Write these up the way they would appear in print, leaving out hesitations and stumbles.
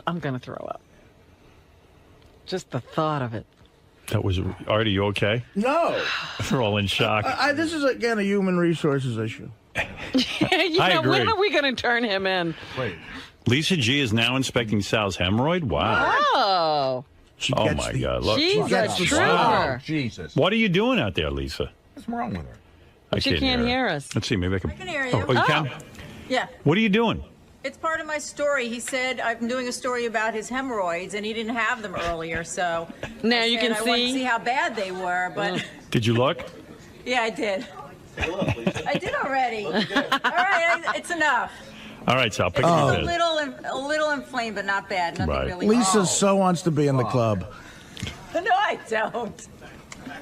I'm going to throw up. Just the thought of it. That was Artie. You okay? No. We're all in shock. This is, again, a human resources issue. I agree. When are we going to turn him in? Wait. Lisa G is now inspecting Sal's hemorrhoid? Wow. Oh. Oh, my God. Look. She's a trooper. Wow. Jesus. What are you doing out there, Lisa? What's wrong with her? She can't hear us. Let's see. Maybe I can. I can hear you. Oh, you can? Yeah. What are you doing? It's part of my story. He said I'm doing a story about his hemorrhoids, and he didn't have them earlier, so Now you can I wanted to see. see how bad they were, but Did you look? yeah, I did. I did already. All right, it's enough. All right, Sal. Pick It's up a your little inflamed, but not bad. Nothing Right. really. Lisa so wants to be in the club. No, I don't.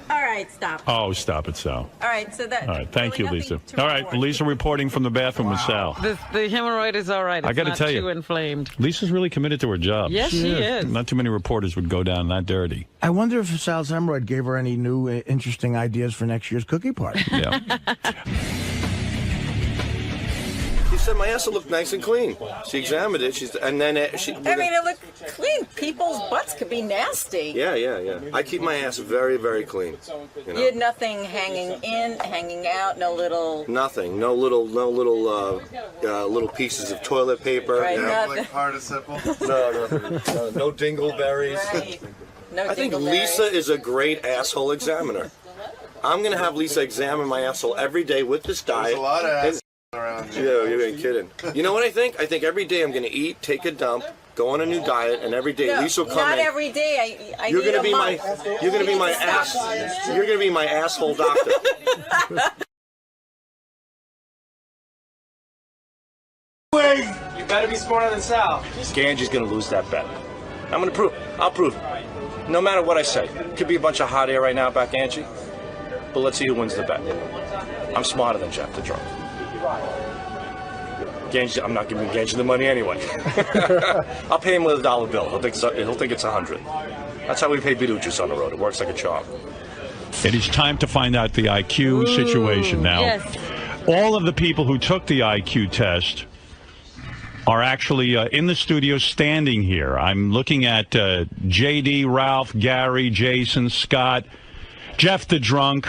All right, stop. Oh, stop it, Sal. All right, so that. All right, thank you, really Lisa. nothing to All right, report. Lisa reporting from the bathroom with Sal. The hemorrhoid is all right. It's I got to not tell too you, inflamed. Lisa's really committed to her job. Yes, she is. Not too many reporters would go down that dirty. I wonder if Sal's hemorrhoid gave her any new interesting ideas for next year's cookie party. Yeah. She said my ass will look nice and clean. She examined it. And then she. I mean, it looked clean. People's butts could be nasty. Yeah. I keep my ass very, very clean. You know? You had nothing hanging in, hanging out, no little. Nothing. No little little pieces of toilet paper. Right, You know? nothing. Participle. No dingleberries. Right. No I think dingleberries. Lisa is a great asshole examiner. I'm gonna have Lisa examine my asshole every day with this diet. There's a lot of ass around here. Yeah, you ain't kidding. You know what I think? I think every day I'm gonna eat, take a dump, go on a new diet, and every day No, Lisa will come not in. every day. I You're need gonna a be month. you're gonna You be need my to ass. stop. You're gonna be my asshole doctor. You better be smarter than Sal. Ganji's gonna lose that bet. I'm gonna prove. I'll prove. No matter what I say. Could be a bunch of hot air right now about Ganji, but let's see who wins the bet. I'm smarter than Jeff the drunk. Ganji, I'm not giving Ganji the money anyway. I'll pay him with a dollar bill. He'll think it's 100. That's how we pay Beetlejuice on the road. It works like a charm. It is time to find out the IQ situation now. yes. All of the people who took the IQ test are actually in the studio standing here. I'm looking at JD, Ralph, Gary, Jason, Scott, Jeff the drunk,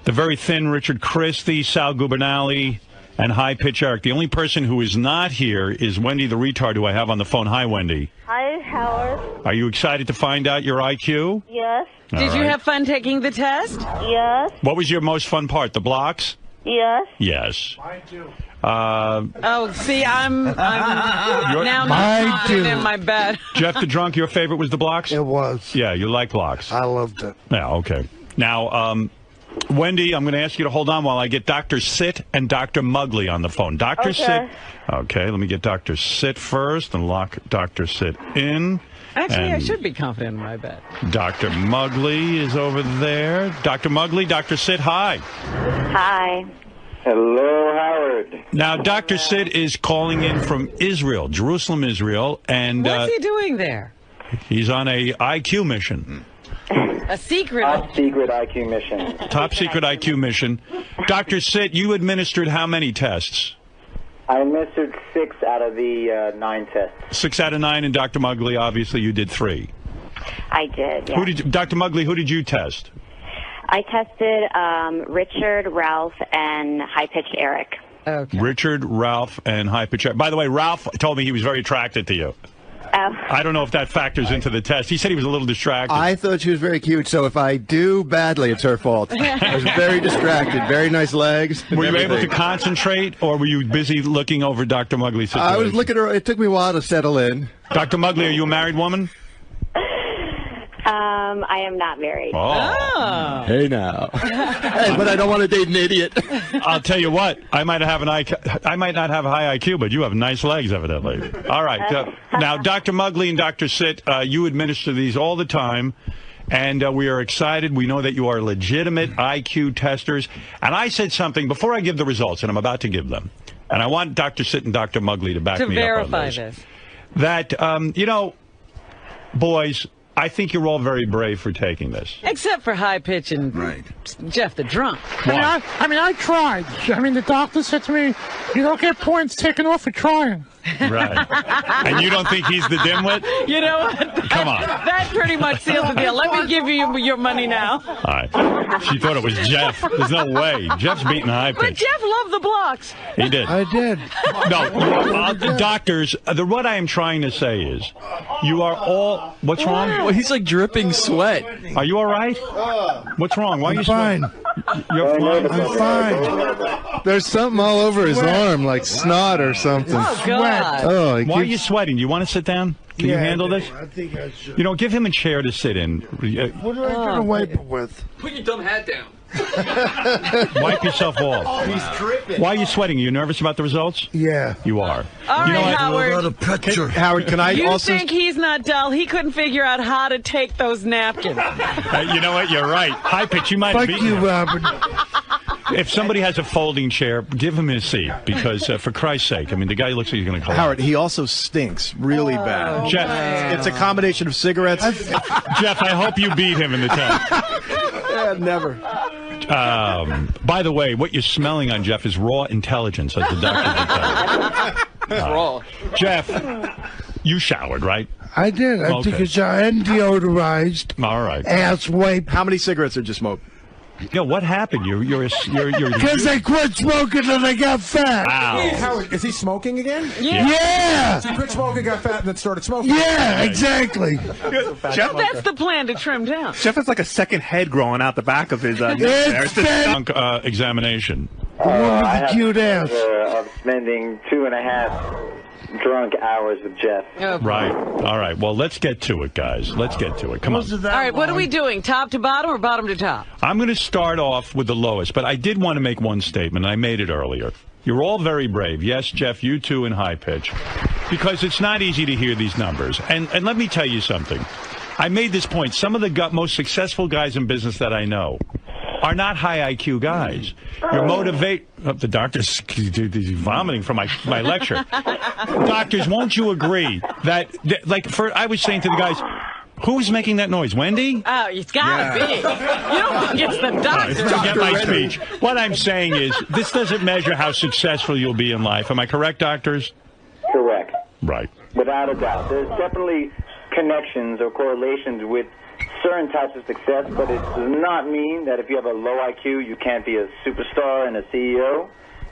the very thin Richard Christie, Sal Gubernale, and High Pitch Eric. The only person who is not here is Wendy the retard, who I have on the phone. Hi, Wendy. Hi, Howard. Are you excited to find out your IQ? Yes. Did you have fun taking the test? Yes. What was your most fun part? The blocks? Yes. Yes. Mine too. Oh, see, I'm now Mine not too. in my bed. Jeff the drunk, your favorite was the blocks? It was. Yeah, you like blocks. I loved it. Yeah, okay. Now, Wendy, I'm going to ask you to hold on while I get Dr. Sit and Dr. Mugley on the phone. Dr. Okay. Sit. Okay, let me get Dr. Sit first and lock Dr. Sit in. Actually, I And should be confident in my bed. Dr. Mugley is over there. Dr. Mugley, Dr. Sit, hi. Hi. Hello, Howard. Now, Dr. Sit is calling in from Israel, Jerusalem, Israel, and What's he doing there? he's on a IQ mission. A secret. Top secret IQ mission. Top secret IQ mission. Dr. Sit, you administered how many tests? I administered 6 out of the 9 tests. 6 out of 9, and Dr. Mugley, obviously, you did 3. I did. Yeah. Who did Dr. Mugley, who did you test? I tested Richard, Ralph, and high-pitched Eric. Okay. Richard, Ralph, and High Pitch. By the way, Ralph told me he was very attracted to you. I don't know if that factors into the test. He said he was a little distracted. I thought she was very cute, so if I do badly, it's her fault. I was very distracted. Very nice legs. and Were you able to everything. concentrate, or were you busy looking over Dr. Mugley's situation? I was looking at her. It took me a while to settle in. Dr. Mugley, are you a married woman? I am not married. Oh. Hey now. Hey, but I don't want to date an idiot. I'll tell you what. I might not have a high IQ, but you have nice legs, evidently. All right. Now, Dr. Mugley and Dr. Sit, you administer these all the time, and we are excited. We know that you are legitimate IQ testers. And I said something before I give the results, and I'm about to give them. And I want Dr. Sit and Dr. Mugley to back To me up on verify this. this. That, boys, I think you're all very brave for taking this. Except for High Pitch and Jeff the drunk. Why? I tried. I mean, the doctor said to me, you don't get points taken off for trying. Right. And you don't think he's the dimwit? You know what? Come on. That pretty much seals the deal. Let me give you your money now. All right. She thought it was Jeff. There's no way. Jeff's beating the high pitch. But Jeff loved the blocks. He did. I did. No, doctors, what I am trying to say is, you are all... What's wrong? Well, he's like dripping sweat. Are you all right? What's wrong? Why are you fine. You're fine? I'm fine. There's something all over his arm, like snot or something. Oh, God. Oh, Why are you sweating? Do you want to sit down? Can you handle this? I think I should. You know, give him a chair to sit in. What are I going to wipe it with? Put your dumb hat down. Wipe yourself off. He's dripping. Why are you sweating? Are you nervous about the results? Yeah. You are. All You know right, what? Howard. Howard, can I You also... think he's not dull? He couldn't figure out how to take those napkins. You know what? You're right. High pitch, you might have Fuck beaten you, him. Robert. If somebody has a folding chair, give him his seat because, for Christ's sake, I mean, the guy looks like he's going to collapse. Howard, he also stinks really bad. Jeff, It's a combination of cigarettes. Jeff, I hope you beat him in the test. Never. By the way, what you're smelling on Jeff is raw intelligence, as the doctor would tell you. Raw. Jeff, you showered, right? I did. I Okay. took a shower and deodorized. All right. Ass wipe. How many cigarettes did you smoke? Yeah, what happened? You're Because I quit smoking and I got fat. Ow. Howard, is he smoking again? Yeah. So he quit smoking, got fat, and then started smoking. Yeah, exactly. Jeff, that's the plan to trim down. Jeff has like a second head growing out the back of his neck there. It's fat. Examination. The one with the cute ass. Of spending 2.5 drunk hours with Jeff. Right. All right. Well, let's get to it, guys. Let's get to it. Come on. All right, what are we doing? Top to bottom or bottom to top? I'm going to start off with the lowest, but I did want to make one statement, and I made it earlier. You're all very brave. Yes, Jeff, you too in high pitch. Because it's not easy to hear these numbers. And let me tell you something. I made this point. Some of the most successful guys in business that I know are not high IQ guys. You're the doctor's vomiting from my lecture. Doctors, won't you agree that I was saying to the guys, who's making that noise? Wendy? Oh, it's gotta be. You don't think it's the doctor. Forget my speech. What I'm saying is, this doesn't measure how successful you'll be in life. Am I correct, doctors? Correct. Right. Without a doubt. There's definitely connections or correlations with certain types of success, but it does not mean that if you have a low IQ, you can't be a superstar and a CEO,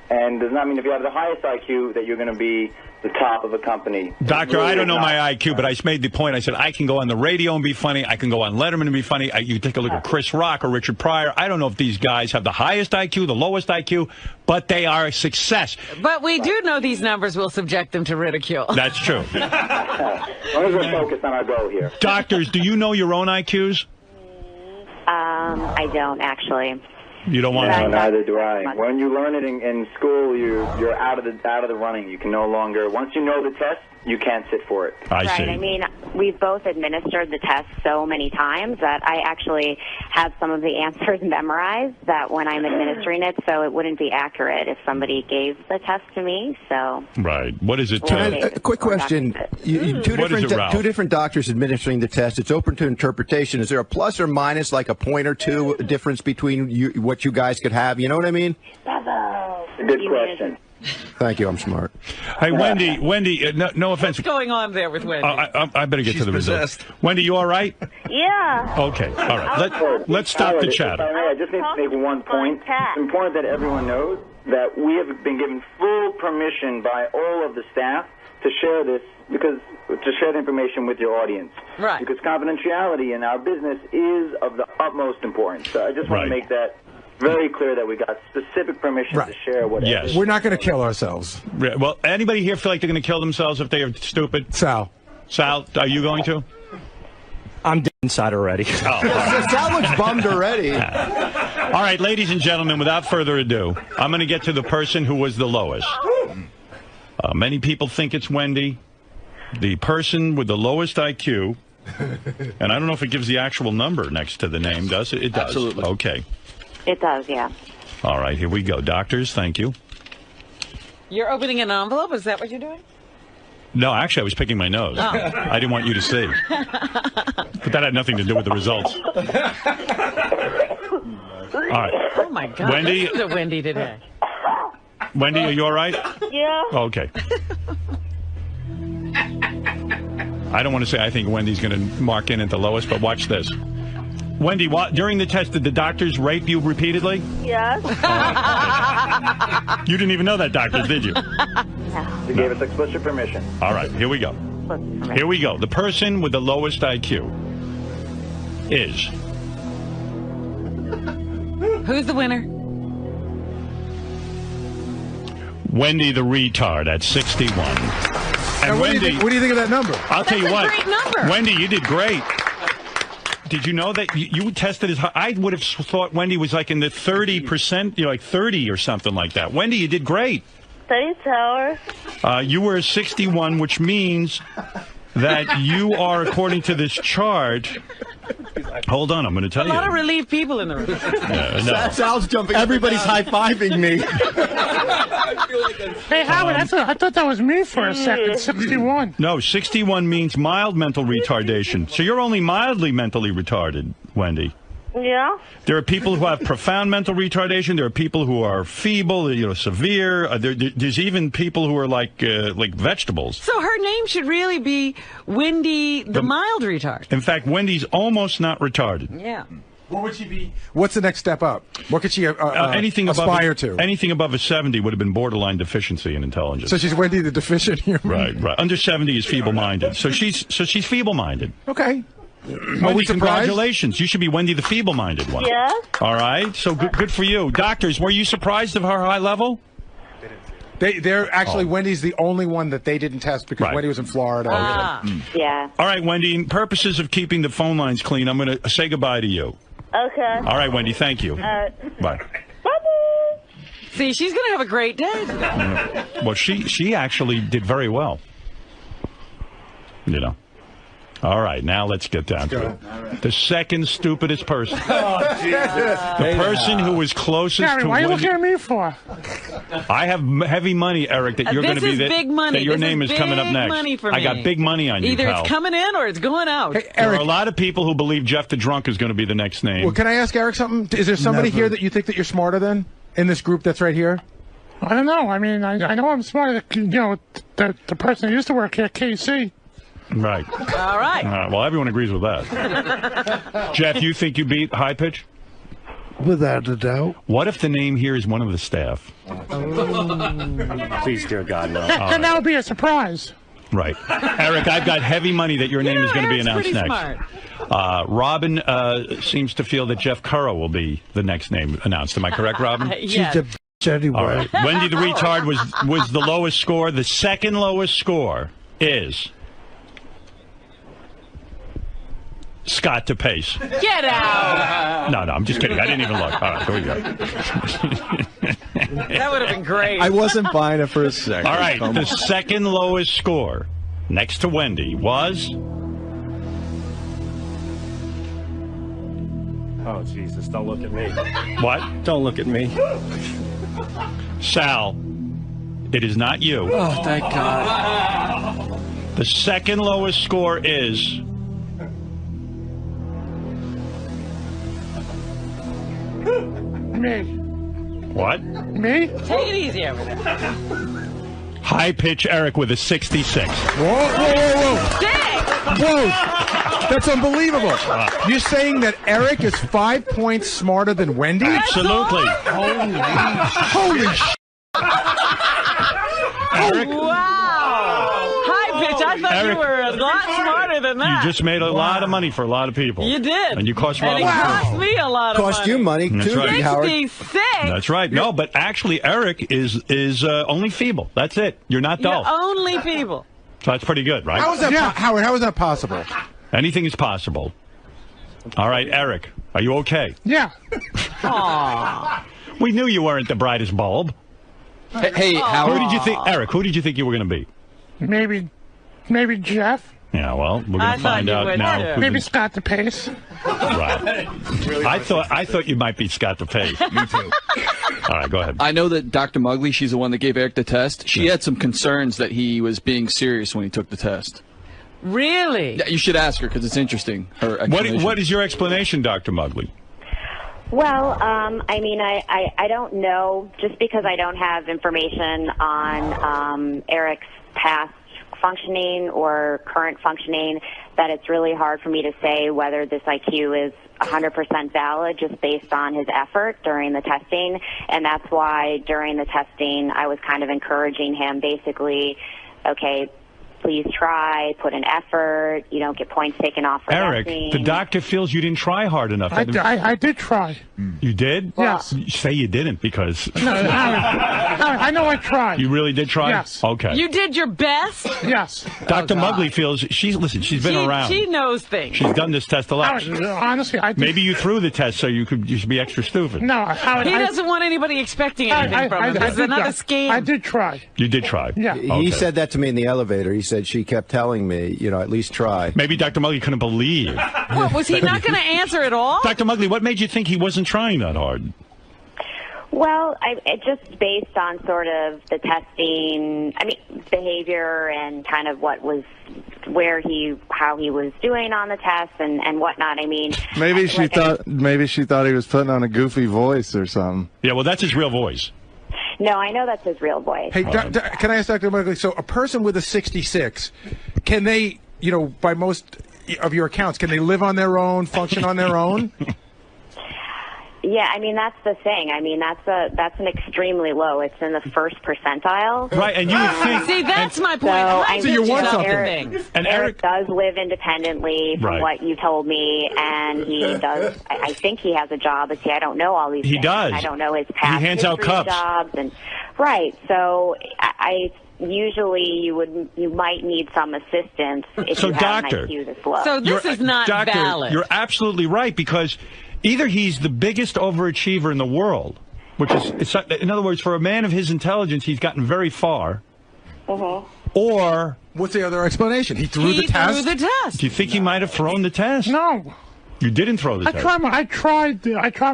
and does not mean if you have the highest IQ that you're going to be the top of a company. Doctor, Really I don't know not. my IQ, but I made the point. I said, I can go on the radio and be funny. I can go on Letterman and be funny. You take a look at Chris Rock or Richard Pryor. I don't know if these guys have the highest IQ, the lowest IQ, but they are a success. But we do know these numbers will subject them to ridicule. That's true. As long as we're focused on our goal here. Doctors, do you know your own IQs? I don't actually. You don't want No, to. neither do I. When you learn it in school, you're out of the running. You can no longer. Once you know the test, you can't sit for it. I see. I mean, we've both administered the test so many times that I actually have some of the answers memorized that when I'm administering it, so it wouldn't be accurate if somebody gave the test to me. So Right. What is it? A quick question. What is it, Ralph? Two different doctors administering the test. It's open to interpretation. Is there a plus or minus, like a point or two difference between what you guys could have? You know what I mean? Good question. Thank you. I'm smart. Hey, Wendy, no offense. What's going on there with Wendy? I better get to the results. Wendy, you all right? Yeah. Okay. All right. Let's stop the chatter. I just need to make one point. It's important that everyone knows that we have been given full permission by all of the staff to share this, to share the information with your audience. Right. Because confidentiality in our business is of the utmost importance. So I just want to make that very clear that we got specific permission to share whatever. Yes. We're not going to kill ourselves. Well, anybody here feel like they're going to kill themselves if they are stupid? Sal, are you going to? I'm dead inside already. Oh. Sal looks bummed already. All right, ladies and gentlemen, without further ado, I'm going to get to the person who was the lowest. Many people think it's Wendy. The person with the lowest IQ, and I don't know if it gives the actual number next to the name, does it? It does. Absolutely. Okay. It does, yeah. All right, here we go. Doctors, thank you. You're opening an envelope? Is that what you're doing? No, actually, I was picking my nose. Oh. I didn't want you to see. But that had nothing to do with the results. All right. Oh, my God. Wendy? Listen to Wendy today. Wendy, are you all right? Yeah. Okay. I don't want to say I think Wendy's going to mark in at the lowest, but watch this. Wendy, during the test, did the doctors rape you repeatedly? Yes. You didn't even know that, doctors, did you? We gave us explicit permission. All right, here we go. Here we go. The person with the lowest IQ is... Who's the winner? Wendy the retard at 61. And what Wendy, do you think of that number? I'll tell you what. That's a great number. Wendy, you did great. Did you know that you tested as high? I would have thought Wendy was like in the 30%, like 30 or something like that. Wendy, you did great. Study tower. You were a 61, which means that you are, according to this chart... Hold on, I'm going to tell A you. lot of relieved people in the room. No. Sal's jumping. Everybody's high-fiving me. Hey, Howard, I thought that was me for a second. 61. No, 61 means mild mental retardation. So you're only mildly mentally retarded, Wendy. Yeah. There are people who have profound mental retardation. There are people who are feeble, severe. There's even people who are like vegetables. So her name should really be Wendy the mild retard. In fact, Wendy's almost not retarded. Yeah. What would she be? What's the next step up? What could she anything aspire above, to? Anything above a 70 would have been borderline deficiency in intelligence. So she's Wendy the deficient human. Right. Under 70 is feeble-minded. So she's feeble-minded. Okay. Wendy, congratulations. You should be Wendy the feeble-minded one. Yes. All right. So good for you. Doctors, were you surprised of her high level? They're actually, Wendy's the only one that they didn't test because Wendy was in Florida. Yeah. All right, Wendy, in purposes of keeping the phone lines clean, I'm going to say goodbye to you. Okay. All right, Wendy, thank you. Bye. See, she's going to have a great day. Well, she actually did very well. All right, now let's get down to it. The second stupidest person. Oh, Jesus. The person who was closest Gary, to what are you Wendy. looking at me for? I have heavy money, Eric, that you're going to be big money. that your This name is coming up big next. money for I me. got big money on you, Either pal. it's coming in or it's going out. There are a lot of people who believe Jeff the Drunk is going to be the next name. Well, can I ask Eric something? Is there somebody here that you think that you're smarter than in this group that's right here? I don't know. I mean, I know I'm smarter than, the person who used to work here, KC. Right. All right. Well, everyone agrees with that. Jeff, you think you beat High Pitch? Without a doubt. What if the name here is one of the staff? Please, dear God, no. Then that would be a surprise. Right. Eric, I've got heavy money that your name is going to be announced pretty next. smart. Robin seems to feel that Jeff Currow will be the next name announced. Am I correct, Robin? Yes. She's a bitch anyway. All right. Wendy the retard was the lowest score. The second lowest score is Scott DePace. Get out. No, I'm just kidding. I didn't even look. All right, here we go. That would have been great. I wasn't buying it for a second. All right, the second lowest score next to Wendy was... Oh, Jesus, don't look at me. What? Don't look at me. Sal, it is not you. Oh, thank God. The second lowest score is... Me. What? Me? Take it easy over there. High Pitch Eric with a 66. Whoa. Dang. Whoa. That's unbelievable. You're saying that Eric is 5 points smarter than Wendy? Absolutely. Holy sh**. Eric, Wow. High Pitch, I thought Eric, you were a lot smarter than you that. just made a lot of money for a lot of people. You did. And you cost And Robin it cost me a lot of money. Cost you money, That's too, right. Howard. 66. That's right. No, but actually, Eric is only feeble. That's it. You're not You're dull. only people. So that's pretty good, right? How is that, Howard, how is that possible? Anything is possible. All right, Eric, are you okay? Yeah. Aww. We knew you weren't the brightest bulb. Hey, Howard. Who did you think, Eric? Who did you think you were going to be? Maybe Jeff. Yeah, well, we're I going to thought find you out would, now. too. who Maybe the- Scott DePace. Right. I thought you might be Scott DePace. Me too. All right, go ahead. I know that Dr. Mugley, she's the one that gave Eric the test. She had some concerns that he was being serious when he took the test. Really? Yeah, you should ask her because it's interesting. Her explanation. What is your explanation, Dr. Mugley? Well, I mean, I don't know, just because I don't have information on Eric's past functioning or current functioning, that it's really hard for me to say whether this IQ is 100% valid just based on his effort during the testing. And that's why during the testing, I was kind of encouraging him basically, okay, please try, put in effort, you don't get points taken off for Eric, guessing. the doctor feels you didn't try hard enough. I did try. You did? Yes. Say you didn't because... No, I know I tried. You really did try? Yes. Okay. You did your best? Yes. Dr. Mugley feels... She's been around. She knows things. She's done this test a lot. Honestly, I did. Maybe you threw the test so you could just be extra stupid. No, he doesn't want anybody expecting anything from him. It's another scam. I did try. You did try? Yeah. He said that to me in the elevator. He said she kept telling me, at least try. Maybe Dr. Mugley couldn't believe. What, was he not going to answer at all? Dr. Mugley, what made you think he wasn't trying that hard? Well, it just based on sort of the testing, behavior and kind of what was, how he was doing on the test and whatnot. Maybe she thought he was putting on a goofy voice or something. Yeah, well, that's his real voice. No, I know that's his real voice. Hey, can I ask Dr. Mugley, so a person with a 66, can they, by most of your accounts, can they live on their own, function on their own? Yeah, that's the thing. That's an extremely low. It's in the first percentile. Right, and you would think... See, that's my point. So you want something. And Eric does live independently from what you told me, and he does... I think he has a job, but see, I don't know all these things. He does. I don't know his past He hands out cups. jobs. Right, so I usually you might need some assistance if you have an IQ this low. So this is not valid. You're absolutely right, because either he's the biggest overachiever in the world, which is, in other words, for a man of his intelligence, he's gotten very far. Or what's the other explanation? He threw the test. He threw the test. Do you think he might have thrown the test? No. You didn't throw the test. I tried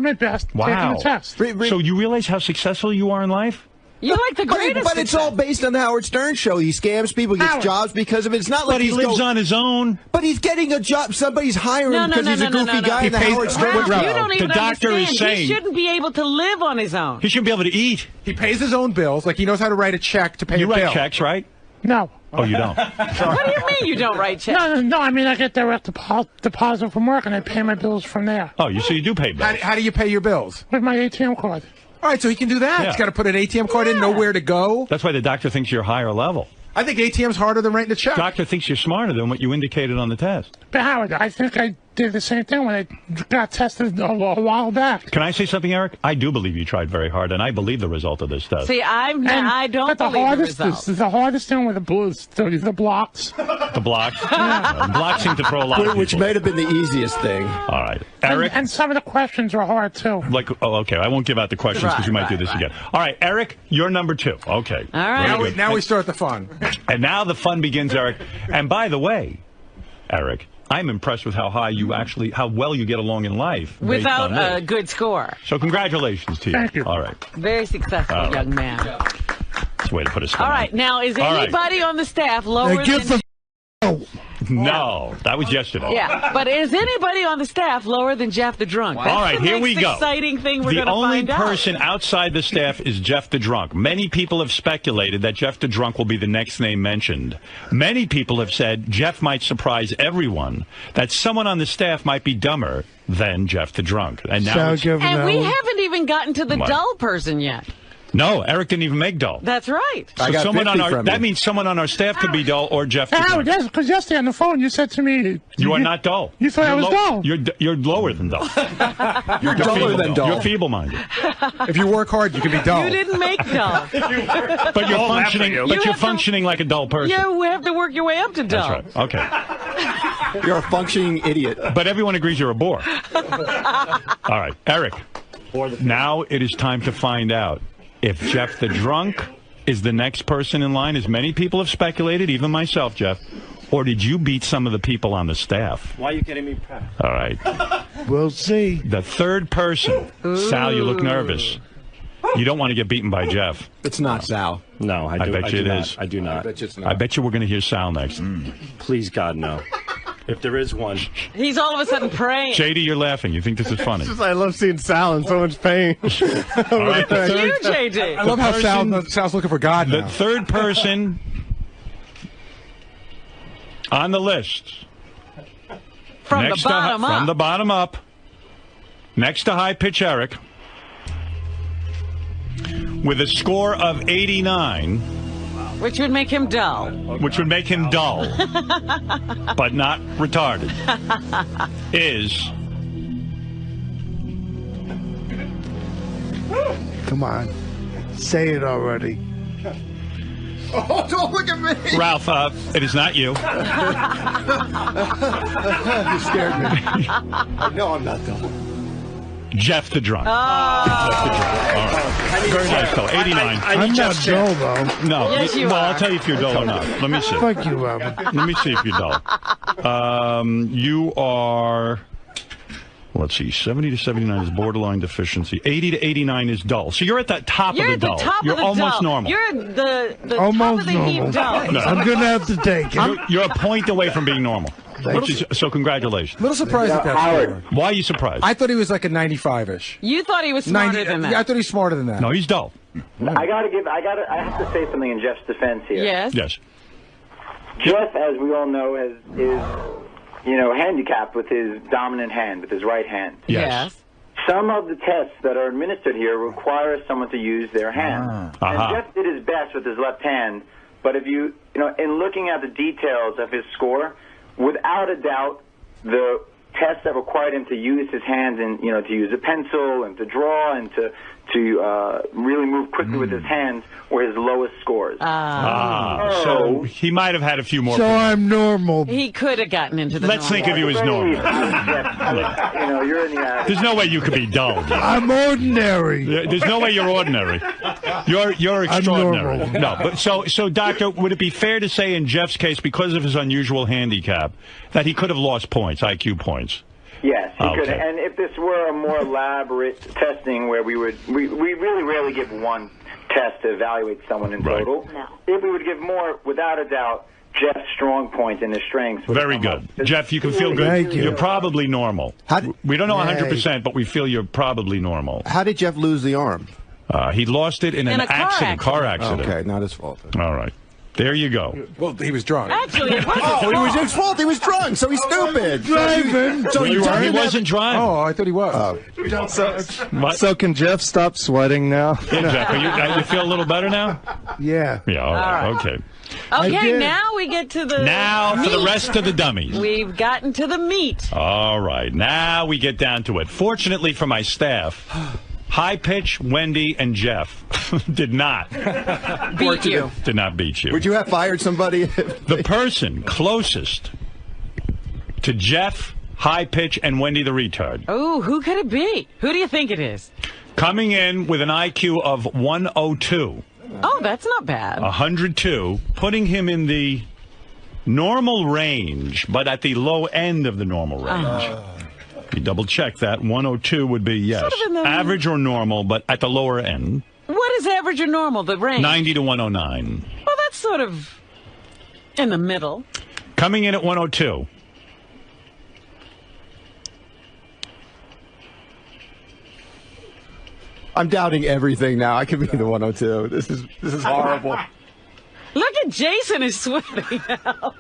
my best taking the test. So you realize how successful you are in life? You're like the greatest. But it's all based on the Howard Stern show. He scams people, gets jobs because of it. It's not like he lives on his own. But he's getting a job. Somebody's hiring him because he's a goofy guy in the Howard Stern You show. don't even The doctor understand. is saying He shouldn't be able to live on his own. he shouldn't be able to eat. He pays his own bills. Like he knows how to write a check to pay You a bill. write checks, right? No. Oh, you don't? What do you mean you don't write checks? No, I get direct deposit from work, and I pay my bills from there. Oh, so you do pay bills. How do you pay your bills? With my ATM card. All right, so he can do that. Yeah. He's got to put an ATM card in, know where to go. That's why the doctor thinks you're higher level. I think ATM's harder than writing a check. Doctor thinks you're smarter than what you indicated on the test. But Howard, I think I did the same thing when I got tested a while back. Can I say something, Eric? I do believe you tried very hard, and I believe the result of this test. See, I don't believe the result. The hardest thing with the blocks. The blocks? The blocks seem to throw a lot of people. Which may have been the easiest thing. All right. Eric? And some of the questions are hard, too. Okay. I won't give out the questions because you might do this again. All right, Eric, you're number 2. Okay. All right. Now we start the fun. And now the fun begins, Eric. And by the way, Eric, I'm impressed with how well you get along in life. Without a good score. So congratulations to you. Thank you. All right. Very successful young man. That's a way to put a spin All on right. it. Now, is anybody on the staff lower than... No, that was yesterday. Yeah, but is anybody on the staff lower than Jeff the Drunk? All right, here we go. Exciting thing we're going to The only find out. person outside the staff is Jeff the Drunk. Many people have speculated that Jeff the Drunk will be the next name mentioned. Many people have said Jeff might surprise everyone, that someone on the staff might be dumber than Jeff the Drunk. And now and we haven't even gotten to the dull person yet. No, Eric didn't even make dull. That's right. So someone on that means someone on our staff could be dull or Jeff the Drunk. Howard, because yesterday on the phone you said to me... You are not dull. You thought I was dull. You're lower than dull. You're duller than dull. You're feeble-minded. If you work hard, you can be dull. You didn't make dull. But you're functioning. You're functioning like a dull person. You have to work your way up to dull. That's right. Okay. You're a functioning idiot. But everyone agrees you're a bore. All right, Eric. Now it is time to find out if Jeff the Drunk is the next person in line, as many people have speculated, even myself, Jeff, or did you beat some of the people on the staff? Why are you getting me prepped? All right. We'll see. The third person. Sal, you look nervous. You don't want to get beaten by Jeff. It's not Sal. No, I bet you it is. I do not. I bet you it's not. I bet you we're going to hear Sal next. Please, God, no. If there is one. He's all of a sudden praying. JD, you're laughing. You think this is funny. I love seeing Sal in so much pain. All right, You, JD. I love how Sal's looking for God now. The third person On the list. From the bottom up. From the bottom up. Next to High Pitch Eric. With a score of 89. Which would make him dull. Which would make him dull. But not retarded. Is... Come on. Say it already. Oh, don't look at me. Ralph, it is not you. You scared me. No, I'm not dumb. Jeff the Drunk. Oh. Jeff the Drunk. All right. Very nice, though. 89. I'm not dull, though. No. Yes, you well, are. I'll tell you if you're dull or not. Let me see. Fuck you, Robert. Let me see if you're dull. You are... Let's see, 70 to 79 is borderline deficiency. 80 to 89 is dull. So you're at the top You're of at the the dull. top You're of the almost dull. normal. You're at the Almost top of the heap normal. dull. No. I'm going to have to take it. You're a point away from being normal. So congratulations. Little surprised at that. Howard. Why are you surprised? I thought he was like a 95-ish. You thought he was smarter than that. I thought he was smarter than that. No, he's dull. I have to say something in Jeff's defense here. Yes. Yes. Jeff, as we all know, is handicapped with his dominant hand, with his right hand. Yes. Some of the tests that are administered here require someone to use their hand. And Jeff did his best with his left hand, but if in looking at the details of his score, without a doubt, the tests that required him to use his hands and, to use a pencil and to draw and to really move quickly with his hands were his lowest scores. So he might have had a few more. So I'm normal. He could have gotten into the Let's think of you as normal. You're in the average. There's no way you could be dull. I'm ordinary. There's no way you're ordinary. You're extraordinary. I'm normal. No, but so doctor, would it be fair to say in Jeff's case, because of his unusual handicap, that he could have lost points, IQ points? Yes, he could. Okay. And if this were a more elaborate testing where we really rarely give one test to evaluate someone in total. No. If we would give more, without a doubt, Jeff's strong point and his strengths. Very good. Jeff, you can feel good. Thank you. You're probably normal. We don't know 100%, but we feel you're probably normal. How did Jeff lose the arm? He lost it in an a car accident. Okay, not his fault. All right. There you go. Well, he was drunk. Actually, it wasn't. Oh, it was his fault. He was drunk, so he's stupid. Driving. So He wasn't driving. Oh, I thought he was. So can Jeff stop sweating now? Yeah, Jeff, you feel a little better now? Yeah. Yeah, all right. Okay. Okay, did. now we get to the Now for the meat. rest of the dummies. We've gotten to the meat. All right. Now we get down to it. Fortunately for my staff, High Pitch, Wendy, and Jeff did not Beat you. did not beat you. Would you have fired somebody? The person closest to Jeff, High Pitch, and Wendy the retard, Oh, who could it be? Who do you think it is? coming in with an IQ of 102, Oh, that's not bad. 102, putting him in the normal range, but at the low end of the normal range. You double check that. 102 would be, yes, Sort of in the- average or normal, but at the lower end. What is average or normal, the range? 90 to 109. Well, that's sort of in the middle. Coming in at 102. I'm doubting everything now. I could be the 102. This is horrible. Look at Jason is sweating now.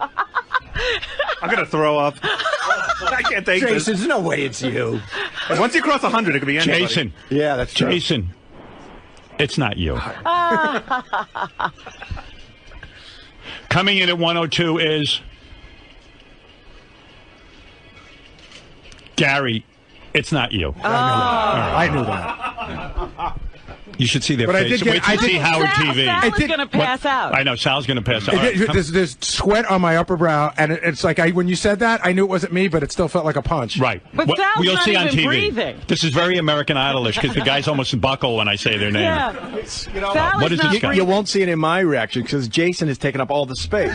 I'm going to throw up. I can't take Jason, this. there's no way it's you. Once you cross 100, it could be anybody. Jason. Yeah, that's true. Jason. It's not you. Coming in at 102 is Gary. It's not you. I knew that. You should see their But I face. did get- Wait till I you did- see Howard Sal, TV. Sal is going to pass out. I know, Sal's going to pass out. All right, come- There's sweat on my upper brow, and it's like when you said that, I knew it wasn't me, but it still felt like a punch. Right. But What Sal's you'll not see on even TV. breathing. This is very American Idolish because the guys almost buckle when I say their name. Yeah. Sal What is is not this guy? You won't see it in my reaction because Jason has taken up all the space.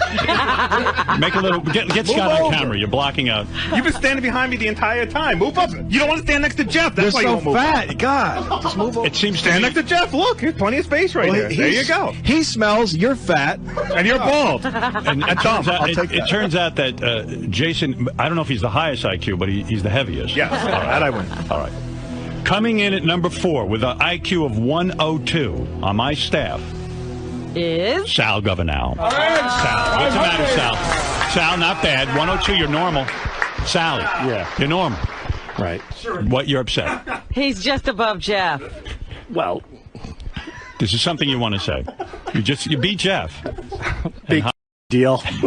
Make a little. Get Scott on camera. You're blocking out. You've been standing behind me the entire time. Move up. You don't want to stand next to Jeff. That's You're why you so won't move. fat. God, just move over. It seems to Stand me. next to Jeff. Look, there's plenty of space right there. There you go. He smells. You're fat. And you're bald. And it turns out, it turns out that Jason, I don't know if he's the highest IQ, but he's the heaviest. Yes, All right. that I win. All right. Coming in at number 4 with an IQ of 102 on my staff, Is? Sal Governal. Sal. What's the matter, Sal? Sal, not bad. 102, you're normal. Sally, Yeah. you're normal. Right. What, you're upset? He's just above Jeff. Well, This is something you want to say. You beat Jeff. big deal. I'm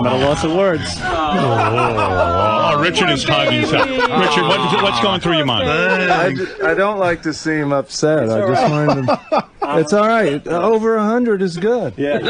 at a loss of words. Oh, Richard is hugging Sal. Richard, what's going through your mind? I don't like to see him upset. I just wanted him. It's all right. Over 100 is good. Yeah.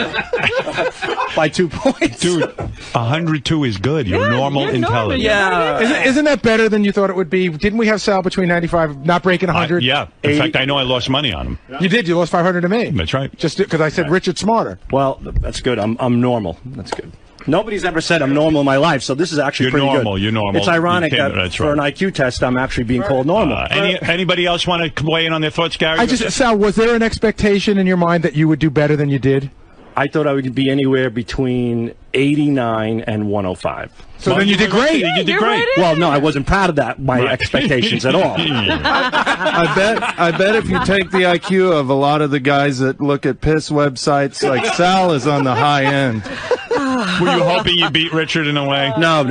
By 2 points. Dude, 102 is good. You're normal intelligence. Yeah. Isn't that better than you thought it would be? Didn't we have Sal between 95, not breaking 100? Yeah. In fact, I know I lost money on him. You did. You lost 500 to me. That's right. Just because I said Richard's smarter. Well, that's good. I'm normal. That's good. Nobody's ever said I'm normal in my life, so this is actually pretty normal, good. You're normal. It's ironic that That's for an IQ test, I'm actually being called normal. Anybody else want to weigh in on their thoughts, Gary? Sal, was there an expectation in your mind that you would do better than you did? I thought I would be anywhere between 89 and 105. So then you did great. You did great. Well, no, I wasn't proud of that, my expectations at all. I bet if you take the IQ of a lot of the guys that look at piss websites, like Sal is on the high end. Were you hoping you beat Richard in a way? No.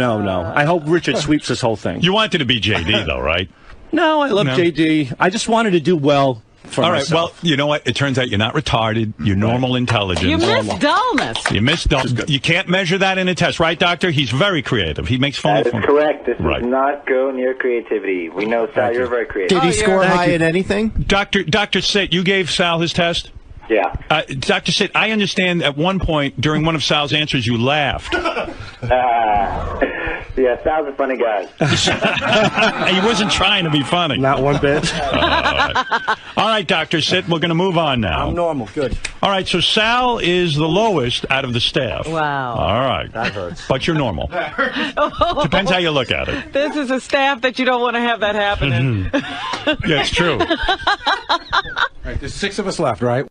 I hope Richard sweeps this whole thing. You wanted to beat JD, though, right? No, I love JD. I just wanted to do well for All right, myself. well, you know what? It turns out you're not retarded. You're normal intelligence. You miss dullness. You miss dullness. You can't measure that in a test, right, Doctor? He's very creative. He makes phone That is calls. correct. This Right. does not go near creativity. We know, Sal, you're very creative. Did he score high at anything? Dr. Sitt, you gave Sal his test? Yeah. Dr. Sitt, I understand at one point during one of Sal's answers you laughed. Yeah, Sal's a funny guy. He wasn't trying to be funny. Not one bit. All right, Dr. Sitt, we're going to move on now. I'm normal. Good. All right, so Sal is the lowest out of the staff. Wow. All right. That hurts. But you're normal. Depends how you look at it. This is a staff that you don't want to have that happening. Yeah, it's true. All right, there's 6 of us left, right?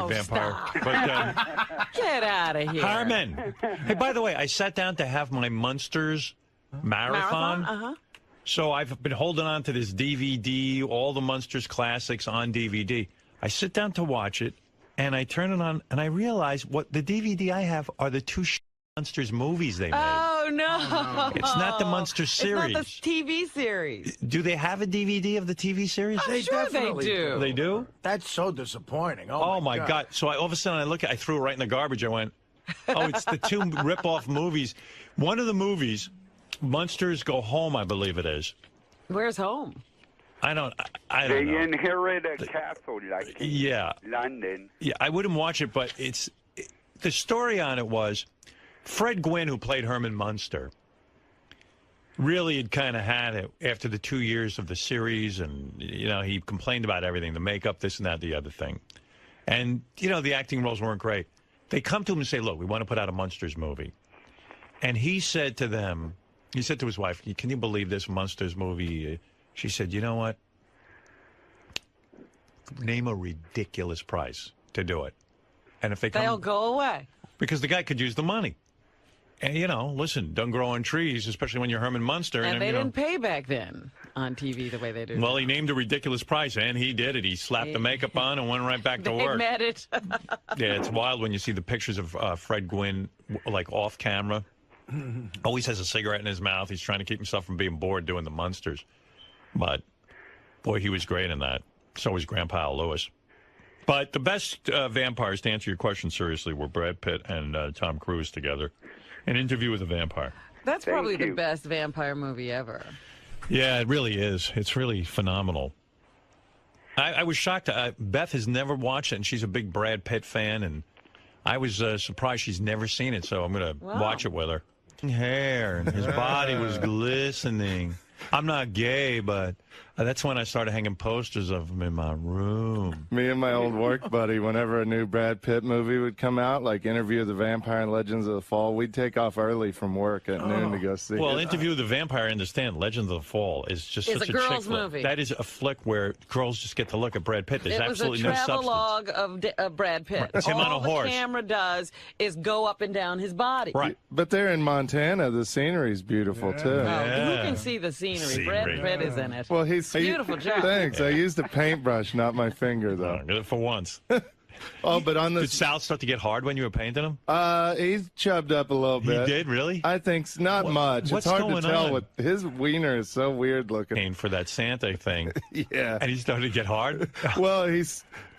Vampire. But, Get out of here. Harmon. Hey, by the way, I sat down to have my Munsters marathon. Uh-huh. So I've been holding on to this DVD, all the Munsters classics on DVD. I sit down to watch it, and I turn it on, and I realize what the DVD I have are the 2 Munsters movies they made. Oh, no. It's not the Munsters series. It's not the TV series. Do they have a DVD of the TV series? I'm sure they do. They do? That's so disappointing. Oh my God. So all of a sudden I threw it right in the garbage. I went, oh, it's the 2 rip-off movies. One of the movies, Munsters Go Home, I believe it is. Where's home? I don't know. They inherit a castle like in London. Yeah, I wouldn't watch it, but the story on it was Fred Gwynne, who played Herman Munster, really had kind of had it after the 2 years of the series, and, you know, he complained about everything, the makeup, this and that, the other thing. And, you know, the acting roles weren't great. They come to him and say, look, we want to put out a Munsters movie. And he said to them, he said to his wife, can you believe this Munsters movie? She said, you know what? Name a ridiculous price to do it. And if They'll go away. Because the guy could use the money. And, you know, listen, don't grow on trees, especially when you're Herman Munster. And they didn't pay back then on TV the way they do. Well, he named a ridiculous price, and he did it. He slapped the makeup on and went right back to They work. met it. Yeah, it's wild when you see the pictures of Fred Gwynne, like, off camera. Always has a cigarette in his mouth. He's trying to keep himself from being bored doing the Munsters. But, boy, he was great in that. So was Grandpa Lewis. But the best vampires, to answer your question seriously, were Brad Pitt and Tom Cruise together. An Interview with a Vampire. That's probably the best vampire movie ever. Yeah, it really is. It's really phenomenal. I was shocked. Beth has never watched it, and she's a big Brad Pitt fan, and I was surprised she's never seen it, so I'm going to watch it with her. Hair, and his body was glistening. I'm not gay, but That's when I started hanging posters of him in my room. Me and my old work buddy, whenever a new Brad Pitt movie would come out, like Interview with the Vampire and Legends of the Fall, we'd take off early from work at noon to go see Well, it. Interview with the Vampire, I understand. Legends of the Fall is just It's such a chick girls' flick. movie. That is a flick where girls just get to look at Brad Pitt. There's It was a absolutely no substance. travelogue of Brad Pitt. It's him on All a horse. the camera does is go up and down his body. Right. But they're in Montana. The scenery's beautiful, too. Oh, who can see the scenery? Brad Pitt is in it. Well, he's beautiful job. Thanks. I used a paintbrush, not my finger, though. For once. Oh, but on the Did Sal start to get hard when you were painting him? He's chubbed up a little bit. He did, really? I think not much. what's It's hard going to tell. on? What his wiener is so weird looking. Pain for that Santa thing. Yeah. And he started to get hard? Well,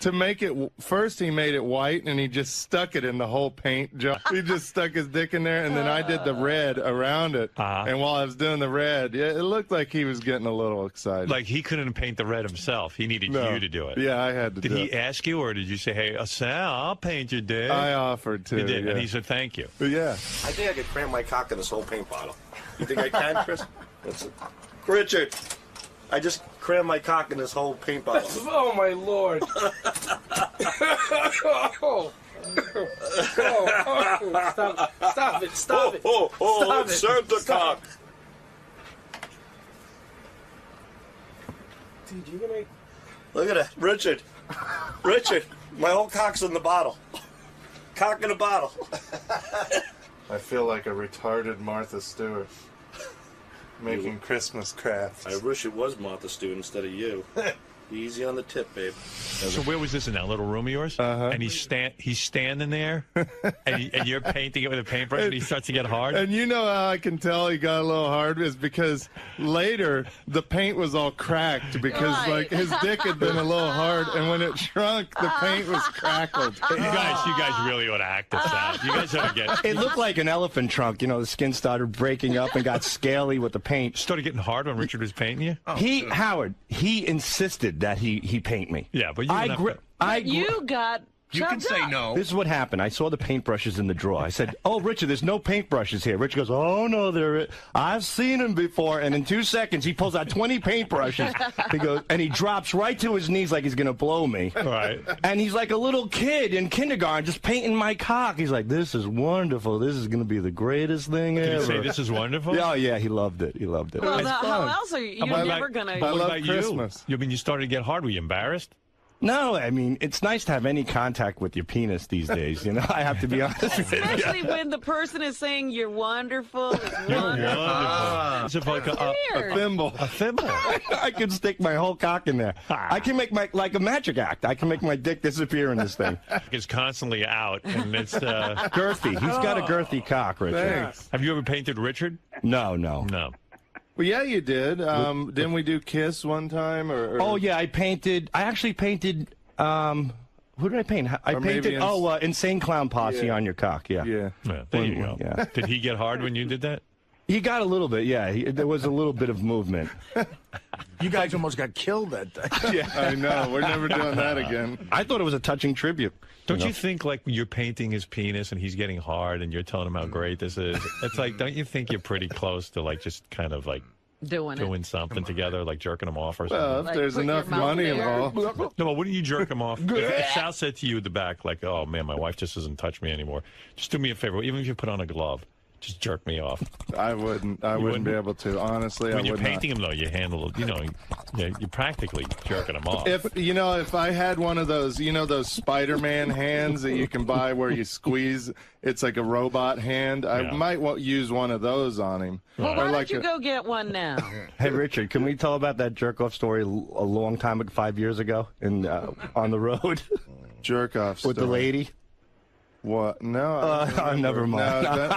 to make it, first he made it white and he just stuck it in the whole paint job. He just stuck his dick in there, and then I did the red around it. And while I was doing the red, it looked like he was getting a little excited. Like he couldn't paint the red himself. He needed you to do it. Yeah, I had to Did do he it. ask you, or did you say, hey, Sal, I'll paint your dick? I offered to. You did, yeah. and he said thank you. Yeah. I think I could cram my cock in this whole paint bottle. You think I can, Chris? Richard, I just crammed my cock in this whole paint bottle. Oh, my Lord. Stop it. Stop it. Stop it's it. Santa cock. Dude, you're gonna... Look at that. Richard, my whole cock's in the bottle. Cock in a bottle. I feel like a retarded Martha Stewart making Christmas crafts. I wish it was Martha Stewart instead of you. Easy on the tip, babe. So where was this, in that little room of yours? And he's standing there, and you're painting it with a paintbrush, and he starts to get hard? And you know how I can tell he got a little hard is because later the paint was all cracked because like his dick had been a little hard, and when it shrunk, the paint was crackled. You guys really ought to act this out. You guys ought to get... It looked like an elephant trunk. You know, the skin started breaking up and got scaly with the paint. Started getting hard when Richard was painting you? Howard, he insisted that he paint me. Yeah, but you You got chubbed up. This is what happened. I saw the paintbrushes in the drawer. I said, "Oh, Richard, there's no paintbrushes here." Richard goes, "Oh no, there is. I've seen them before." And in 2 seconds, he pulls out 20 paintbrushes. He goes, and he drops right to his knees like he's gonna blow me. Right. And he's like a little kid in kindergarten, just painting my cock. He's like, "This is wonderful. This is gonna be the greatest thing ever." Did he say this is wonderful? Yeah, yeah, he loved it. He loved it. Well, now, how else are you? You're never gonna. What about Christmas? You mean you started to get hard? Were you embarrassed? No, I mean, it's nice to have any contact with your penis these days, you know? I have to be honest with you. Especially when the person is saying you're wonderful. It's wonderful. It's like a thimble. A thimble. I could stick my whole cock in there. I can make like a magic act. I can make my dick disappear in this thing. It's constantly out, and it's girthy. He's got a girthy cock, Richard. Thanks. Have you ever painted Richard? No. Well, yeah, you did. Didn't we do Kiss one time? Or... Oh, yeah, I actually painted, who did I paint? I Or maybe painted, Insane Clown Posse on your cock, yeah. Yeah. There you go. Yeah. Did he get hard when you did that? He got a little bit, yeah. There was a little bit of movement. You guys almost got killed that day. Yeah, I know. We're never doing that again. I thought it was a touching tribute. Don't you think, like, you're painting his penis and he's getting hard and you're telling him how great this is? It's like, don't you think you're pretty close to, like, just kind of, like, doing something together, like jerking him off or something? Well, if there's enough money involved. No, but wouldn't you jerk him off? If Sal said to you at the back, like, oh, man, my wife just doesn't touch me anymore, just do me a favor. Even if you put on a glove, just jerk me off. I wouldn't be able to. Honestly, when I you're would painting him, though, you handle it. You know, you're practically jerking him off. If I had one of those, those Spider-Man hands that you can buy where you squeeze, it's like a robot hand. I might use one of those on him. Well, Or why like don't you go get one now? Hey, Richard, can we tell about that jerk-off story a long time ago, 5 years ago, on the road? Jerk-off With the story. lady? What? No. Never mind. No,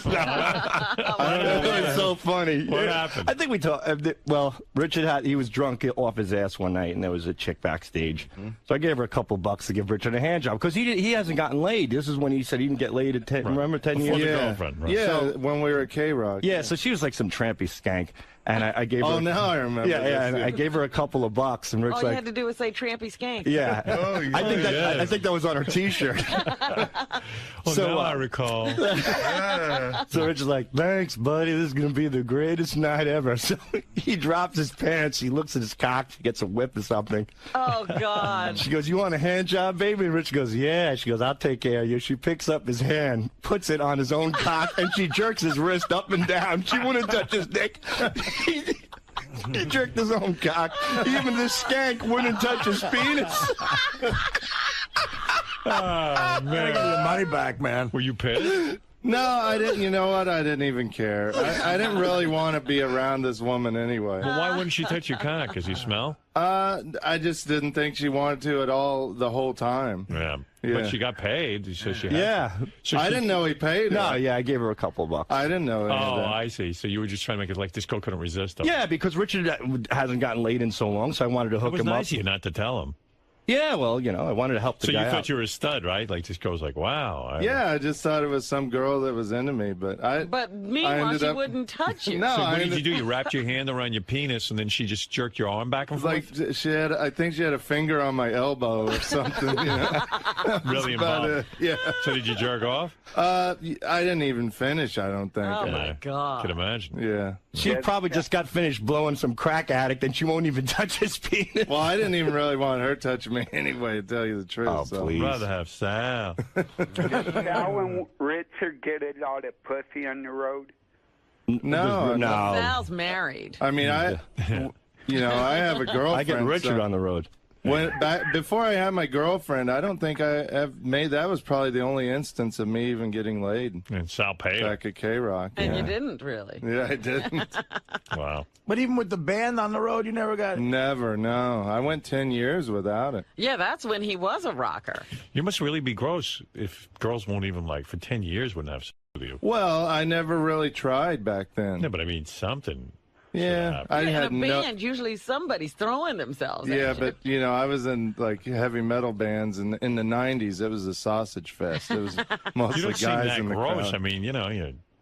I don't know. It's so funny. What happened? I think we talked. Well, Richard he was drunk off his ass one night, and there was a chick backstage. So I gave her a couple bucks to give Richard a hand job because he hasn't gotten laid. This is when he said he didn't get laid at 10. Remember 10 Before years? the girlfriend, right? Yeah, when we were at K-Rock. Yeah, so she was like some trampy skank. And I gave her. Oh, now I remember. Yeah, this, and I gave her a couple of bucks, and Rick's All you like, had to do was say trampy skank. yeah. Oh, yeah. I think that was on her T-shirt. Well, now I recall. So Rich is like, thanks, buddy. This is going to be the greatest night ever. So he drops his pants. He looks at his cock. He gets a whip or something. Oh, God. She goes, you want a hand job, baby? And Rich goes, yeah. She goes, I'll take care of you. She picks up his hand, puts it on his own cock, and she jerks his wrist up and down. She wouldn't touch his dick. He jerked his own cock. Even the skank wouldn't touch his penis. Oh, man. Gotta get your money back, man. Were you pissed? No, I didn't. You know what? I didn't even care. I didn't really want to be around this woman anyway. Well, why wouldn't she touch your cock? Does he smell? I just didn't think she wanted to at all the whole time. Yeah. Yeah. But she got paid, so she had Yeah. So I she- didn't know he paid her. No, yeah, I gave her a couple bucks. I didn't know any of Oh, that. I see. So you were just trying to make it like this girl couldn't resist him. Yeah, because Richard hasn't gotten laid in so long, so I wanted to It hook was him nice up. of you not to tell him. Yeah, well, you know, I wanted to help the So you guy thought out. you were a stud, right? Like this girl's like, wow. Yeah, I just thought it was some girl that was into me, but But I meanwhile, ended she up- wouldn't touch you. No, So I what did you ended- do? You wrapped your hand around your penis and then she just jerked your arm back and forth? like she had. I think she had a finger on my elbow or something. You know? Really about involved. Yeah. So did you jerk off? I didn't even finish. I don't think. Oh, my God. Could imagine. Yeah. She probably just got finished blowing some crack addict, and she won't even touch his penis. Well, I didn't even really want her touching me anyway, to tell you the truth. Oh, so. please. Rather have Sal. Did Sal and Richard get a lot of pussy on the road? No, No. Sal's married. I mean, I have a girlfriend. I get Richard so on the road. before I had my girlfriend, I don't think I have made. That was probably the only instance of me even getting laid. And Sal paid her. Back at K-Rock. And yeah. you didn't really. Yeah, I didn't. Wow. But even with the band on the road, you never got. Never, no. I went 10 years without it. Yeah, that's when he was a rocker. You must really be gross if girls won't even, like, for 10 years wouldn't have sex with you. Well, I never really tried back then. Yeah, but I mean, something. Yeah, I In a had no. band, usually somebody's throwing themselves Yeah, at you. but I was in like heavy metal bands in the '90s. It was a sausage fest. It was You mostly don't seem guys that in the gross. crowd. I mean,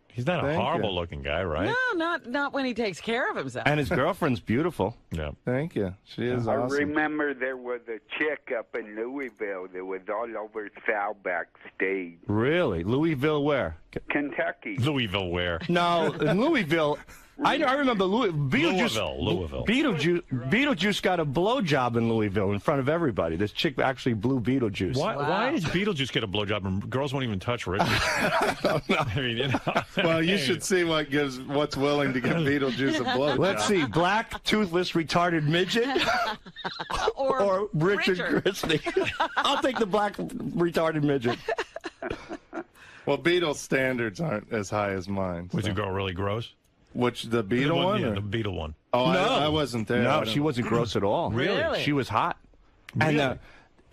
he's not a Thank horrible you. looking guy, right? No, not when he takes care of himself. And his girlfriend's beautiful. Yeah. Thank you. She is I awesome. remember there was a chick up in Louisville that was all over Sal backstage. Really? Louisville where? Kentucky. Louisville where? No, in Louisville. I remember Beetlejuice. Louisville. Beetlejuice got a blowjob in Louisville in front of everybody. This chick actually blew Beetlejuice. Why does Beetlejuice get a blowjob and girls won't even touch Richard? I mean, Well, you should see what's willing to give Beetlejuice a blow. Let's see. Black, toothless, retarded midget or Richard Christie. I'll take the black, retarded midget. Well, Beetle standards aren't as high as mine. Was your girl really gross? Which, the Beetle one? Yeah, or- the Beetle one. Oh, No. I wasn't there. I No, don't- she wasn't gross at all. Really? She was hot. Really?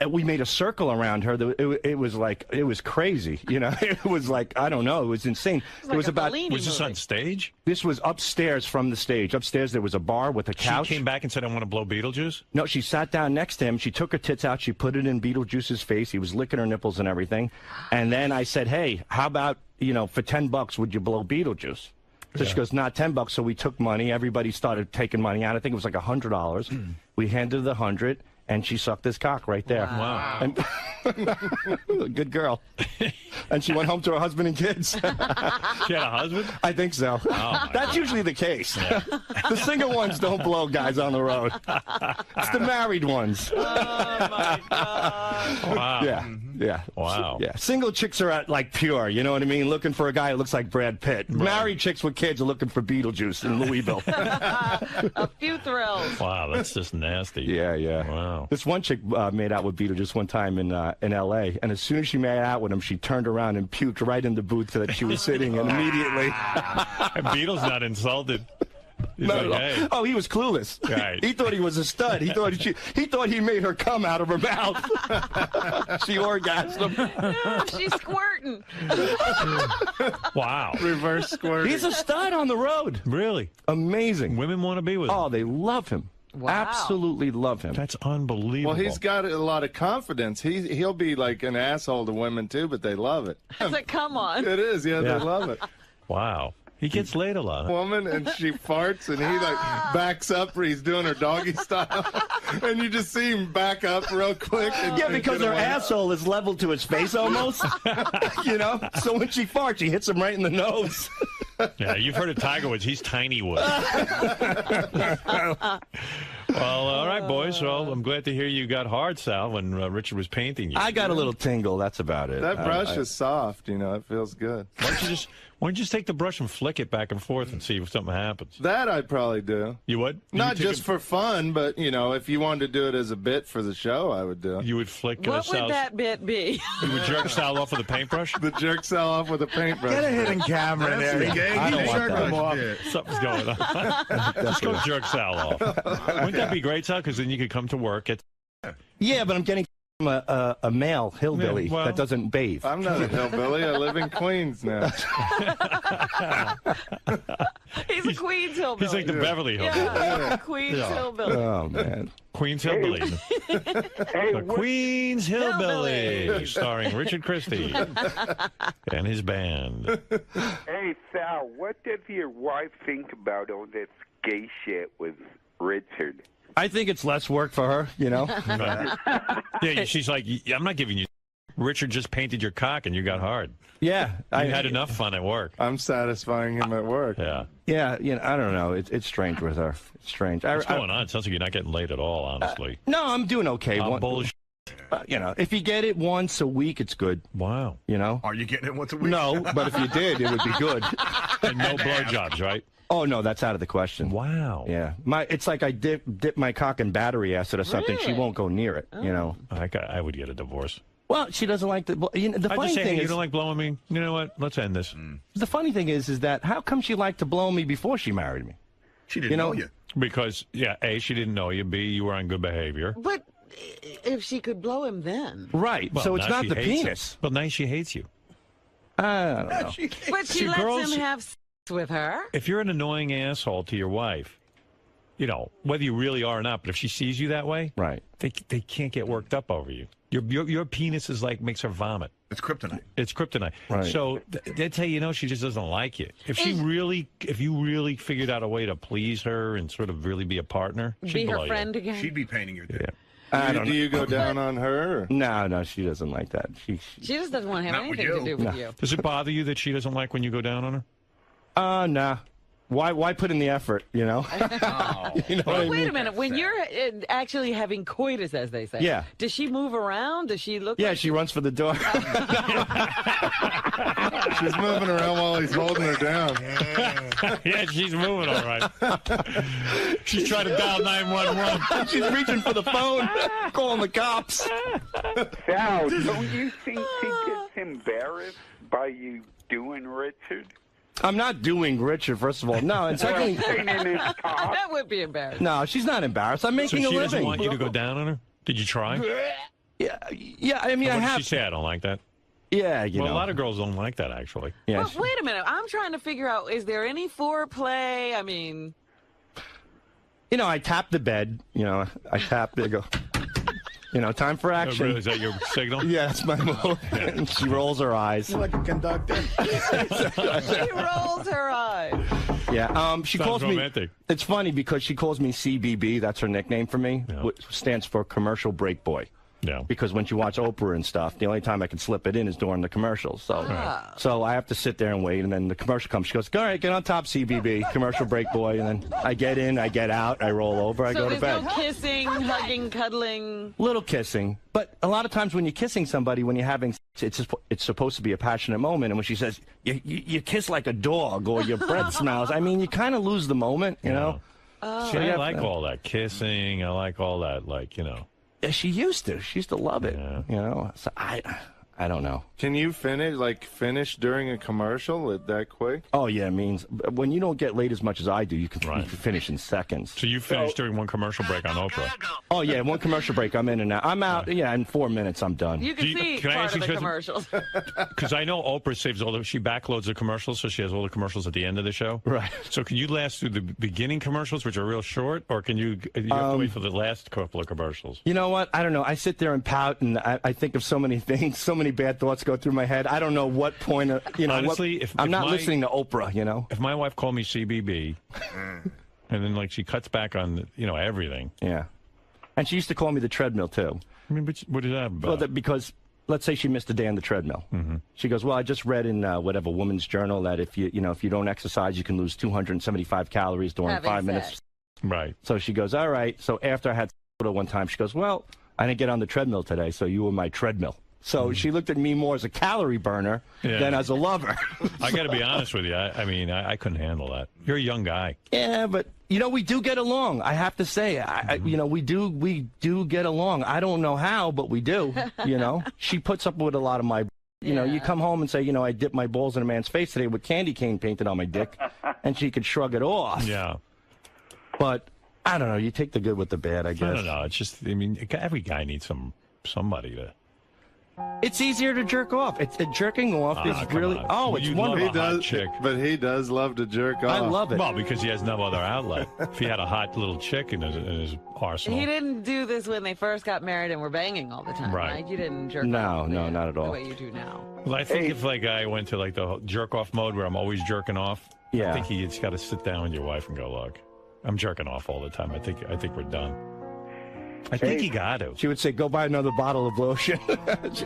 And we made a circle around her. It was crazy. It was like, I don't know. It was insane. like a Fellini Was this movie. on stage? This was upstairs from the stage. Upstairs there was a bar with a couch. She came back and said, I want to blow Beetlejuice? No, she sat down next to him. She took her tits out. She put it in Beetlejuice's face. He was licking her nipples and everything. And then I said, hey, how about, for $10, would you blow Beetlejuice? So she goes, not $10. So we took money. Everybody started taking money out. I think it was like $100. We handed her the 100, and she sucked his cock right there. Wow. And good girl. And she went home to her husband and kids. She had a husband? I think so. That's usually the case. The single ones don't blow guys on the road. It's the married ones. Oh, my God. Wow. Yeah. Wow. Yeah. Single chicks are like pure, you know what I mean? Looking for a guy who looks like Brad Pitt. Married chicks with kids are looking for Beetlejuice in Louisville. A few thrills. Wow, that's just nasty. Yeah. Wow. This one chick made out with Beetlejuice one time in L.A., and as soon as she made out with him, she turned around and puked right in the booth that she was sitting in immediately. And Beetle's not insulted. He's Not like, at all. hey. Oh, he was clueless. Right. He thought he was a stud. He thought he made her come out of her mouth. She orgasmed. She's squirting. Wow. Reverse squirt. He's a stud on the road. Really? Amazing. Women want to be with him. Oh, they love him. Wow. Absolutely love him. That's unbelievable. Well, he's got a lot of confidence. He'll be like an asshole to women too, but they love it. I said, come on. It is, yeah, Yeah. they love it. Wow. He gets laid a lot. Woman, and she farts, and he like backs up, or he's doing her doggy style, and you just see him back up real quick. And Yeah, because her asshole is level to his face almost. You know, so when she farts, she hits him right in the nose. Yeah, you've heard of Tiger Woods. He's Tiny Woods. Well, all right, boys. Well, I'm glad to hear you got hard, Sal, when Richard was painting you. I got a little tingle. That's about it. That brush is soft. You know, it feels good. Why don't you just take the brush and flick it back and forth and see if something happens? That I'd probably do. You would? Not just for fun, but, you know, if you wanted to do it as a bit for the show, I would do it. You would flick What Sal's... would that bit be? You would jerk Sal off with a paintbrush? The jerk Sal off with a paintbrush. Get a hidden camera there. I don't want that. Something's going on. Let's go jerk Sal off. Wouldn't that be great, Sal? Because then you could come to work at... Yeah, but I'm getting a male hillbilly Yeah, well- that doesn't bathe. I'm not a hillbilly. I live in Queens now. He's a Queens hillbilly. He's like the Beverly Hills. Yeah, Queens hillbilly. Oh, man. Queens Hillbilly. Hey, The Queens Hillbilly, starring Richard Christie and his band. hey, Sal, what does your wife think about all this gay shit with Richard? I think it's less work for her, you know? Yeah, she's like, I'm not giving you. Richard just painted your cock and you got hard. Yeah. I had enough fun at work. I'm satisfying him at work. Yeah. Yeah, you know, I don't know. It's strange with her. It's strange. What's going on? It sounds like you're not getting laid at all, honestly. No, I'm doing okay. Bullshit. You know, if you get it once a week, it's good. Wow. You know? Are you getting it once a week? No, but if you did, it would be good. And no blowjobs, right? Oh, no, that's out of the question. Wow. Yeah. It's like I dip my cock in battery acid or something. She won't go near it, you know? I would get a divorce. Well, she doesn't like the... You know, the I funny just say, thing hey, is... you don't like blowing me? You know what? Let's end this. The funny thing is that how come she liked to blow me before she married me? She didn't know you. Because, yeah, A, she didn't know you. B, you were on good behavior. But if she could blow him then. Right. Well, so it's now not she the hates penis. him. Well, now she hates you. I don't know. But she See, lets girls- him have sex with her. If you're an annoying asshole to your wife, you know, whether you really are or not, but if she sees you that way, right, they can't get worked up over you. Your penis is like makes her vomit. It's kryptonite. It's kryptonite. Right. So that's how you know she just doesn't like you. If you really figured out a way to please her and sort of really be a partner, she'd Be blow her friend you. again. She'd be painting your dick. Yeah. Do you go down on her? Or? No, she doesn't like that. She just doesn't want to have Not with anything to you. do with No. you. Does it bother you that she doesn't like when you go down on her? Nah. Why put in the effort, you know? You know what I Wait mean? a minute. When you're actually having coitus, as they say, Yeah. does she move around? Does she look? Yeah, like she runs for the door. She's moving around while he's holding her down. Yeah, she's moving all right. She's trying to dial 911. She's reaching for the phone, calling the cops. Sal, don't you think she gets embarrassed by you doing Richard? I'm not doing Richard, first of all. No, and secondly, that would be embarrassing. no, she's not embarrassed. I'm So making a she doesn't living. want you to go down on her? Did you try? Yeah, I mean, What I did have. she say? I don't like that. Yeah, you Well, know. a lot of girls don't like that, actually. Yeah, Well, wait a minute. I'm trying to figure out, is there any foreplay? I mean, you know, I tap the bed. You know, I tap. They go. You know, time for action. Really, is that your signal? Yeah, that's my move. And she rolls her eyes. Like a conductor. she rolls her eyes. Yeah, she Sounds calls romantic. me. It's funny because she calls me CBB. That's her nickname for me, which stands for Commercial Break Boy. Yeah. Because when she watch Oprah and stuff, the only time I can slip it in is during the commercials. So, so I have to sit there and wait, and then the commercial comes. She goes, "All right, get on top, CBB, Commercial Break Boy," and then I get in, I get out, I roll over, I So go to there's bed. no kissing, hugging, cuddling. Little kissing, but a lot of times when you're kissing somebody, when you're having, it's supposed to be a passionate moment, and when she says you kiss like a dog or your breath smells, I mean, you kind of lose the moment, you know. See, I like all that kissing. I like all that, like, you know. Yeah, she used to love it, you know. So I don't know. Can you finish during a commercial that quick? Oh yeah, it means when you don't get laid as much as I do, you can finish in seconds. So you finished during one commercial break on Oprah. Oh yeah, one commercial break, I'm in and out. I'm out. Yeah, in 4 minutes I'm done. You can see can I part ask of you the something? commercials. Because I know Oprah saves she backloads the commercials, so she has all the commercials at the end of the show. Right. So can you last through the beginning commercials, which are real short, or can you have to wait for the last couple of commercials? You know what? I don't know. I sit there and pout, and I think of so many things, so many many bad thoughts go through my head. I don't know what point of, Honestly, I'm not listening to Oprah, If my wife called me CBB, and then, like, she cuts back on, everything. Yeah. And she used to call me the treadmill, too. I mean, what is that about? Well, because, let's say she missed a day on the treadmill. Mm-hmm. She goes, well, I just read in whatever Woman's Journal that if you don't exercise, you can lose 275 calories during 5 minutes. Right. So she goes, all right. So after I had one time, she goes, well, I didn't get on the treadmill today, so you were my treadmill. So she looked at me more as a calorie burner than as a lover. I got to be honest with you. I mean, I couldn't handle that. You're a young guy. Yeah, but we do get along. I have to say, we do get along. I don't know how, but we do. She puts up with a lot of my. You come home and say, I dipped my balls in a man's face today with candy cane painted on my dick, and she could shrug it off. Yeah. But I don't know. You take the good with the bad, I guess. I don't know. It's just, every guy needs somebody to. It's easier to jerk off. Jerking off is really. On. Oh, it's wonderful. He does, but he does love to jerk off. I love it. Well, because he has no other outlet. If he had a hot little chick in his arsenal. He didn't do this when they first got married and were banging all the time, right? You didn't jerk off. No, not at all. The way you do now. Well, I think if like I went to like the jerk off mode where I'm always jerking off, I think you just got to sit down with your wife and go, look, I'm jerking off all the time. I think we're done. I think you got to. She would say, go buy another bottle of lotion.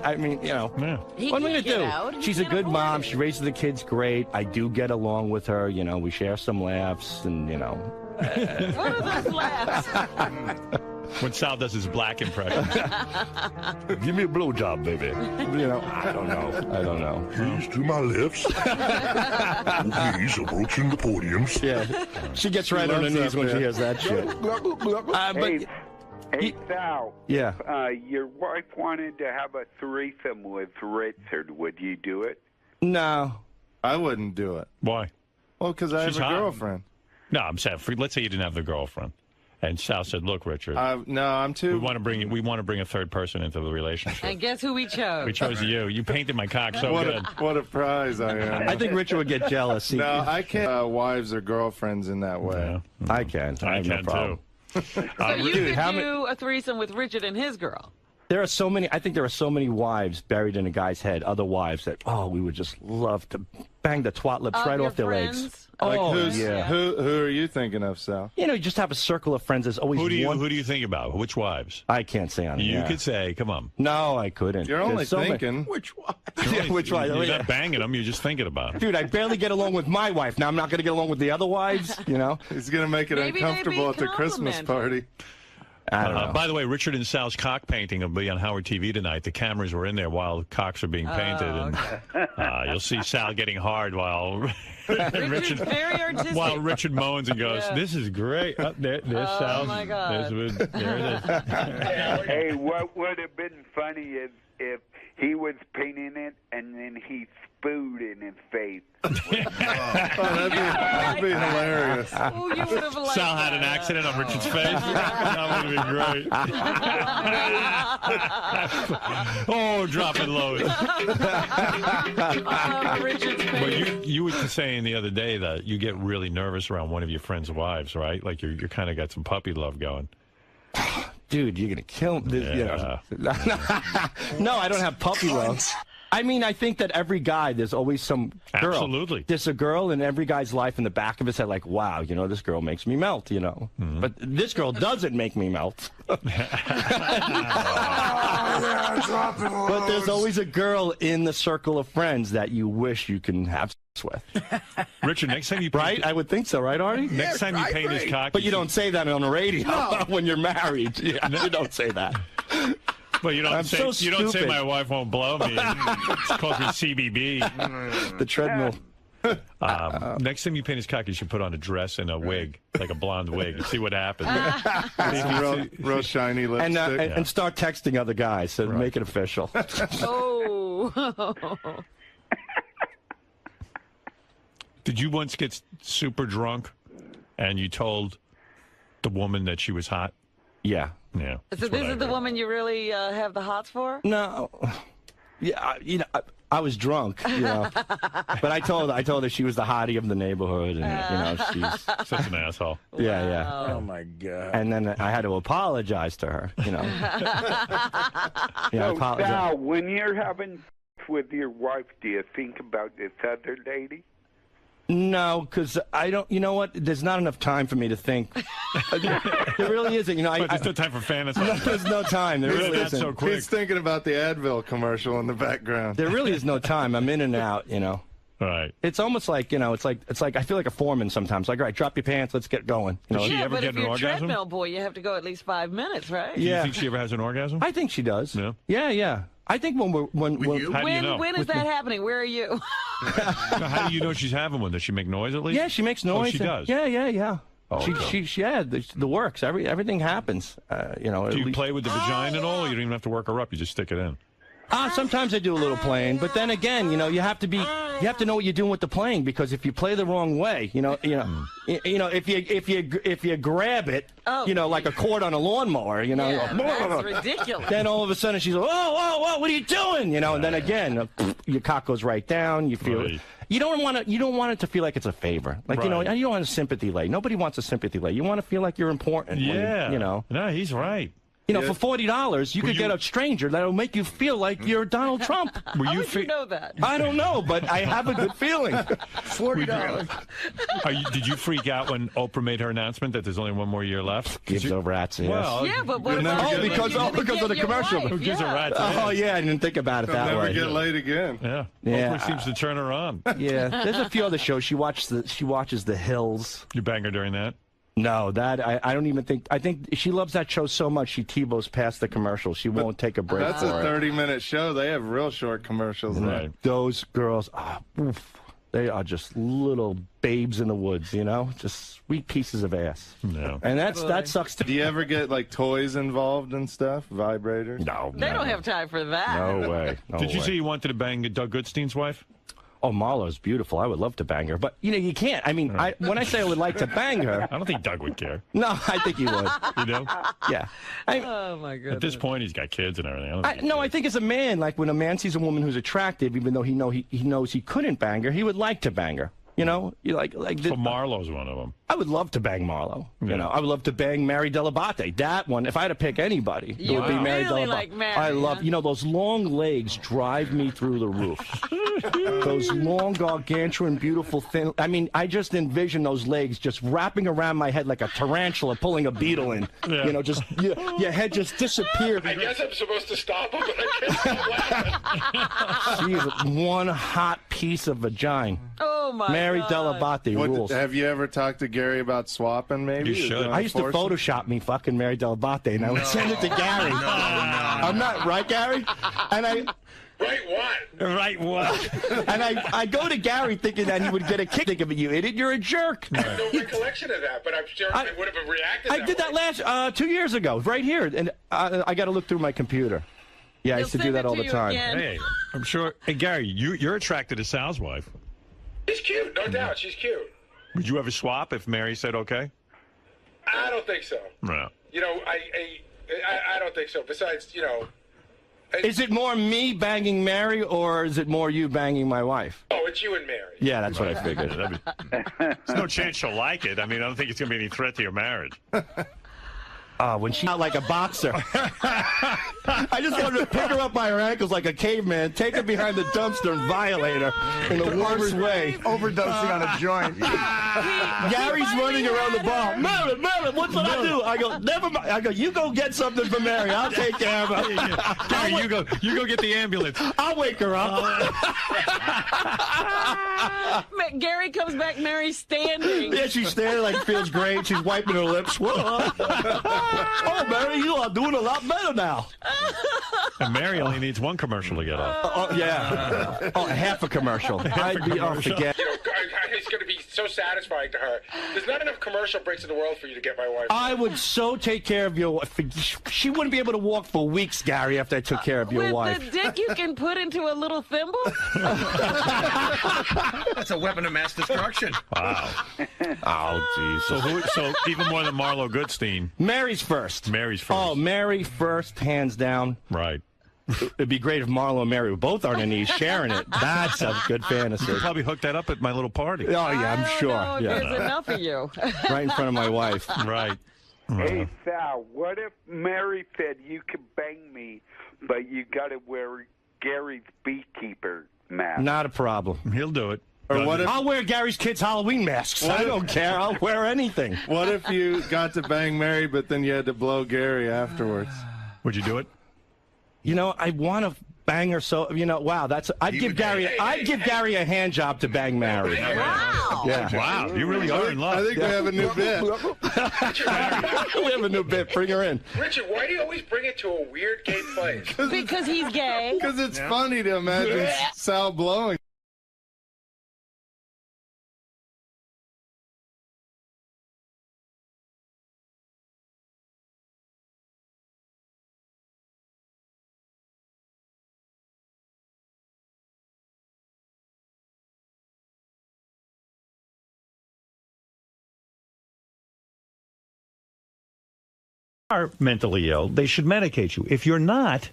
I mean, Yeah. What am I going to do? She's a good mom. She raises the kids great. I do get along with her. We share some laughs and, What are those laughs? When Sal does his black impression. Give me a blowjob, baby. I don't know. Please to my lips. Please approaching the podiums. Yeah. She gets right on her knees when she hears that shit. Hey, Sal. Yeah. If your wife wanted to have a threesome with Richard, would you do it? No. I wouldn't do it. Why? Well, because I have a girlfriend. No, I'm saying, let's say you didn't have the girlfriend. And Sal said, look, Richard. No, I'm too. We want to bring a third person into the relationship. And guess who we chose? We chose you. You painted my cock so good. What a prize I am. I think Richard would get jealous. No, I can't wives or girlfriends in that way. Yeah. I can. I have no problem. Too. So you could do a threesome with Richard and his girl. There are so many. I think there are so many wives buried in a guy's head. Other wives that we would just love to bang the twat lips right off their legs. Who are you thinking of, Sal? You just have a circle of friends. There's always Who do you think about? Which wives? I can't say on. You could say, come on. No, I couldn't. You're only thinking. Which one? Which one? You're not banging them. You're just thinking about them. Dude, I barely get along with my wife. Now I'm not going to get along with the other wives. He's going to make it uncomfortable at the Christmas party. I don't know. By the way, Richard and Sal's cock painting will be on Howard TV tonight. The cameras were in there while cocks are being painted, and you'll see Sal getting hard while Richard's very artistic. While Richard moans and goes, "This is great." There's Sal. Oh my God! There it is. Hey, what would have been funny is if he was painting it and then he spooed in his face. That'd be hilarious. Oh, you would have liked Sal had an accident on Richard's face. That would have been great. Oh, dropping loads. Richard's face. But you were saying the other day that you get really nervous around one of your friends' wives, right? Like you're kind of got some puppy love going. Dude, you're going to kill me. Yeah. No, I don't have puppy love. I mean, I think that every guy, there's always some girl. Absolutely. There's a girl in every guy's life in the back of his head, like, wow, this girl makes me melt, Mm-hmm. But this girl doesn't make me melt. But there's always a girl in the circle of friends that you wish you can have sex with. Richard, next time you I would think so, right, Artie? Next time you paint his cock. But you don't say that on the radio when you're married. Yeah, you don't say that. Well, you don't say so you don't say stupid. my wife won't blow me. It calls me CBB. The treadmill. Next time you paint his cock, you should put on a dress and a wig, like a blonde wig, and see what happens. real shiny lipstick. And start texting other guys so make it official. Oh. Did you once get super drunk and you told the woman that she was hot? Yeah. Yeah. So this is the woman you really have the hots for? No. Yeah, I was drunk, but I told her she was the hottie of the neighborhood, and she's such an asshole. Yeah, yeah. Oh my God! And then I had to apologize to her, So, Sal, when you're having with your wife, do you think about this other lady? No, because I don't. You know what? There's not enough time for me to think. There really isn't. You know, There's no time for fantasy. No, there's no time. There really isn't. so quick. He's thinking about the Advil commercial in the background. There really is no time. I'm in and out. You know. Right. It's almost like, you know, it's like I feel like a foreman sometimes. Like, all right, drop your pants, let's get going. You know? Does she ever but get if an you're a orgasm? treadmill boy, you have to go at least 5 minutes, right? Do you think she ever has an orgasm? I think she does. Yeah. Yeah. I think when we're How do you know? When is that happening? Where are you? How do you know she's having one? Does she make noise at least? Yeah, she makes noise. Oh, she does. Yeah. Oh, the works. Everything happens. You know. Do you play with the vagina at all? You don't even have to work her up. You just stick it in. Sometimes I do a little playing, but then again, you know, you have to know what you're doing with the playing, because if you play the wrong way, you know, if you grab it, you know, like a cord on a lawnmower, you know, that's ridiculous. Then all of a sudden she's like, whoa, what are you doing? You know, and then again, your cock goes right down. You feel it. You don't want it to feel like it's a favor. Like, you know, you don't want a sympathy lay. Nobody wants a sympathy lay. You want to feel like you're important. Yeah. You know. No, he's right. You know, for $40, you could get a stranger that'll make you feel like you're Donald Trump. How would you know that? I don't know, but I have a good feeling. $40. Did you freak out when Oprah made her announcement that there's only one more year left? Gives a rat's ass. Well, yeah, but what about because of the commercial. Wife, Who gives a rat's ass? Oh, yeah, I didn't think about it that Never way. get laid again. Yeah. Oprah seems to turn her on. Yeah, there's a few other shows. She watches The Hills. You bang her during that? No, that I don't even think. I think she loves that show so much she TiVos past the commercial. She won't take a break. That's a 30-minute show. They have real short commercials. Right. Those girls, they are just little babes in the woods. You know, just sweet pieces of ass. No. And that sucks. Do you ever get like toys involved and stuff? Vibrators? No. They don't have time for that. No way. Did you say you wanted to bang Doug Goodstein's wife? Oh, Marlo's beautiful. I would love to bang her, but you know you can't. I mean, when I say I would like to bang her, I don't think Doug would care. No, I think he would. You know? Yeah. Oh my goodness. At this point, he's got kids and everything. I think as a man, like when a man sees a woman who's attractive, even though he knows he couldn't bang her, he would like to bang her. You know, you like. So Marlo's one of them. I would love to bang Marlo. You know, I would love to bang Mary Delabate. That one, if I had to pick anybody, it would be Mary really Delabate. like Mary, I love, you know, those long legs drive me through the roof. Those long, gargantuan, beautiful, thin. I mean, I just envision those legs just wrapping around my head like a tarantula pulling a beetle in. Yeah. You know, just your head just disappeared. I guess I'm supposed to stop him, but I can't stop laughing. She is one hot piece of vagina. Oh my Mary God. Delabate rules. Have you ever talked to Gary about swapping? Maybe You should. I used to Photoshop me fucking Mary Delabate, and I would send it to Gary. I'm not right, Gary. And Right what? And I go to Gary thinking that he would get a kick of it. You idiot! You're a jerk. I have no recollection of that, but I'm sure I would have reacted. I did that last 2 years ago, right here, and I got to look through my computer. Yeah, I used to do that all the time. Hey, I'm sure. Hey, Gary, you're attracted to Sal's wife. She's cute, no doubt. She's cute. Would you ever swap if Mary said okay? I don't think so. No. You know, I don't think so. Besides, you know. Is it more me banging Mary, or is it more you banging my wife? Oh, it's you and Mary. Yeah, that's what I figured. There's no chance she'll like it. I mean, I don't think it's going to be any threat to your marriage. When she's not like a boxer. I just wanted to pick her up by her ankles like a caveman, take her behind the dumpster and violate her in the worst way. Overdosing on a joint. Gary's running around the bar. Mary, what's what I do? I go, never mind. I go, you go get something for Mary. I'll take care of her. Gary, you go get the ambulance. I'll wake her up. Gary comes back, Mary's standing. Yeah, she's standing like feels great. She's wiping her lips. Oh, Mary, you are doing a lot better now. And Mary only needs one commercial to get off. Yeah. Half a commercial. I'd be off again. You know, it's going to be so satisfying to her. There's not enough commercial breaks in the world for you to get my wife. I would so take care of your wife. She wouldn't be able to walk for weeks, Gary, after I took care of your wife. With the dick you can put into a little thimble? That's a weapon of mass destruction. Wow. Oh, jeez. So even more than Marlo Goodstein. Mary's first. Mary's first. Oh, Mary first, hands down. Right. It'd be great if Marlo and Mary were both on their knees sharing it. That's a good fantasy. You could probably hook that up at my little party. Oh, yeah, I'm sure. I don't know if there's enough of you. Right in front of my wife. Right. Hey, Sal, what if Mary said you could bang me, but you got to wear Gary's beekeeper mask. Not a problem. He'll do it. Or what if, I'll wear Gary's kids' Halloween masks. I don't care. I'll wear anything. what if you got to bang Mary, but then you had to blow Gary afterwards? Would you do it? You know, I want to bang her so. You know, wow. I'd give Gary a hand job to bang Mary. Wow. Yeah. Wow, you really are in love. I think we have a new bit. We have a new bit. Bring her in. Richard, why do you always bring it to a weird gay place? Because he's gay. Because it's funny to imagine Sal blowing. Are mentally ill, they should medicate you. If you're not,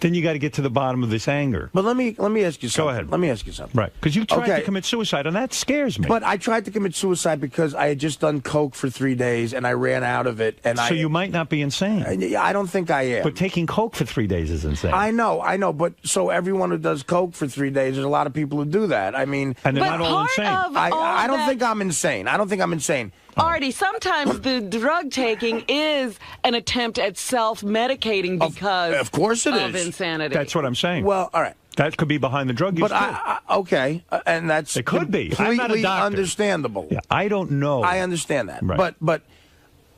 then you got to get to the bottom of this anger. But let me ask you something. Go ahead. Let me ask you something. Right, because you tried Okay. to commit suicide, and that scares me. But I tried to commit suicide because I had just done coke for 3 days and I ran out of it. And so you might not be insane. I don't think I am. But taking coke for 3 days is insane. I know. But so everyone who does coke for 3 days, there's a lot of people who do that. I mean, and they're not all insane. I don't think I'm insane. I don't think I'm insane. Artie, sometimes the drug taking is an attempt at self-medicating because of course it of is. insanity. That's what I'm saying. Well, all right. That could be behind the drug use. But okay, and that's it could be. completely I'm not a doctor. understandable. Yeah, I don't know. I understand that. Right. But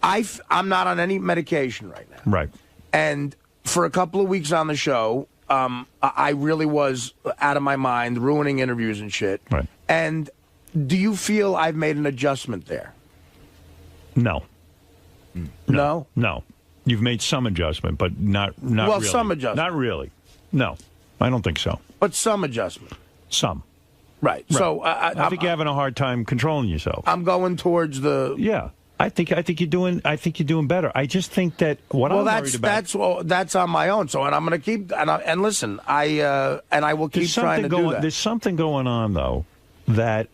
I'm not on any medication right now. Right. And for a couple of weeks on the show, I really was out of my mind, ruining interviews and shit. Right. And do you feel I've made an adjustment there? No. No? No. You've made some adjustment, but not Well, really. some adjustment. Not really. No. I don't think so. But some adjustment. Some. Right. So I think you're having a hard time controlling yourself. I'm going towards the. Yeah. I think you're doing better. I just think that what I'm worried about. That's on my own. So, and I'm going to keep and listen. I will keep trying to do that. There's something going on though that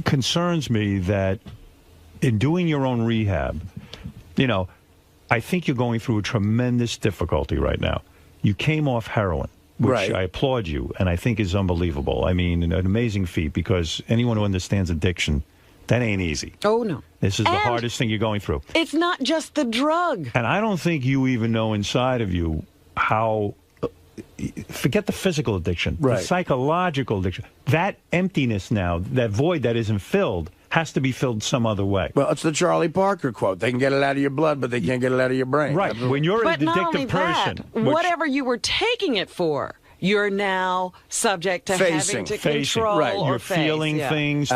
concerns me. That in doing your own rehab, you know, I think you're going through a tremendous difficulty right now. You came off heroin, which Right. I applaud you, and I think is unbelievable. I mean, an amazing feat, because anyone who understands addiction, that ain't easy. Oh, no. This is the hardest thing you're going through. It's not just the drug. And I don't think you even know inside of you how, forget the physical addiction, Right. the psychological addiction. That emptiness now, that void that isn't filled, has to be filled some other way. Well, it's the Charlie Parker quote. They can get it out of your blood, but they can't get it out of your brain. Right. When you're But an not only addictive person, that, whatever you were taking it for, you're now subject to having to control right. or You're face. feeling Yeah. things,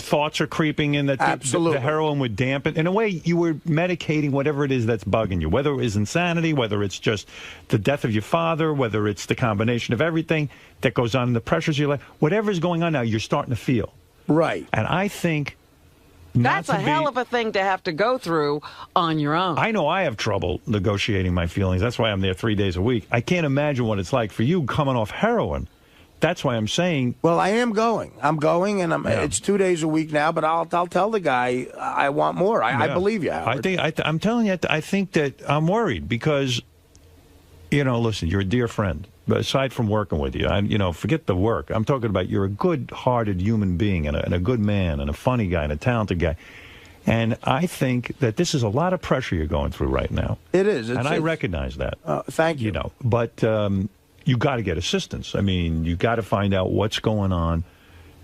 thoughts are creeping in that the heroin would dampen. In a way, you were medicating whatever it is that's bugging you, whether it is insanity, whether it's just the death of your father, whether it's the combination of everything that goes on in the pressures of your life. Whatever's going on now, you're starting to feel. Right. And I think That's a hell of a thing to have to go through on your own. I know I have trouble negotiating my feelings. That's why I'm there 3 days a week. I can't imagine what it's like for you coming off heroin. That's why I'm saying. Well, I am going. I'm going, and it's 2 days a week now. But I'll tell the guy I want more. I believe you, Howard. I'm telling you. I think that I'm worried because, you know, listen, you're a dear friend. But aside from working with you, forget the work. I'm talking about you're a good-hearted human being and a good man and a funny guy and a talented guy. And I think that this is a lot of pressure you're going through right now. It is. And I recognize that. Thank you. You know, but you got to get assistance. I mean, you got to find out what's going on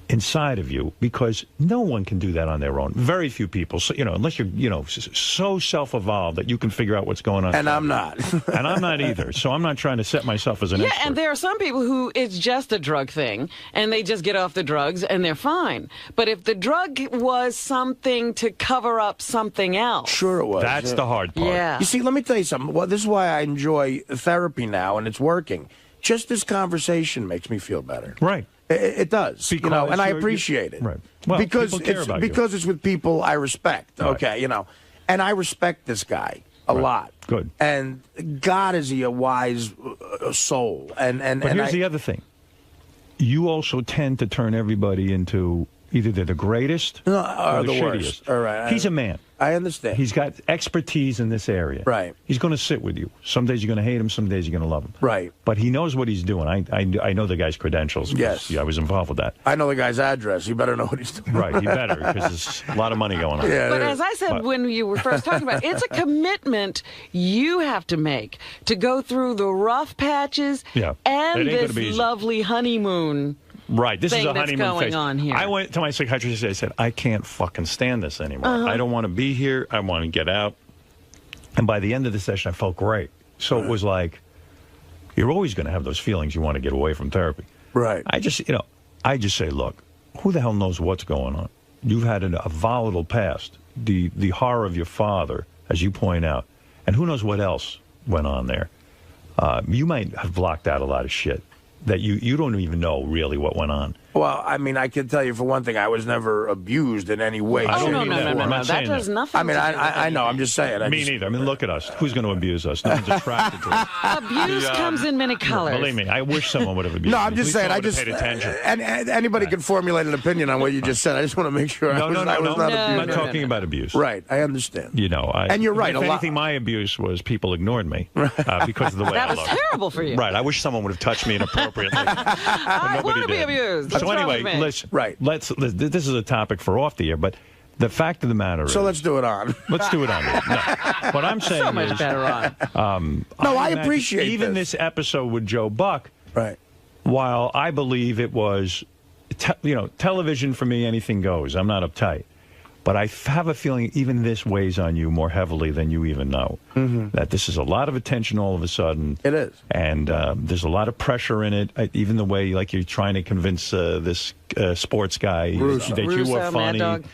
inside of you, because no one can do that on their own. Very few people, so, unless you're, so self-evolved that you can figure out what's going on. And I'm not. And I'm not either. So I'm not trying to set myself as an expert. And there are some people who it's just a drug thing, and they just get off the drugs, and they're fine. But if the drug was something to cover up something else. Sure it was. That's the hard part. Yeah. You see, let me tell you something. Well, this is why I enjoy therapy now, and it's working. Just this conversation makes me feel better. Right. It does, and I appreciate it. Right. Well, because people care it's about you. because it's with people I respect. Right. Okay, and I respect this guy a lot. Good. And God, is he a wise soul? And here's the other thing. You also tend to turn everybody into either they're the greatest or the shittiest. worst. All right. He's a man. I understand. He's got expertise in this area. Right. He's going to sit with you. Some days you're going to hate him. Some days you're going to love him. Right. But he knows what he's doing. I know the guy's credentials. Yes. I was involved with that. I know the guy's address. You better know what he's doing. Right. He better, because there's a lot of money going on. Yeah, But as I said when you were first talking about it, it's a commitment you have to make to go through the rough patches Yeah. and It ain't gonna this be easy. lovely honeymoon. Right, this is thing a that's honeymoon going phase. on here. I went to my psychiatrist. I said, I can't fucking stand this anymore. Uh-huh. I don't want to be here. I want to get out. And by the end of the session, I felt great. So it was like, you're always going to have those feelings you want to get away from therapy. Right. I just say, look, who the hell knows what's going on? You've had a volatile past, the horror of your father, as you point out, and who knows what else went on there. You might have blocked out a lot of shit that you don't even know really what went on. Well, I mean, I can tell you for one thing, I was never abused in any way. I don't no, mean no, that. no, I'm no, not no. saying That does that. nothing I mean, to do with I know. I'm just saying. Me neither. I mean, look at us. Who's going to abuse us? No one's attracted to us. Abuse comes in many colors. Believe me, I wish someone would have abused No, me. I'm just saying. I just paid attention. and anybody can formulate an opinion on what you just said. I just want to make sure I was not I'm abused. not talking about abuse. Right, I understand. You know, And you're right, If a lot- anything, my abuse was people ignored me because of the way That I was looked. terrible for you. Right, I wish someone would have touched me inappropriately. I want to be abused. What's So wrong anyway, with me? listen. Right. This is a topic for off the air, but the fact of the matter is. So let's do it on. Let's do it on. No. What I'm saying So much is, better on. No, I imagine appreciate even this episode with Joe Buck. Right. While I believe it was, television for me, anything goes. I'm not uptight. But I have a feeling even this weighs on you more heavily than you even know. Mm-hmm. That this is a lot of attention all of a sudden. It is. And there's a lot of pressure in it. Even the way, like, you're trying to convince this sports guy Russo. that you Russo, were Mad funny. Dog.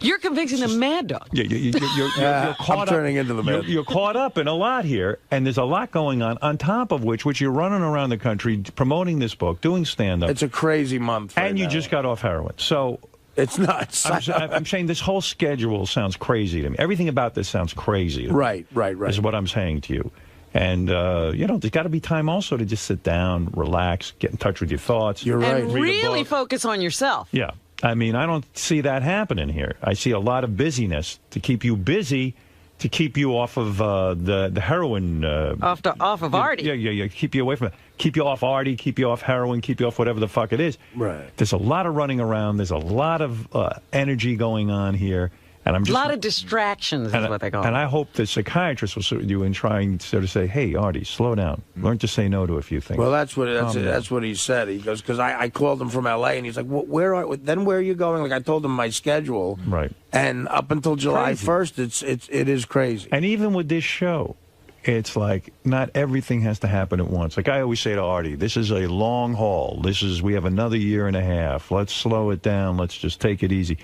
You're convincing a mad dog. Yeah, you're caught I'm turning into the man. You're caught up in a lot here, and there's a lot going on top of which you're running around the country promoting this book, doing stand-up. It's a crazy month. And you just got off heroin. So it's nuts. I'm saying this whole schedule sounds crazy to me. Everything about this sounds crazy to me. Right. Is what I'm saying to you. And, there's got to be time also to just sit down, relax, get in touch with your thoughts. You're right. And really focus on yourself. Yeah. I mean, I don't see that happening here. I see a lot of busyness to keep you busy, to keep you off of the heroin. Off of Artie. Yeah. Keep you away from it. Keep you off Artie, keep you off heroin, keep you off whatever the fuck it is. Right. There's a lot of running around. There's a lot of energy going on here. And I'm just, a lot of distractions is what they call it. And I hope the psychiatrist will sit with you and try and sort of say, hey, Artie, slow down. Learn to say no to a few things. Well, that's what he said. He goes, because I called him from L.A. and he's like, where are you going? Like, I told him my schedule. Right. And up until July 1st, it is crazy. And even with this show, it's like not everything has to happen at once. Like I always say to Artie, this is a long haul. We have another year and a half. Let's slow it down. Let's just take it easy.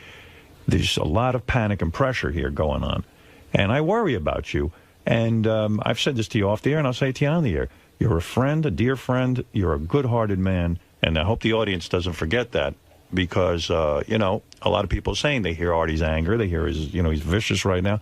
There's a lot of panic and pressure here going on. And I worry about you. And I've said this to you off the air, and I'll say it to you on the air. You're a friend, a dear friend. You're a good-hearted man. And I hope the audience doesn't forget that because, a lot of people are saying they hear Artie's anger. They hear he's vicious right now.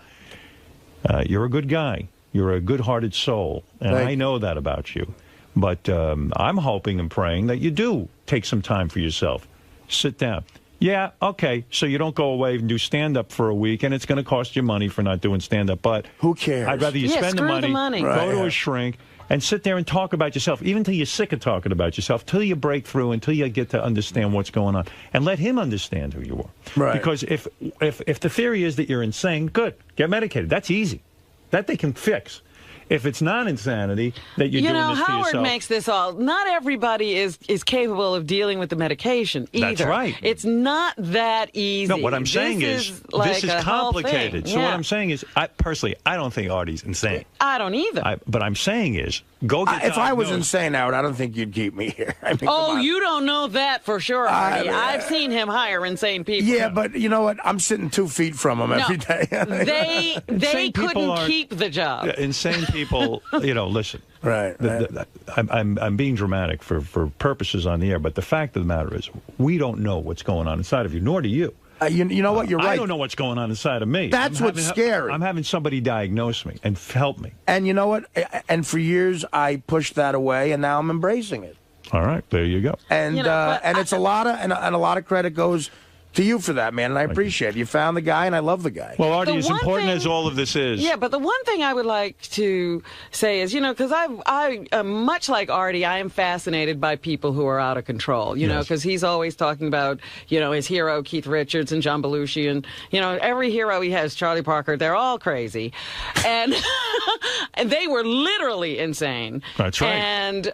You're a good guy. You're a good-hearted soul. And I know that about you. But I'm hoping and praying that you do take some time for yourself. Sit down. Yeah, okay, so you don't go away and do stand-up for a week, and it's going to cost you money for not doing stand-up, but who cares? I'd rather you spend the money, go to a shrink, and sit there and talk about yourself, even till you're sick of talking about yourself, till you break through, until you get to understand what's going on, and let him understand who you are. Right. Because if the theory is that you're insane, good, get medicated. That's easy. That they can fix. If it's not insanity that you're doing this to Howard yourself. makes this all. Not everybody is capable of dealing with the medication either. That's right. It's not that easy. No, what I'm saying is this is complicated. So what I'm saying is, I don't think Artie's insane. I don't either. But I'm saying is, go get if I was insane, Howard, I don't think you'd keep me here. I mean, you don't know that for sure, Artie. I've seen him hire insane people. Yeah, but you know what? I'm sitting 2 feet from him every day. They couldn't keep the job. Insane people, listen. Right. I'm being dramatic for purposes on the air, but the fact of the matter is, we don't know what's going on inside of you, nor do you. You know what? You're right. I don't know what's going on inside of me. That's what's scary. I'm having somebody diagnose me and help me. And you know what? And for years, I pushed that away, and now I'm embracing it. All right, there you go. And and it's a lot of credit goes to you for that, man, and I appreciate it. You found the guy, and I love the guy. Well, Artie, The as one important thing- as all of this is, Yeah, but the one thing I would like to say is, because I much like Artie, I am fascinated by people who are out of control, because he's always talking about, his hero, Keith Richards and John Belushi, and, every hero he has, Charlie Parker, they're all crazy. And, and they were literally insane. That's right. And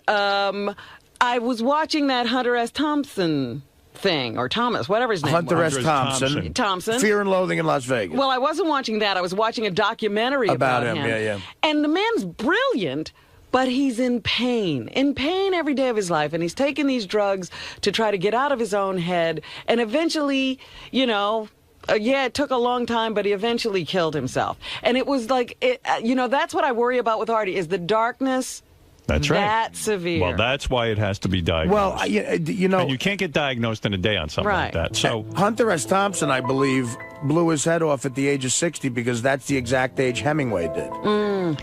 I was watching that Hunter S. Thompson thing, or Thomas, whatever his name Hunter was. S. Thompson. Thompson. Fear and Loathing in Las Vegas. Well, I wasn't watching that. I was watching a documentary About about him, yeah. And the man's brilliant, but he's in pain every day of his life. And he's taking these drugs to try to get out of his own head. And eventually, it took a long time, but he eventually killed himself. And it was like, that's what I worry about with Artie, is the darkness. That's right. That severe. Well, that's why it has to be diagnosed. Well, and you can't get diagnosed in a day on something like that. So Hunter S. Thompson, I believe, blew his head off at the age of 60 because that's the exact age Hemingway did.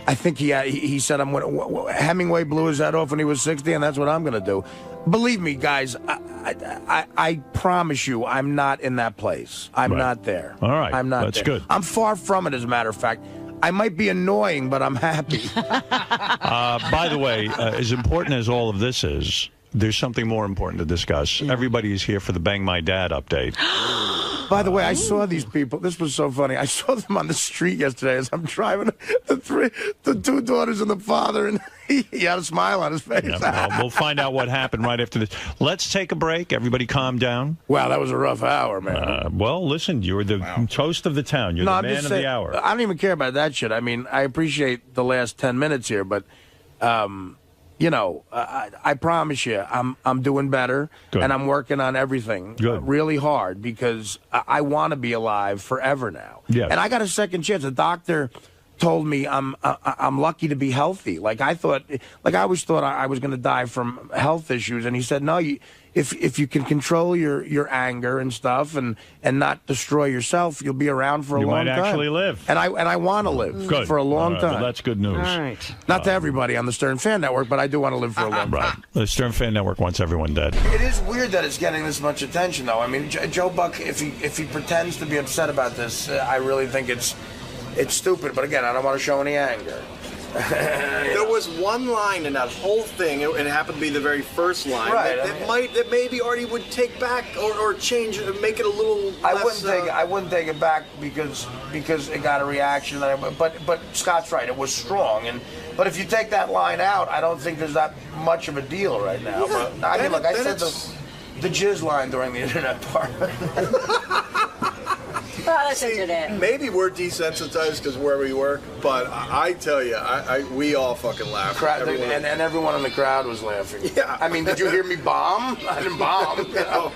I think he said, Hemingway blew his head off when he was 60, and that's what I'm going to do. Believe me, guys, I promise you, I'm not in that place. I'm not there. All right. I'm not That's there. good. I'm far from it, as a matter of fact. I might be annoying, but I'm happy. By the way, as important as all of this is, there's something more important to discuss. Everybody is here for the Bang My Dad update. By the way, I saw these people. This was so funny. I saw them on the street yesterday as I'm driving. The two daughters and the father, and he had a smile on his face. Yeah, well, we'll find out what happened right after this. Let's take a break. Everybody calm down. Wow, that was a rough hour, man. Well, listen, you're the toast of the town. You're the I'm man just of saying, the hour. I don't even care about that shit. I mean, I appreciate the last 10 minutes here, but, I promise you, I'm doing better, and I'm working on everything really hard because I want to be alive forever now. Yes. And I got a second chance. The doctor told me I'm lucky to be healthy. I always thought I was going to die from health issues, and he said, no, if you can control your anger and stuff and not destroy yourself, you'll be around for a long time. You might actually live. And I want to live for a long time. Well, that's good news. All right. Not to everybody on the Stern Fan Network, but I do want to live for a long time. The Stern Fan Network wants everyone dead. It is weird that it's getting this much attention, though. I mean, Joe Buck, if he pretends to be upset about this, I really think it's stupid. But again, I don't want to show any anger. There was one line in that whole thing, and it happened to be the very first line, Right, that maybe Artie would take back or change it, make it a little less... I wouldn't take it back because it got a reaction. But Scott's right, it was strong. But if you take that line out, I don't think there's that much of a deal right now. Yeah, But I mean, look, I said the jizz line during the internet part. Well, that's internet. Maybe we're desensitized because where we work, but I tell you, we all fucking laughed. And everyone in the crowd was laughing. Yeah. I mean, did you hear me bomb? I didn't bomb. No.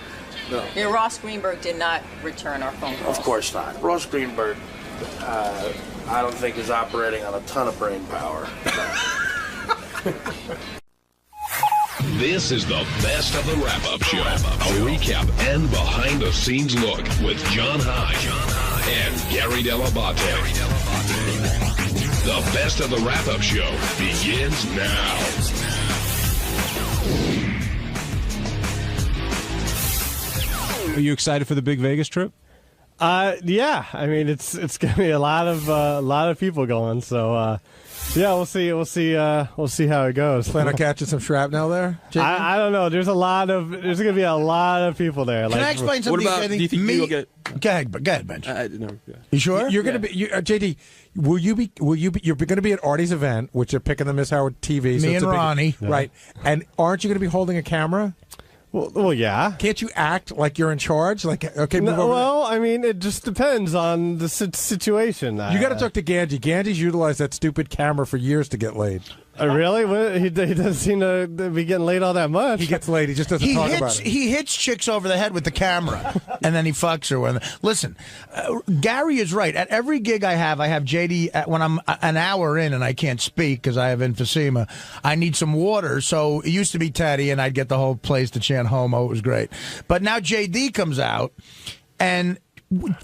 Yeah, Ross Greenberg did not return our phone call. Of course not. Ross Greenberg, I don't think is operating on a ton of brain power. This is the best of the wrap-up show. A recap and behind-the-scenes look with John High and Gary Dell'Abate. The best of the wrap-up show begins now. Are you excited for the big Vegas trip? Yeah. I mean, it's gonna be a lot of people going. So yeah, we'll see how it goes. Plan on catching some shrapnel there? I don't know. There's gonna be a lot of people there. Can I explain something? What about? Do you think you'll get? Go ahead, Bench. No. You sure? You're going to be JD. Will you be? You're going to be at Artie's event, which they're picking the Miss Howard TV. So Me it's and Ronnie, right? And aren't you going to be holding a camera? Well, yeah. Can't you act like you're in charge? Like, okay, move over. Well, I mean, it just depends on the situation. You got to talk to Ganji. Ganji's utilized that stupid camera for years to get laid. Really? He doesn't seem to be getting laid all that much. He gets laid. He just doesn't talk about it. He hits chicks over the head with the camera, and then he fucks her. Listen, Gary is right. At every gig I have JD, when I'm an hour in and I can't speak because I have emphysema, I need some water. So it used to be Teddy, and I'd get the whole place to chant homo. It was great. But now JD comes out, and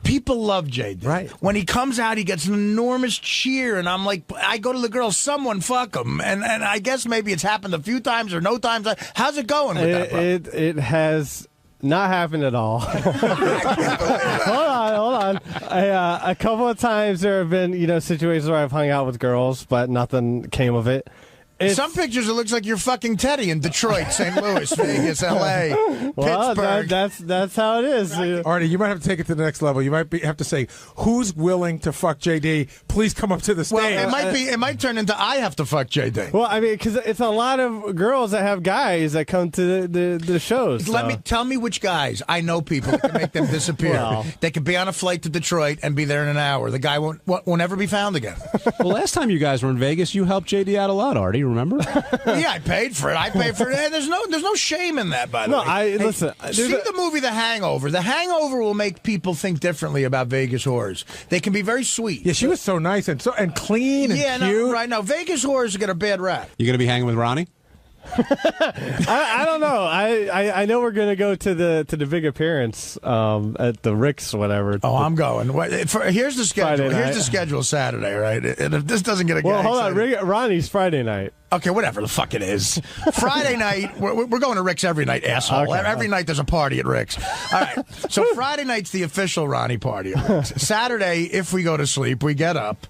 people love JD. Right. When he comes out, he gets an enormous cheer, and I'm like, I go to the girls, someone fuck him. And I guess maybe it's happened a few times or no times. How's it going with that, bro? It has Not happened at all. Hold on. A couple of times there have been, situations where I've hung out with girls, but nothing came of it. Some pictures, it looks like you're fucking Teddy in Detroit, St. Louis, Vegas, L.A., Well, Pittsburgh. that's how it is. Artie, you might have to take it to the next level. You might have to say, "Who's willing to fuck JD? Please come up to the stage." Well, it might turn into I have to fuck JD. Well, I mean, because it's a lot of girls that have guys that come to the shows. Tell me which guys. I know people that can make them disappear. Well. They could be on a flight to Detroit and be there in an hour. The guy won't ever be found again. Well, last time you guys were in Vegas, you helped JD out a lot, Artie. Remember? Yeah, I paid for it. And there's no shame in that, by the way. Listen. See the movie The Hangover. The Hangover will make people think differently about Vegas whores. They can be very sweet. Yeah, she was so nice and clean and cute. No, right now Vegas whores get a bad rap. You going to be hanging with Ronnie? I don't know. I know we're gonna go to the big appearance at the Rick's, whatever. Oh, I'm going. Here's the schedule. Here's the schedule Saturday, right? And if this doesn't get a guy hold on. Ronnie's Friday night. Okay, whatever the fuck it is. Friday night, we're going to Rick's every night, asshole. Okay. Every night there's a party at Rick's. All right. So Friday night's the official Ronnie party at Rick's. Saturday, if we go to sleep, we get up.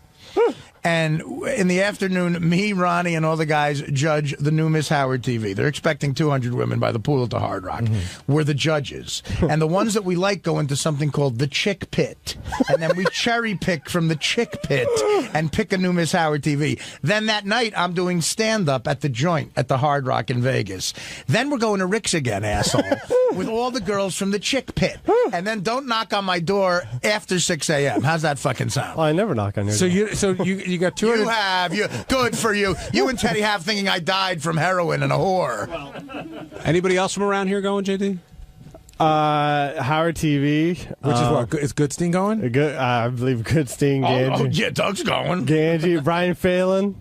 And in the afternoon, me, Ronnie, and all the guys judge the new Miss Howard TV. They're expecting 200 women by the pool at the Hard Rock. We're the judges. And the ones that we like go into something called the Chick Pit. And then we cherry pick from the Chick Pit and pick a new Miss Howard TV. Then that night, I'm doing stand-up at the Joint at the Hard Rock in Vegas. Then we're going to Rick's again, asshole, with all the girls from the Chick Pit. And then don't knock on my door after 6 a.m. How's that fucking sound? Well, I never knock on your door. You got 200. Good for you. You and Teddy have thinking I died from heroin and a whore. Anybody else from around here going, JD? Howard TV, Which is what? Is Goodstein going? I believe Goodstein, Ganji. Oh, yeah, Doug's going. Ganji, Brian Phelan.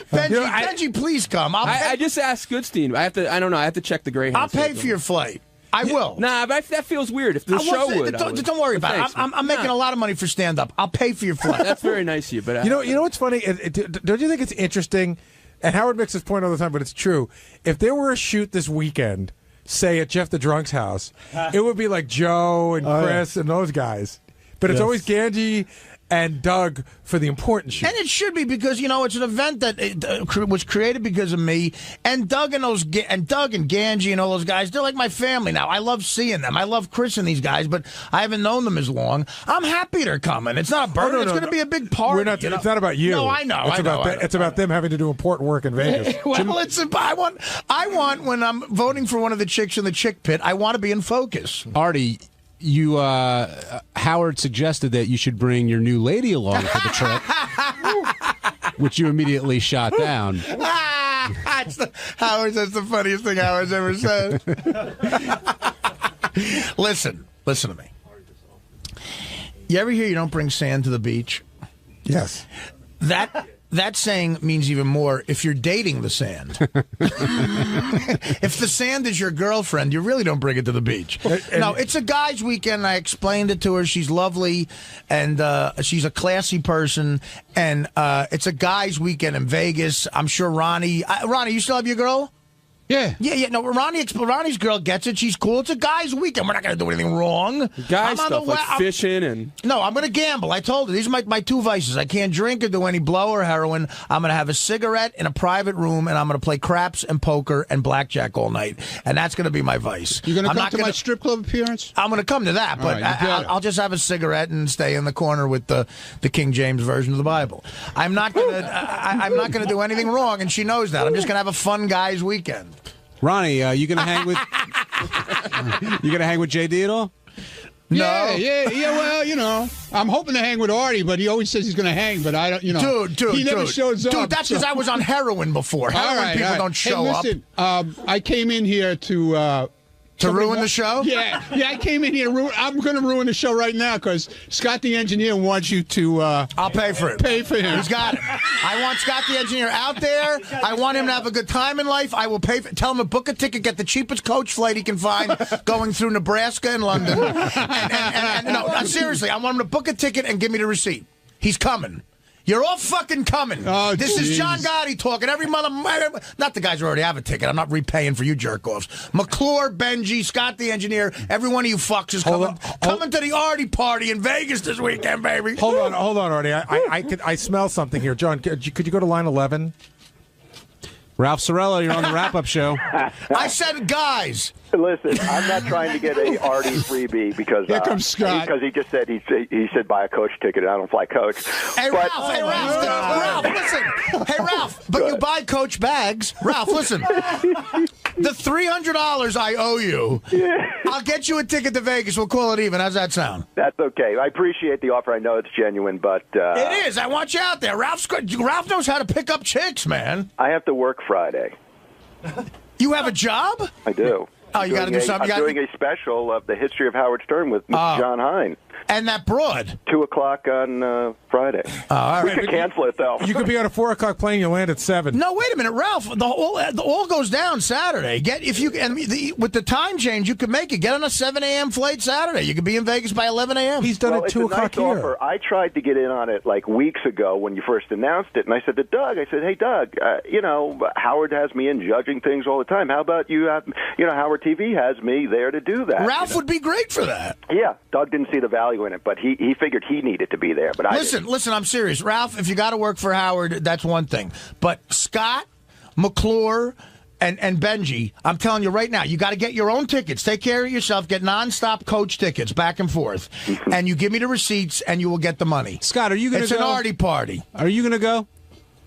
Benji, please come. I just asked Goodstein. I don't know. I have to check the Greyhound. I'll pay for your flight. I will. Nah, but that feels weird. If the show would, don't worry about it. I'm making a lot of money for stand-up. I'll pay for your flight. That's very nice of you. But you know what's funny? Don't you think it's interesting? And Howard makes this point all the time, but it's true. If there were a shoot this weekend, say at Jeff the Drunk's house, it would be like Joe and Chris and those guys. But it's always Ganji and Doug for the important shoot. And it should be because, it's an event that was created because of me. And Doug and Ganji and all those guys, they're like my family now. I love seeing them. I love Chris and these guys, but I haven't known them as long. I'm happy they're coming. It's not a burden. It's going to be a big party. It's not about you. No, I know. It's about them having to do important work in Vegas. Well, I want when I'm voting for one of the chicks in the Chick Pit, I want to be in focus. Artie, Howard suggested that you should bring your new lady along for the trip, which you immediately shot down. That's the funniest thing Howard's ever said. Listen to me. You ever hear you don't bring sand to the beach? Yes. That saying means even more if you're dating the sand. If the sand is your girlfriend, you really don't bring it to the beach. No, it's a guy's weekend. I explained it to her. She's lovely, and she's a classy person. And it's a guy's weekend in Vegas. I'm sure Ronnie, you still have your girl? Yeah. No, Ronnie's girl gets it. She's cool. It's a guy's weekend. We're not going to do anything wrong. Guy stuff like fishing and... No, I'm going to gamble. I told her. These are my two vices. I can't drink or do any blow or heroin. I'm going to have a cigarette in a private room, and I'm going to play craps and poker and blackjack all night. And that's going to be my vice. You're going to come to my strip club appearance? I'm going to come to that, but I'll just have a cigarette and stay in the corner with the King James version of the Bible. I'm not going to do anything wrong, and she knows that. I'm just going to have a fun guy's weekend. Ronnie, you gonna hang with JD at all? No. Yeah. Well, I'm hoping to hang with Artie, but he always says he's gonna hang. But I don't, Dude, he never shows up. Dude, that's because I was on heroin before. People don't show up. Listen, I came in here to ruin the show? Yeah, I came in here. I'm going to ruin the show right now because Scott the engineer wants you to... I'll pay for it. Pay for him. He's got it. I want Scott the engineer out there. I want him to have a good time in life. I will pay for it. Tell him to book a ticket, get the cheapest coach flight he can find going through Nebraska and London. No, seriously, I want him to book a ticket and give me the receipt. He's coming. You're all fucking coming. Oh, this is jeez. John Gotti talking. Every mother, not the guys who already have a ticket. I'm not repaying for you jerk-offs. McClure, Benji, Scott the engineer, every one of you fucks is coming to the Artie party in Vegas this weekend, baby. Hold on, Artie. I smell something here. John, could you go to line 11? Ralph Sorella, you're on the wrap-up show. I said, guys. Listen, I'm not trying to get a Artie freebie because Here comes Scott. Because he just said he said buy a coach ticket. And I don't fly coach. Hey, but, Ralph, listen. Hey, Ralph, but you buy Coach bags. Ralph, listen. The $300 I owe you, I'll get you a ticket to Vegas. We'll call it even. How's that sound? That's okay. I appreciate the offer. I know it's genuine, but it is. I want you out there. Ralph knows how to pick up chicks, man. I have to work Friday. You have a job? I do. Oh, you got to do something. I'm doing a special of the history of Howard Stern with Mr. John Hein. And that broad. 2 o'clock on Friday. All we right. could cancel it, though. You could be on a 4 o'clock plane. You land at 7. No, wait a minute, Ralph. The all goes down Saturday. With the time change, you could make it. Get on a 7 a.m. flight Saturday. You could be in Vegas by 11 a.m. He's done it 2 o'clock here. Offer. I tried to get in on it like weeks ago when you first announced it, and I said to Doug, hey, Doug, Howard has me in judging things all the time. How about you have, Howard TV has me there to do that. Ralph would be great for that. Yeah, Doug didn't see the value in it, but he figured he needed to be there. But listen, I'm serious. Ralph, if you got to work for Howard, that's one thing. But Scott, McClure, and Benji, I'm telling you right now, you got to get your own tickets. Take care of yourself. Get nonstop coach tickets back and forth. And you give me the receipts, and you will get the money. Scott, are you going to go? It's an Artie party. Are you going to go?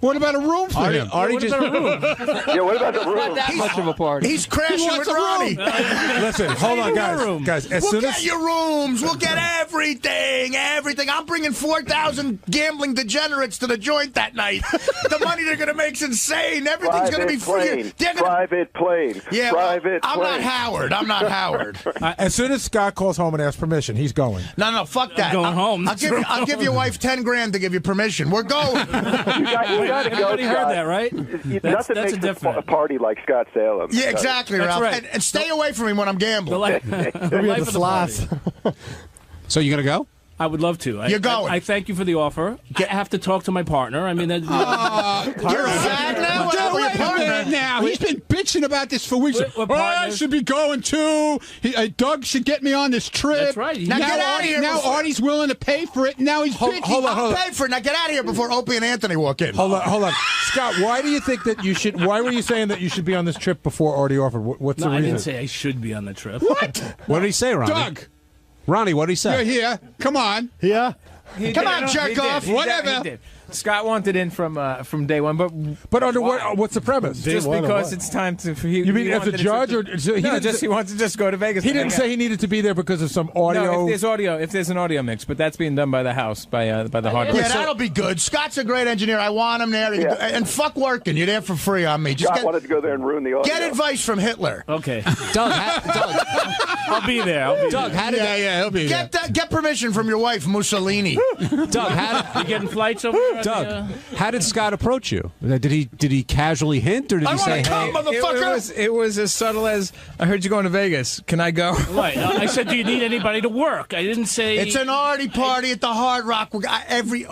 What about a room for him? Yeah, what about the room? Not that much of a party. He's crashing with Ronnie. Listen, hold on, guys. We'll get your rooms. We'll get everything. I'm bringing 4,000 gambling degenerates to the joint that night. The money they're going to make's insane. Everything's going to be free. Private plane. Yeah, private I'm plane. not Howard. As soon as Scott calls home and asks permission, he's going. No, fuck that. I'm going home. I'll give your wife $10,000 to give you permission. We're going. Everybody heard that, right? Nothing makes a party like Scott Salem. Yeah, exactly, Ralph. Right. And stay away from me when I'm gambling. The life of the party. So you going to go? I would love to. You're going. I thank you for the offer. I have to talk to my partner. I mean, you're a fag now? Wait a minute now. He's been bitching about this for weeks. I should be going too. Doug should get me on this trip. That's right. Now get out of here. Now Artie's willing to pay for it. Now he's bitching. Hold on. I'll pay for it. Now get out of here before Opie and Anthony walk in. Hold on. Scott, why do you think that you should? Why were you saying that you should be on this trip before Artie offered? What's the reason? I didn't say I should be on the trip. What? What did he say, Ronnie? Doug. Ronnie, what did he say? You're here. Come on. Yeah. Come on, jerk off. Whatever. Scott wanted in from day one, but under what's the premise? Just because it's time to. You mean as a judge, or he wants to just go to Vegas. He didn't say he needed to be there because of some audio. No, if there's an audio mix, but that's being done by the house by the hardware. Yeah, that'll be good. Scott's a great engineer. I want him there. Yeah. And fuck working. You're there for free on me. Scott wanted to go there and ruin the audio. Get advice from Hitler. Okay, Doug. I'll be there. Doug, how did he'll be there. Get permission from your wife, Mussolini. Doug, you getting flights over? Doug, how did Scott approach you? Did he casually hint, or did he say, "Hey, motherfucker"? It was as subtle as, "I heard you're going to Vegas. Can I go?" Right. I said, "Do you need anybody to work?" I didn't say it's an Artie party at the Hard Rock. Every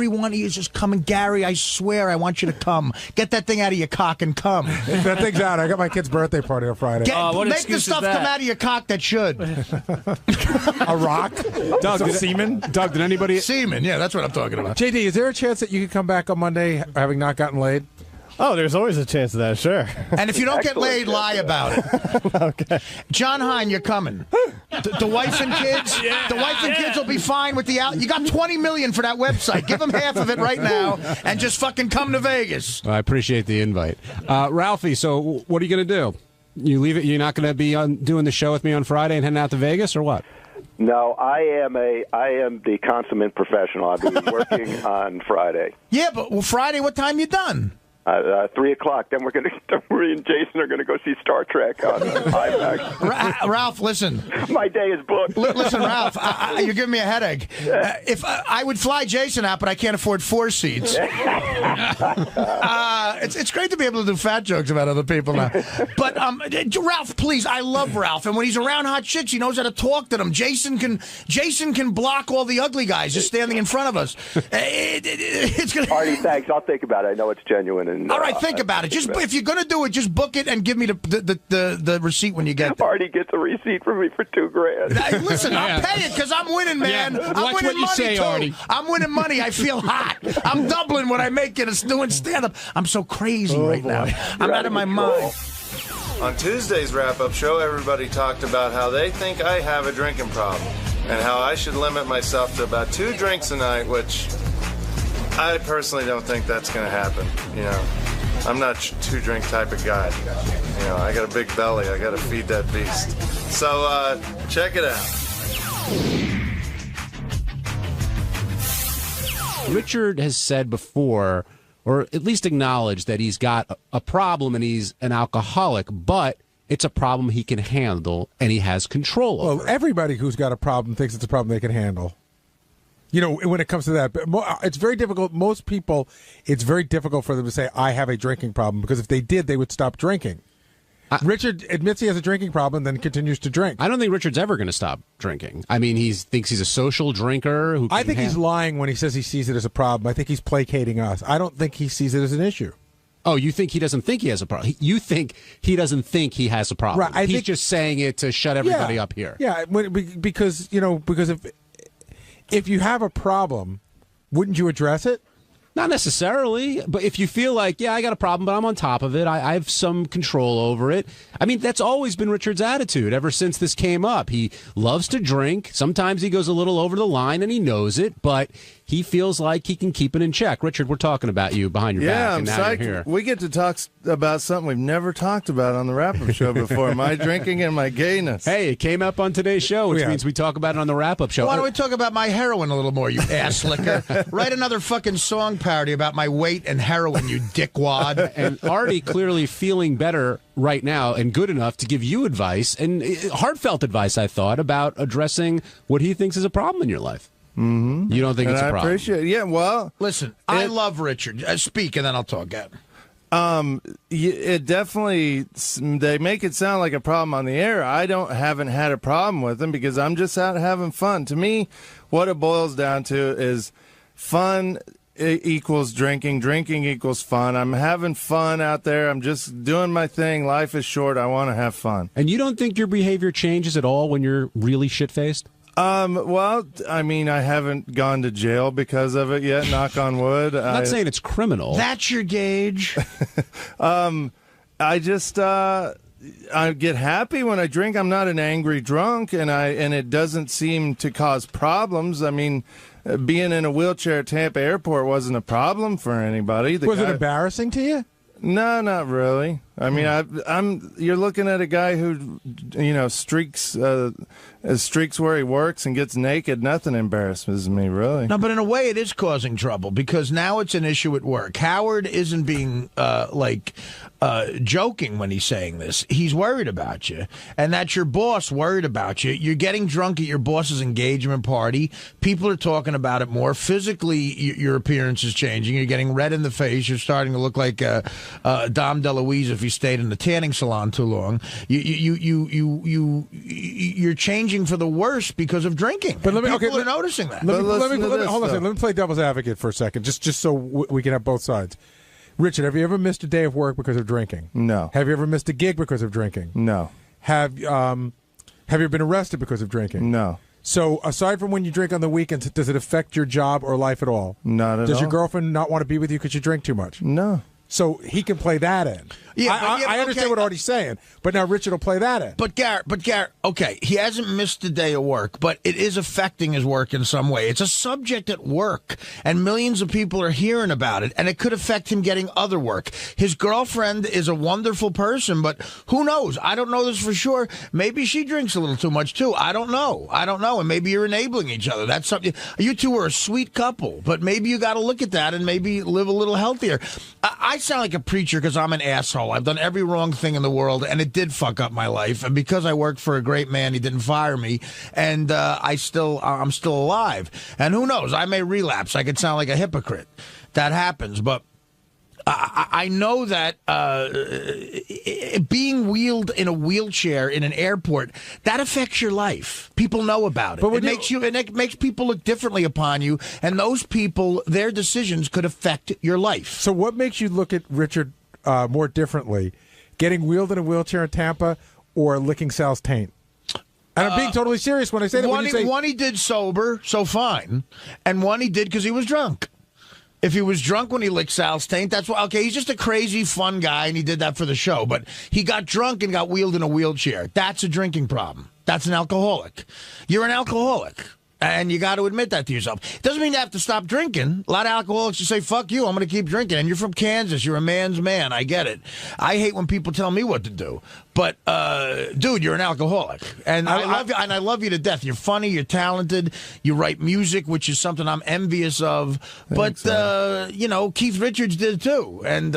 one of you is just coming. Gary, I swear, I want you to come. Get that thing out of your cock and come. That thing's out. I got my kid's birthday party on Friday. Make the stuff come out of your cock that should. A rock? Doug, semen? Doug, did anybody... Semen, yeah, that's what I'm talking about. JD, is there a chance that you could come back on Monday having not gotten laid? Oh, there's always a chance of that, sure. And if you don't get laid, lie about it. Okay. John Hein, you're coming. The wife and kids, kids will be fine with the out. You got $20 million for that website. Give them half of it right now, and just fucking come to Vegas. I appreciate the invite, Ralphie. So, what are you going to do? You leave it? You're not going to be doing the show with me on Friday and heading out to Vegas, or what? No, I am the consummate professional. I'll be working on Friday. Yeah, but Friday, what time you done? 3 o'clock. Then we and Jason are gonna go see Star Trek on IMAX. Ralph, listen. My day is booked. Listen, Ralph, you're giving me a headache. If I would fly Jason out, but I can't afford 4 seats. it's great to be able to do fat jokes about other people now. But Ralph, please, I love Ralph, and when he's around hot chicks, he knows how to talk to them. Jason can block all the ugly guys just standing in front of us. It's gonna. Artie, thanks. I'll think about it. I know it's genuine. And all right, think about it. Just if you're gonna do it, just book it and give me the receipt when you get there. Artie gets a receipt from me for $2,000. Listen, I'll pay it because I'm winning, man. Yeah. I'm Watch winning what you money say, too. Artie. I'm winning money. I feel hot. I'm doubling what I make it. It's doing stand-up. I'm so crazy right now. I'm out of my mind. On Tuesday's wrap-up show, everybody talked about how they think I have a drinking problem and how I should limit myself to about 2 drinks a night, which I personally don't think that's going to happen. You know, I'm not a 2-drink type of guy. You know, I got a big belly. I got to feed that beast. So check it out. Richard has said before, or at least acknowledged, that he's got a problem and he's an alcoholic, but it's a problem he can handle and he has control over. Well, everybody who's got a problem thinks it's a problem they can handle. You know, when it comes to that, it's very difficult. Most people, it's very difficult for them to say, I have a drinking problem, because if they did, they would stop drinking. Richard admits he has a drinking problem, then continues to drink. I don't think Richard's ever going to stop drinking. I mean, he thinks he's a social drinker. I think he's lying when he says he sees it as a problem. I think he's placating us. I don't think he sees it as an issue. Oh, you think he doesn't think he has a problem? You think he doesn't think he has a problem? Right, he's just saying it to shut everybody up here. Yeah, because if you have a problem, wouldn't you address it? Not necessarily, but if you feel like, I got a problem, but I'm on top of it, I have some control over it. I mean, that's always been Richard's attitude ever since this came up. He loves to drink. Sometimes he goes a little over the line, and he knows it, but he feels like he can keep it in check. Richard, we're talking about you behind your back, and now you're here. We get to talk about something we've never talked about on the wrap-up show before, my drinking and my gayness. Hey, it came up on today's show, which means we talk about it on the wrap-up show. Why don't we talk about my heroin a little more, you ass licker? Write another fucking song parody about my weight and heroin, you dickwad. And Artie clearly feeling better right now and good enough to give you advice, and heartfelt advice, I thought, about addressing what he thinks is a problem in your life. Mm-hmm. You don't think it's a problem? I appreciate it. Yeah, well... Listen, I love Richard. Speak, and then I'll talk again. It definitely... They make it sound like a problem on the air. I haven't had a problem with them because I'm just out having fun. To me, what it boils down to is fun equals drinking. Drinking equals fun. I'm having fun out there. I'm just doing my thing. Life is short. I want to have fun. And you don't think your behavior changes at all when you're really shit-faced? Well, I mean, I haven't gone to jail because of it yet, knock on wood. I'm not saying it's criminal. That's your gauge. I just, I get happy when I drink. I'm not an angry drunk, and it doesn't seem to cause problems. I mean, being in a wheelchair at Tampa Airport wasn't a problem for anybody. Was it embarrassing to you? No, not really. I mean, you're looking at a guy who, streaks where he works and gets naked. Nothing embarrasses me, really. No, but in a way, it is causing trouble because now it's an issue at work. Howard isn't being joking when he's saying this. He's worried about you, and that's your boss worried about you. You're getting drunk at your boss's engagement party. People are talking about it more. Physically, your appearance is changing. You're getting red in the face. You're starting to look like Dom DeLuise if you stayed in the tanning salon too long. You're changing for the worse because of drinking. But people are noticing that. Hold on a second. Let me play devil's advocate for a second, just so we can have both sides. Richard, have you ever missed a day of work because of drinking? No. Have you ever missed a gig because of drinking? No. Have you been arrested because of drinking? No. So, aside from when you drink on the weekends, does it affect your job or life at all? Not at all. Does your girlfriend not want to be with you because you drink too much? No. So he can play that in. I understand what Artie's saying, but now Richard will play that in. But Garrett, okay, he hasn't missed a day of work, but it is affecting his work in some way. It's a subject at work, and millions of people are hearing about it, and it could affect him getting other work. His girlfriend is a wonderful person, but who knows? I don't know this for sure. Maybe she drinks a little too much, too. I don't know, and maybe you're enabling each other. That's something. You two are a sweet couple, but maybe you got to look at that and maybe live a little healthier. I sound like a preacher because I'm an asshole. I've done every wrong thing in the world, and it did fuck up my life. And because I worked for a great man, he didn't fire me, and I'm still alive. And who knows? I may relapse. I could sound like a hypocrite. That happens, but I know that being wheeled in a wheelchair in an airport, that affects your life. People know about it. But it makes people look differently upon you, and those people, their decisions could affect your life. So what makes you look at Richard more differently? Getting wheeled in a wheelchair in Tampa or licking Sal's taint? And I'm being totally serious when I say that. One he did sober, so fine, and one he did because he was drunk. If he was drunk when he licked Sal's taint, that's why. Okay, he's just a crazy, fun guy, and he did that for the show. But he got drunk and got wheeled in a wheelchair. That's a drinking problem. That's an alcoholic. You're an alcoholic. And you got to admit that to yourself. It doesn't mean you have to stop drinking. A lot of alcoholics just say, fuck you, I'm going to keep drinking. And you're from Kansas. You're a man's man. I get it. I hate when people tell me what to do. But, dude, you're an alcoholic. And I love you, and I love you to death. You're funny. You're talented. You write music, which is something I'm envious of. But, you know, Keith Richards did too. And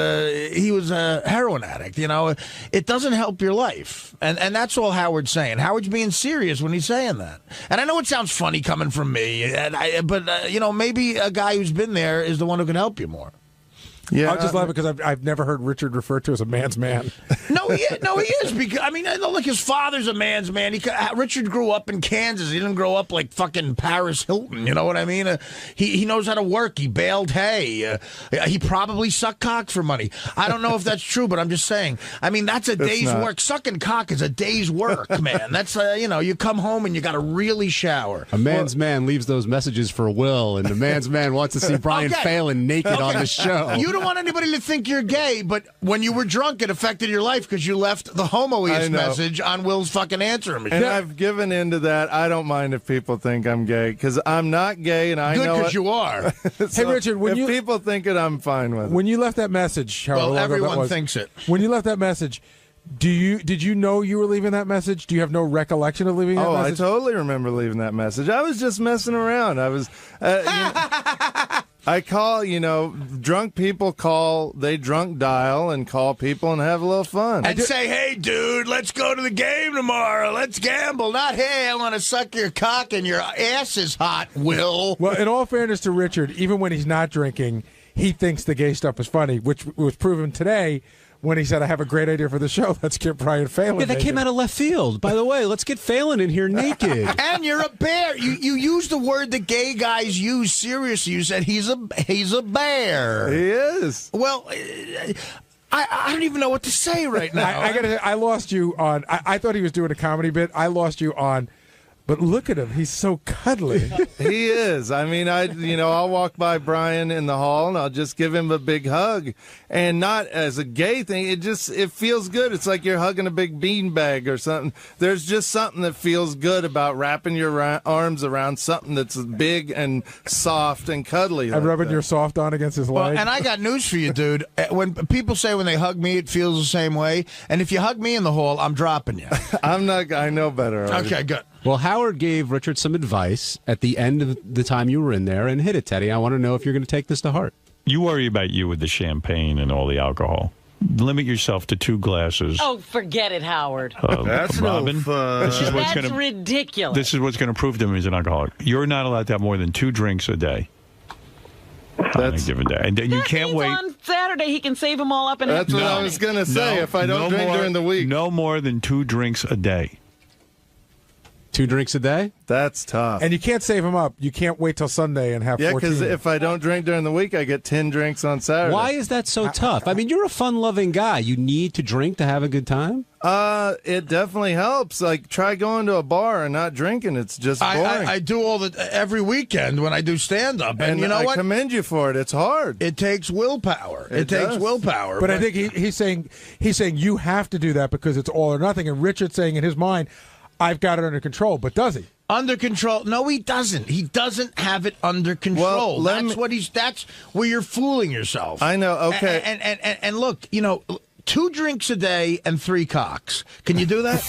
he was a heroin addict. You know, it doesn't help your life. And that's all Howard's saying. Howard's being serious when he's saying that. And I know it sounds funny coming from me, but you know, maybe a guy who's been there is the one who can help you more. Yeah, I just love it because I've never heard Richard referred to as a man's man. No, he is. Because I mean, look, his father's a man's man. Richard grew up in Kansas. He didn't grow up like fucking Paris Hilton. You know what I mean? He knows how to work. He baled hay. He probably sucked cock for money. I don't know if that's true, but I'm just saying. I mean, that's a day's work. Sucking cock is a day's work, man. That's you know, you come home and you got to really shower. A man's man leaves those messages for Will, and the man's man wants to see Brian Phelan naked on the show. You don't want anybody to think you're gay, but when you were drunk, it affected your life because you left the homoist message on Will's fucking answering machine. And I've given into that. I don't mind if people think I'm gay because I'm not gay, and I know because you are. So hey, Richard, if people think it, I'm fine with it. When you left that message, well, everyone thinks it. When you left that message, did you know you were leaving that message? Do you have no recollection of leaving that message? I totally remember leaving that message. I was just messing around. I was. I call, you know, drunk people call, they drunk dial and call people and have a little fun. And say, hey, dude, let's go to the game tomorrow. Let's gamble. Not, hey, I want to suck your cock and your ass is hot, Will. Well, in all fairness to Richard, even when he's not drinking, he thinks the gay stuff is funny, which was proven today when he said, I have a great idea for the show. Let's get Brian Phelan. Yeah, that came out of left field. By the way, let's get Phelan in here naked. And you're a bear. You used the word that gay guys use seriously. You said he's a bear. He is. Well, I don't even know what to say right now. I lost you on. I thought he was doing a comedy bit. I lost you on. But look at him. He's so cuddly. He is. I mean, I'll walk by Brian in the hall and I'll just give him a big hug. And not as a gay thing. It feels good. It's like you're hugging a big beanbag or something. There's just something that feels good about wrapping your arms around something that's big and soft and cuddly. And rubbing your soft on against his leg. Well, and I got news for you, dude. When people say when they hug me, it feels the same way. And if you hug me in the hall, I'm dropping you. I'm not. I know better. Already. Okay, good. Well, Howard gave Richard some advice at the end of the time you were in there, and hit it, Teddy. I want to know if you're going to take this to heart. You worry about you with the champagne and all the alcohol. Limit yourself to 2 glasses. Oh, forget it, Howard. That's Robin. No fun. That's ridiculous. This is what's going to prove to him he's an alcoholic. You're not allowed to have more than 2 drinks a day. On a given day. And you can't wait. On Saturday, he can save them all up. And that's what I was going to say. If I don't drink during the week. No more than 2 drinks a day. 2 drinks a day? That's tough. And you can't save them up. You can't wait till Sunday and have 14. Yeah, because if I don't drink during the week, I get 10 drinks on Saturday. Why is that so tough? I mean, you're a fun-loving guy. You need to drink to have a good time? It definitely helps. Like, try going to a bar and not drinking. It's just boring. I do every weekend when I do stand-up. And you know what? I commend you for it. It's hard. It takes willpower. It takes willpower. But I think he's saying you have to do that because it's all or nothing. And Richard's saying in his mind, I've got it under control, but does he? Under control? No, he doesn't. He doesn't have it under control. Well, that's where you're fooling yourself. I know. Okay. And look, 2 drinks a day and 3 cocks. Can you do that?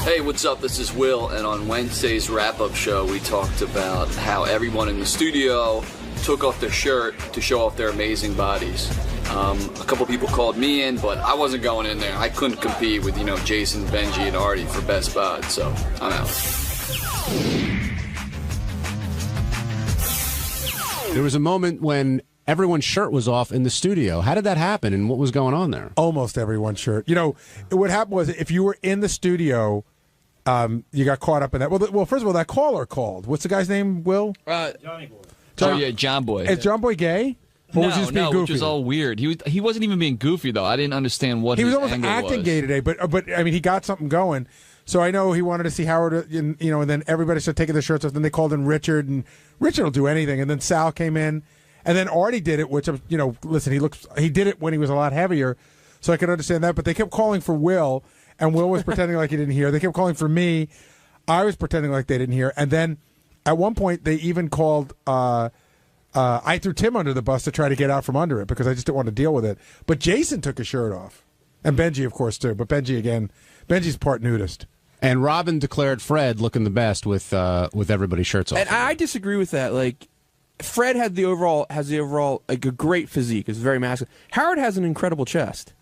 Hey, what's up? This is Will, and on Wednesday's wrap-up show, we talked about how everyone in the studio took off their shirt to show off their amazing bodies. A couple people called me in, but I wasn't going in there. I couldn't compete with, Jason, Benji, and Artie for best bod, so I'm out. There was a moment when everyone's shirt was off in the studio. How did that happen, and what was going on there? Almost everyone's shirt. What happened was if you were in the studio, you got caught up in that. Well, first of all, that caller called. What's the guy's name, Will? Johnny Boy. John Boy. Is John Boy gay? Or was he just being goofy? Which was all weird. He wasn't even being goofy, though. I didn't understand what he his was almost angle acting was. gay today, but I mean, he got something going. So I know he wanted to see Howard, and then everybody started taking their shirts off. Then they called in Richard, and Richard will do anything. And then Sal came in, and then Artie did it, which, listen, he did it when he was a lot heavier, so I could understand that. But they kept calling for Will, and Will was pretending like he didn't hear. They kept calling for me. I was pretending like they didn't hear. And then at one point, they even called. I threw Tim under the bus to try to get out from under it because I just didn't want to deal with it. But Jason took his shirt off, and Benji, of course, too. But Benji's part nudist. And Robin declared Fred looking the best with everybody's shirts off. And I disagree with that. Like, Fred has the overall like a great physique. It's very masculine. Howard has an incredible chest.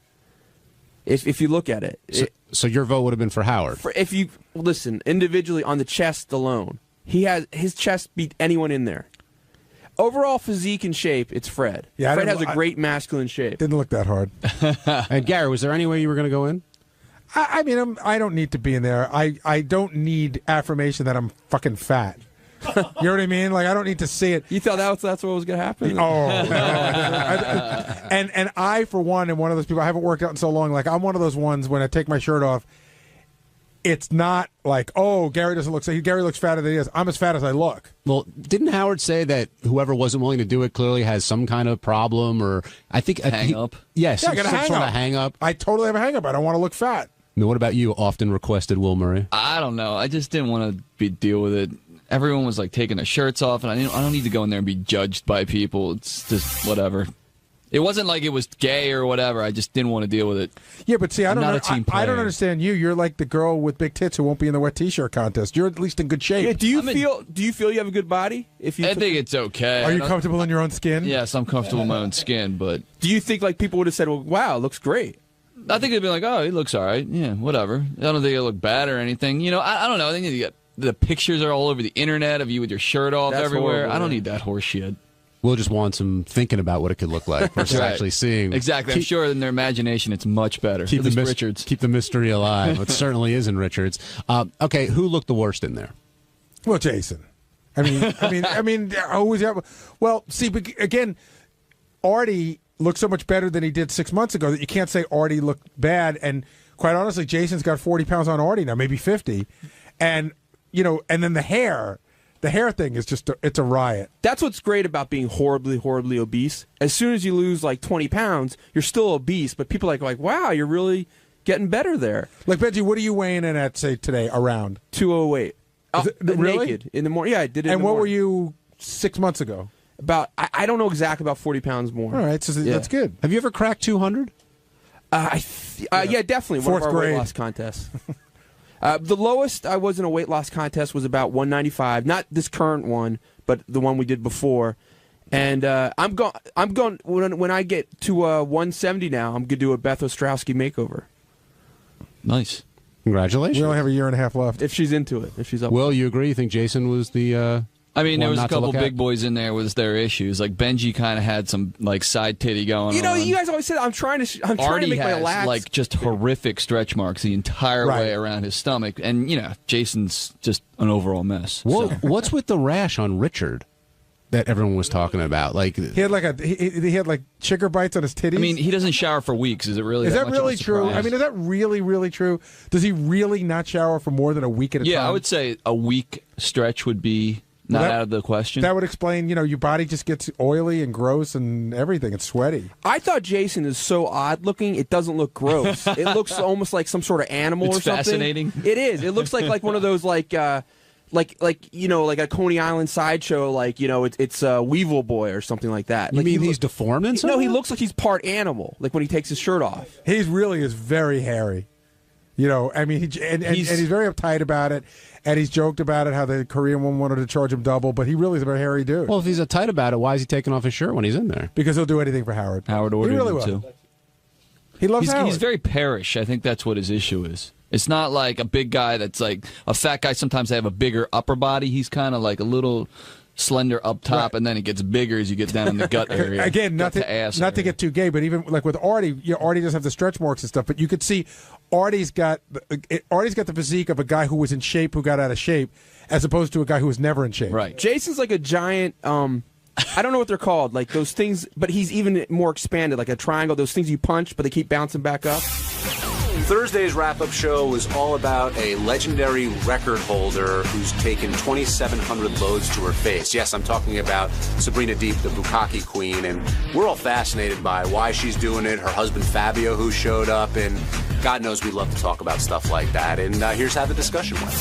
If you look at it. So your vote would have been for Howard. If you listen individually on the chest alone, his chest beat anyone in there. Overall physique and shape, it's Fred. Yeah, Fred has a great masculine shape. Didn't look that hard. And Gary, was there any way you were going to go in? I mean, I don't need to be in there. I don't need affirmation that I'm fucking fat. You know what I mean? Like, I don't need to see it. You thought that's what was going to happen? Oh, and I, for one, am one of those people. I haven't worked out in so long. Like, I'm one of those ones when I take my shirt off. It's not like, oh, Gary doesn't look. Gary looks fatter than he is. I'm as fat as I look. Well, didn't Howard say that whoever wasn't willing to do it clearly has some kind of problem, or I think hang up? Yes, yeah, I got some sort of hang up. I totally have a hang up. I don't want to look fat. Now, what about you? Often requested, Will Murray. I don't know. I just didn't want to deal with it. Everyone was like taking their shirts off, and I don't need to go in there and be judged by people. It's just whatever. It wasn't like it was gay or whatever. I just didn't want to deal with it. Yeah, but see, I don't understand you. You're like the girl with big tits who won't be in the wet T-shirt contest. You're at least in good shape. Yeah, do you feel you have a good body? I think it's okay. Are you comfortable in your own skin? Yes, I'm comfortable in my own skin, but do you think like people would have said, "Well, wow, it looks great"? I think they'd be like, "Oh, he looks all right." Yeah, whatever. I don't think it look bad or anything. I don't know. I think you get the pictures are all over the internet of you with your shirt off everywhere. Horrible, I don't need that horse shit. We'll just want some thinking about what it could look like versus actually seeing. Exactly. I'm sure in their imagination it's much better. Keep the mystery alive. It certainly is in Richards. Okay, who looked the worst in there? Well, Jason. I mean, always. Well, see, again, Artie looked so much better than he did 6 months ago that you can't say Artie looked bad. And quite honestly, Jason's got 40 pounds on Artie now, maybe 50. And, and then the hair thing is it's a riot. That's what's great about being horribly, horribly obese. As soon as you lose like 20 pounds, you're still obese, but people are like, wow, you're really getting better there. Like, Benji, what are you weighing in at, say, today, around? 208. Really? Naked in the morning. Yeah, I did it And in the what morning. were you 6 months ago? About, I don't know exactly, about 40 pounds more. All right, so that's good. Have you ever cracked 200? Yeah, definitely. Fourth one of our grade. weight loss contests. The lowest I was in a weight loss contest was about 195. Not this current one, but the one we did before. And I'm going when I get to 170 now, I'm gonna do a Beth Ostrowski makeover. Nice. Congratulations. We only have a year and a half left. If she's into it, if she's up. Will, you agree? You think Jason was the? I mean, there one was a not to couple look at? big boys in there with their issues. Like Benji kind of had some like side titty going on. You guys always said I'm trying to Artie make my has lats like just horrific stretch marks the entire way around his stomach, and Jason's just an overall mess. Well, so. what's with the rash on Richard that everyone was talking about? Like he had he had like chigger bites on his titties. I mean, he doesn't shower for weeks. Is it really? Is that much really of a true? surprise? I mean, is that really, really true? Does he really not shower for more than a week at a time? Yeah, I would say a week stretch would be not out of the question. That would explain, your body just gets oily and gross and everything. It's sweaty. I thought Jason is so odd looking, it doesn't look gross. It looks almost like some sort of animal It's or something. fascinating. It is. It looks like one of those like a Coney Island sideshow, it's a Weevil Boy or something like that. You mean he's deformed in some No, he way? looks like he's part animal, like when he takes his shirt off. He really is very hairy. I mean, he's very uptight about it, and he's joked about it, how the Korean woman wanted to charge him double, but he really is a very hairy dude. Well, if he's uptight about it, why is he taking off his shirt when he's in there? Because he'll do anything for Howard. Howard ordered he really him will. to. He loves Howard. He's very parish. I think that's what his issue is. It's not like a big guy that's like a fat guy. Sometimes they have a bigger upper body. He's kind of like a little slender up top, and then it gets bigger as you get down in the gut area. Again, not to get too gay, but even like with Artie, Artie does have the stretch marks and stuff, but you could see Artie's got the physique of a guy who was in shape who got out of shape, as opposed to a guy who was never in shape. Right. Jason's like a giant. I don't know what they're called, like those things, but he's even more expanded, like a triangle. Those things you punch, but they keep bouncing back up. Thursday's wrap-up show was all about a legendary record holder who's taken 2,700 loads to her face. Yes, I'm talking about Sabrina Deep, the Bukkake Queen, and we're all fascinated by why she's doing it, her husband Fabio who showed up, and God knows we love to talk about stuff like that. And here's how the discussion went.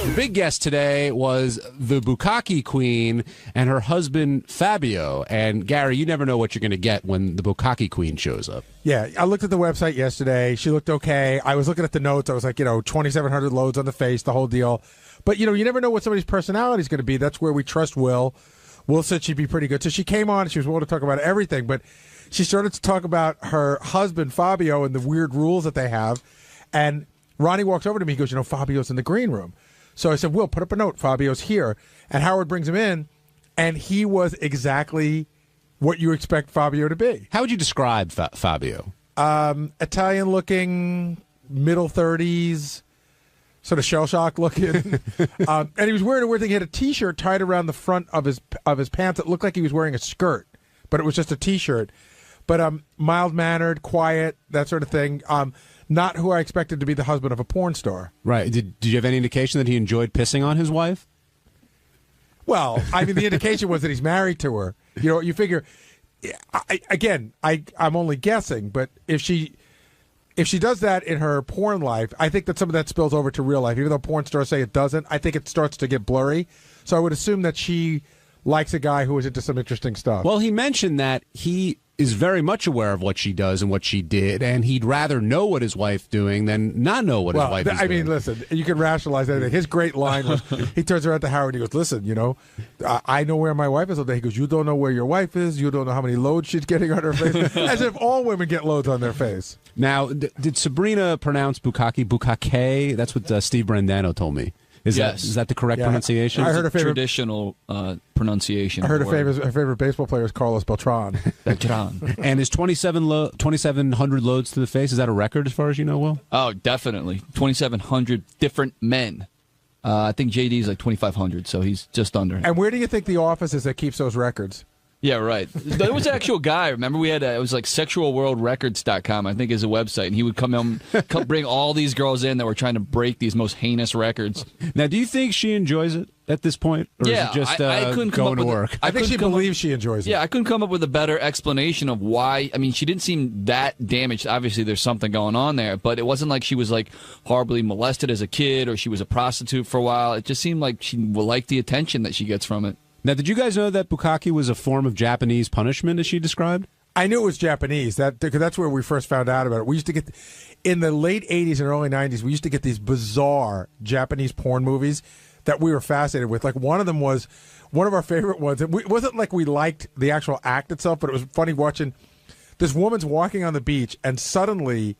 The big guest today was the Bukkake Queen and her husband Fabio. And Gary, you never know what you're going to get when the Bukkake Queen shows up. Yeah, I looked at the website yesterday. She looked okay. I was looking at the notes. I was like, 2,700 loads on the face, the whole deal. But, you never know what somebody's personality is going to be. That's where we trust Will. Will said she'd be pretty good. So she came on and she was willing to talk about everything. But she started to talk about her husband, Fabio, and the weird rules that they have. And Ronnie walks over to me. He goes, Fabio's in the green room. So I said, Will, put up a note. Fabio's here. And Howard brings him in, and he was exactly what you expect Fabio to be. How would you describe Fabio? Italian-looking, middle 30s, sort of shell-shocked looking. And he was wearing a weird thing. He had a T-shirt tied around the front of his pants that looked like he was wearing a skirt, but it was just a T-shirt. But mild-mannered, quiet, that sort of thing. Not who I expected to be the husband of a porn star. Right. Did you have any indication that he enjoyed pissing on his wife? Well, the indication was that he's married to her. You figure, I'm only guessing, but if she does that in her porn life, I think that some of that spills over to real life. Even though porn stars say it doesn't, I think it starts to get blurry. So I would assume that she likes a guy who is into some interesting stuff. Well, he mentioned that he is very much aware of what she does and what she did, and he'd rather know what his wife's doing than not know what his wife is doing. Listen, you can rationalize anything. His great line was, he turns around to Howard and he goes, listen, I know where my wife is all day. He goes, you don't know where your wife is. You don't know how many loads she's getting on her face. As if all women get loads on their face. Now, did Sabrina pronounce Bukkake? That's what Steve Brandano told me. Is that the correct pronunciation? I heard a traditional pronunciation. I heard her favorite baseball player is Carlos Beltran. And is 2,700 loads to the face, is that a record as far as you know, Will? Oh, definitely. 2,700 different men. I think JD is like 2,500, so he's just under. And where do you think the office is that keeps those records? Yeah, right. There was an actual guy. Remember, we had it was like sexualworldrecords.com, I think, is a website, and he would come bring all these girls in that were trying to break these most heinous records. Now, do you think she enjoys it at this point, or is it just I couldn't come going up to with work? I think she believes she enjoys it. Yeah, I couldn't come up with a better explanation of why. I mean, she didn't seem that damaged. Obviously, there's something going on there, but it wasn't like she was like horribly molested as a kid or she was a prostitute for a while. It just seemed like she liked the attention that she gets from it. Now, did you guys know that Bukkake was a form of Japanese punishment, as she described? I knew it was Japanese, because that's where we first found out about it. We used to get, in the late 80s and early 90s, we used to get these bizarre Japanese porn movies that we were fascinated with. Like, one of them was one of our favorite ones. It wasn't like we liked the actual act itself, but it was funny watching this woman's walking on the beach, and suddenly,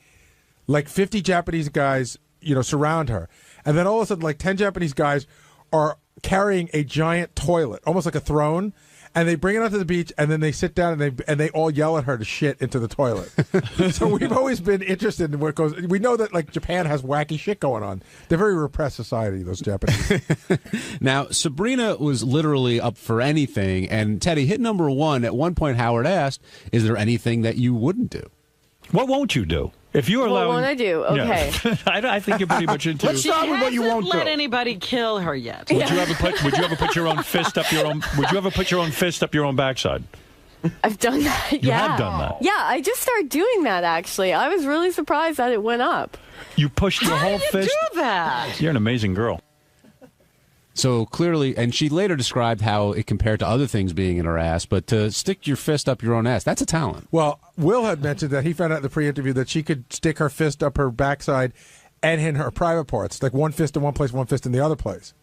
like 50 Japanese guys, surround her. And then all of a sudden, like 10 Japanese guys are carrying a giant toilet, almost like a throne, and they bring it onto the beach, and then they sit down and they all yell at her to shit into the toilet. So we've always been interested in what goes. We know that like Japan has wacky shit going on. They're a very repressed society, those Japanese. Now, Sabrina was literally up for anything, and Teddy, hit number one. At one point, Howard asked, "Is there anything that you wouldn't do?" What won't you do? If you allow, what won't I do? Okay. Yeah. I think you're pretty much into. Let's start with what you won't let anybody kill her yet. Would you ever put your own fist up your own? Would you ever put your own fist up your own backside? I've done that. You have done that. Yeah, I just started doing that. Actually, I was really surprised that it went up. You pushed your whole fist. How did you do that? You're an amazing girl. So clearly, and she later described how it compared to other things being in her ass, but to stick your fist up your own ass, that's a talent. Well, Will had mentioned that he found out in the pre-interview that she could stick her fist up her backside and in her private parts, like one fist in one place, one fist in the other place.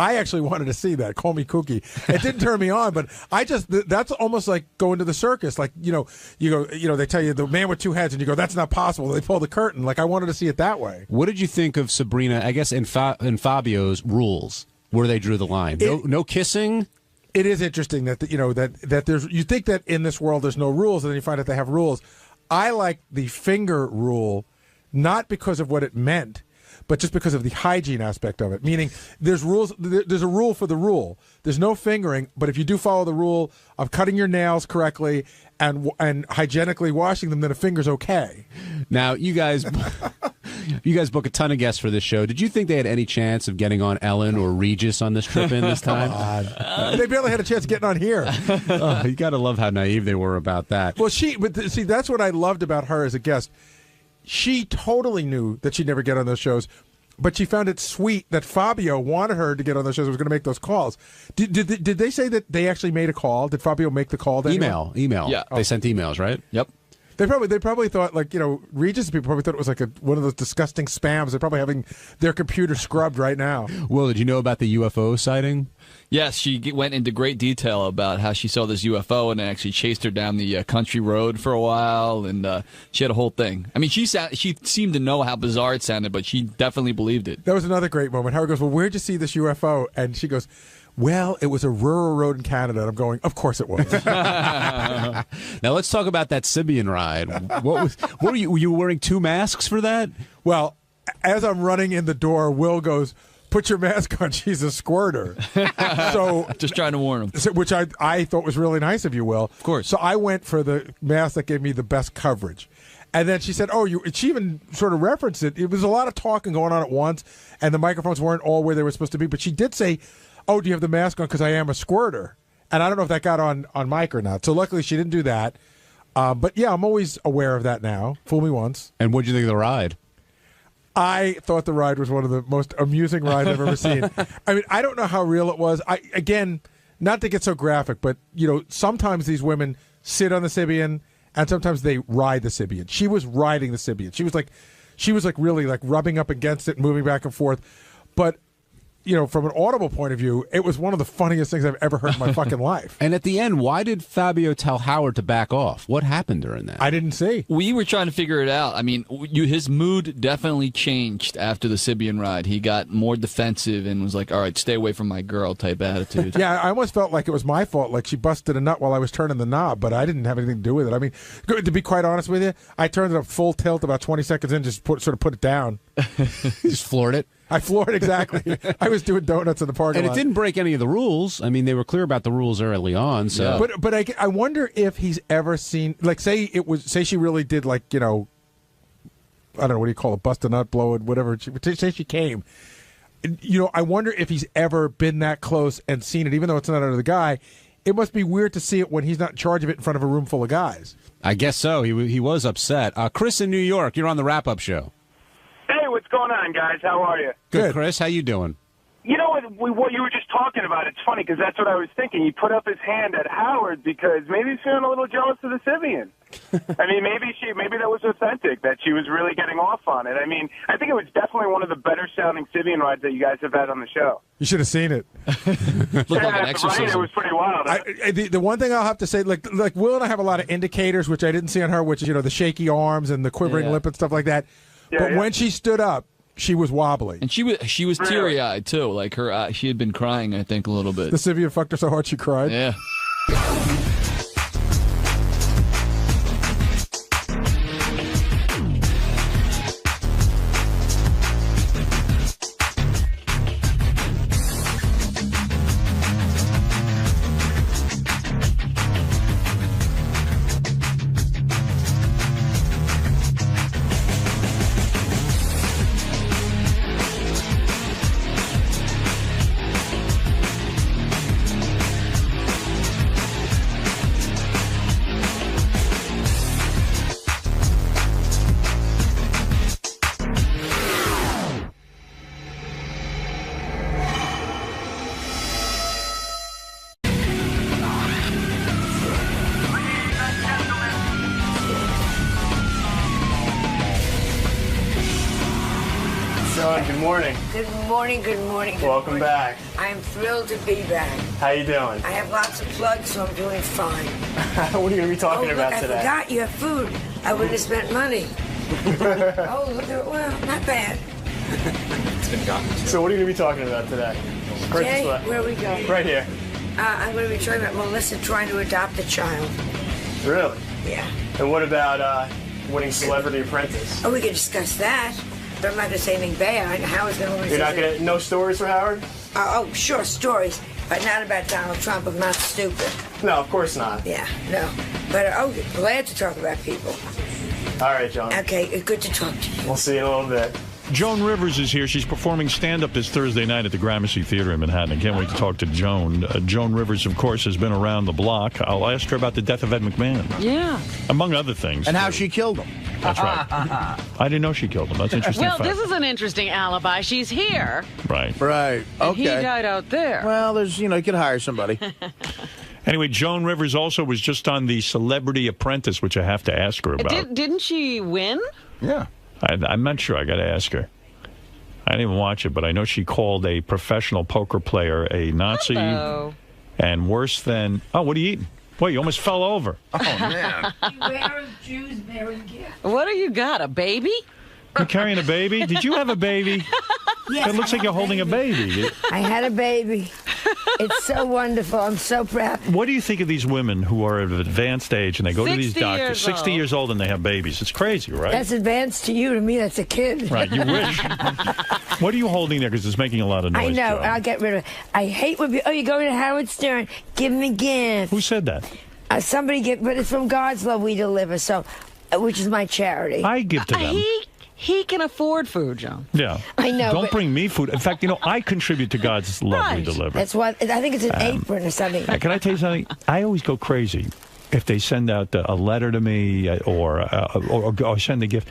I actually wanted to see that. Call me kooky. It didn't turn me on, but that's almost like going to the circus. Like, they tell you the man with two heads, and you go, that's not possible. They pull the curtain. Like, I wanted to see it that way. What did you think of Sabrina, I guess, in Fabio's rules, where they drew the line? No kissing? It is interesting that that there's. You think that in this world there's no rules, and then you find out they have rules. I like the finger rule, not because of what it meant, but just because of the hygiene aspect of it. Meaning, there's rules. There's a rule for the rule. There's no fingering, but if you do follow the rule of cutting your nails correctly and hygienically washing them, then a finger's okay. Now, you guys book a ton of guests for this show. Did you think they had any chance of getting on Ellen or Regis on this trip in this time? They barely had a chance of getting on here. You got to love how naive they were about that. Well, see, that's what I loved about her as a guest. She totally knew that she'd never get on those shows, but she found it sweet that Fabio wanted her to get on those shows and was going to make those calls. Did they say that they actually made a call? Did Fabio make the call? Email. Yeah. They sent emails, right? Yep. They probably thought, like, Regis people probably thought it was like one of those disgusting spams. They're probably having their computer scrubbed right now. Will, did you know about the UFO sighting? Yes, she went into great detail about how she saw this UFO and it actually chased her down the country road for a while, and she had a whole thing. I mean, she seemed to know how bizarre it sounded, but she definitely believed it. That was another great moment. Howard goes, well, where'd you see this UFO? And she goes, well, it was a rural road in Canada. And I'm going, of course it was. Now let's talk about that Sibian ride. What were you wearing 2 masks for that? Well, as I'm running in the door, Will goes, put your mask on. She's a squirter. So just trying to warn him. Which I thought was really nice of you, Will. Of course. So I went for the mask that gave me the best coverage. And then she said, she even sort of referenced it. It was a lot of talking going on at once, and the microphones weren't all where they were supposed to be. But she did say, do you have the mask on because I am a squirter? And I don't know if that got on mic or not. So luckily she didn't do that. But yeah, I'm always aware of that now. Fool me once. And what'd you think of the ride? I thought the ride was one of the most amusing rides I've ever seen. I mean, I don't know how real it was. Again, not to get so graphic, but sometimes these women sit on the Sibian and sometimes they ride the Sibian. She was riding the Sibian. She was like really like rubbing up against it, moving back and forth. But from an audible point of view, it was one of the funniest things I've ever heard in my fucking life. And at the end, why did Fabio tell Howard to back off? What happened during that? I didn't see. We were trying to figure it out. I mean, his mood definitely changed after the Sibian ride. He got more defensive and was like, all right, stay away from my girl type attitude. Yeah, I almost felt like it was my fault, like she busted a nut while I was turning the knob, but I didn't have anything to do with it. I mean, to be quite honest with you, I turned it up full tilt about 20 seconds in, just sort of put it down. You just floored it? I floored it, exactly. I was doing donuts in the parking lot. And it didn't break any of the rules. I mean, they were clear about the rules early on. So, yeah. But I wonder if he's ever seen, like, say she really did, like, I don't know, what do you call it, bust a nut, blow it, whatever. Say she came. I wonder if he's ever been that close and seen it, even though it's not under the guy. It must be weird to see it when he's not in charge of it in front of a room full of guys. I guess so. He was upset. Chris in New York, you're on the wrap-up show. Hey, what's going on, guys? How are you? Good, Chris. How you doing? You know what you were just talking about? It's funny because that's what I was thinking. He put up his hand at Howard because maybe he's feeling a little jealous of the Sibian. I mean, maybe that was authentic, that she was really getting off on it. I mean, I think it was definitely one of the better sounding Sibian rides that you guys have had on the show. You should have seen it. Looked like an exorcism. Right, it was pretty wild. The one thing I'll have to say, like Will and I have a lot of indicators, which I didn't see on her, which is the shaky arms and the quivering lip and stuff like that. But when she stood up, she was wobbly, and she was teary eyed too. Like she had been crying, I think, a little bit. The Sibian fucked her so hard she cried. Yeah. morning. Good morning, good morning. Good Welcome morning. back. I am thrilled to be back. How you doing? I have lots of plugs, so I'm doing fine. What are you going to be talking about look, today? I forgot you have food. I wouldn't have spent money. Oh, look at well, not bad. It's been gone. So what are you going to be talking about today? Jay, where are we going? Right here. I'm going to be talking about Melissa trying to adopt a child. Really? Yeah. And what about winning Celebrity Apprentice? Oh, we can discuss that. But I'm not going to say anything bad. Howard's going to You're not going to... No stories for Howard? Oh, sure, stories. But not about Donald Trump. I'm not stupid. No, of course not. Yeah, no. But, glad to talk about people. All right, John. Okay, good to talk to you. We'll see you in a little bit. Joan Rivers is here. She's performing stand-up this Thursday night at the Gramercy Theater in Manhattan. I can't wait to talk to Joan. Joan Rivers, of course, has been around the block. I'll ask her about the death of Ed McMahon. Yeah. Among other things. And how she killed him. That's right. I didn't know she killed him. That's interesting. Well, fact. this is an interesting alibi. She's here. Right. Right. And Okay. he died out there. Well, there's, you could hire somebody. Anyway, Joan Rivers also was just on the Celebrity Apprentice, which I have to ask her about. Didn't she win? Yeah. I'm not sure. I got to ask her. I didn't even watch it, but I know she called a professional poker player a Nazi. Hello. And worse than... Oh, what are you eating? Boy, you almost fell over. Oh, man. Beware of Jews bearing gifts. What do you got, a baby? You're carrying a baby? Did you have a baby? Yes, It looks like you're holding a baby. I had a baby. It's so wonderful. I'm so proud. What do you think of these women who are of advanced age and they go to these 60 doctors, years 60 old. years old, and they have babies? It's crazy, right? That's advanced to you. To me, that's a kid. Right, you wish. What are you holding there? Because it's making a lot of noise. I know. Joe. I'll get rid of it. I hate when people, you're going to Howard Stern. Give him a gift. Who said that? Somebody give, but it's from God's Love We Deliver, so, which is my charity. I give to them. He can afford food, John. Yeah. I know, Don't but- bring me food. In fact, I contribute to God's love we deliver. That's why, I think it's an apron or something. Can I tell you something? I always go crazy if they send out a letter to me or send a gift.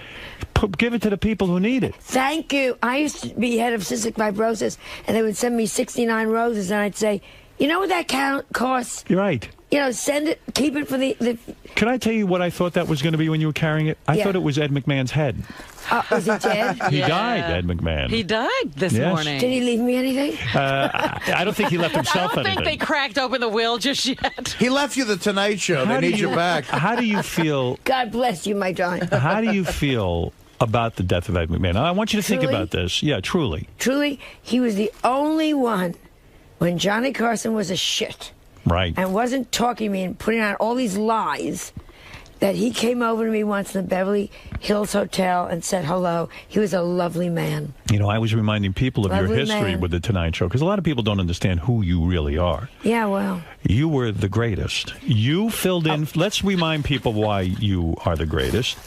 Give it to the people who need it. Thank you. I used to be head of cystic fibrosis, and they would send me 69 roses, and I'd say, you know what that costs? You're right. Send it, keep it for the Can I tell you what I thought that was going to be when you were carrying it? I Yeah. thought it was Ed McMahon's head. Was he dead? He died, Ed McMahon. He died this Yes. morning. Did he leave me anything? I don't think he left himself I don't think anything. they cracked open the will just yet. He left you the Tonight Show. They need you back. How do you feel? God bless you, my darling. How do you feel about the death of Ed McMahon? I want you to think Truly? about this. Yeah, truly. Truly, he was the only one when Johnny Carson was a shit Right. and wasn't talking to me and putting out all these lies that he came over to me once in the Beverly Hills Hotel and said hello. He was a lovely man. I was reminding people of your Lovely history man. with the Tonight Show because a lot of people don't understand who you really are. Yeah, well. You were the greatest. You filled in. Let's remind people why you are the greatest.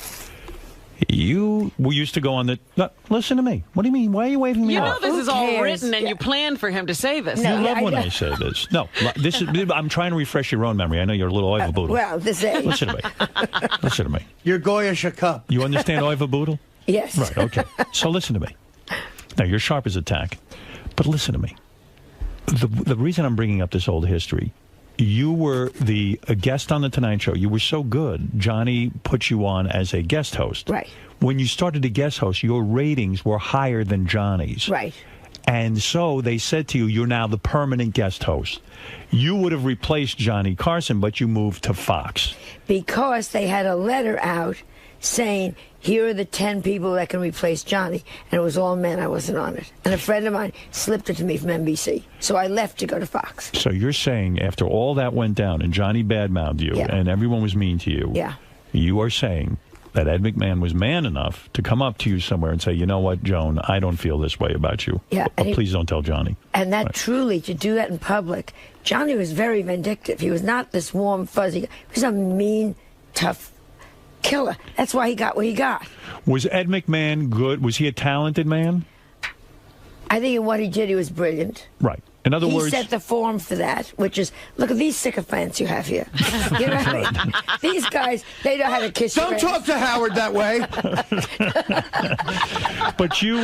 You used to go on the. No, listen to me. What do you mean? Why are you waving me You know off? this is all cares? written and you planned for him to say this. You love when I say this. No, this is. I'm trying to refresh your own memory. I know you're a little oivaboodle. Well, this age. Listen to me. Listen to me. You're Goya Shakub. You understand oivaboodle? Yes. Right. Okay. So listen to me. Now you're sharp as a tack, but listen to me. The reason I'm bringing up this old history. You were a guest on the Tonight Show. You were so good. Johnny put you on as a guest host. Right. When you started to guest host, your ratings were higher than Johnny's. Right. And so they said to you, you're now the permanent guest host. You would have replaced Johnny Carson, but you moved to Fox. Because they had a letter out saying, here are the 10 people that can replace Johnny. And it was all men. I wasn't on it. And a friend of mine slipped it to me from NBC. So I left to go to Fox. So you're saying after all that went down and Johnny badmouthed you Yeah. and everyone was mean to you, Yeah. you are saying that Ed McMahon was man enough to come up to you somewhere and say, you know what, Joan, I don't feel this way about you. Yeah, But and he- please don't tell Johnny. And that Right. truly, to do that in public, Johnny was very vindictive. He was not this warm, fuzzy. He was a mean, tough killer. That's why he got what he got. Was Ed McMahon good? Was he a talented man? I think in what he did, he was brilliant. Right. In other he words, set the form for that, which is, look at these sycophants you have here. You know what I mean? These guys, they know how to kiss your Don't ass. talk to Howard that way. but you,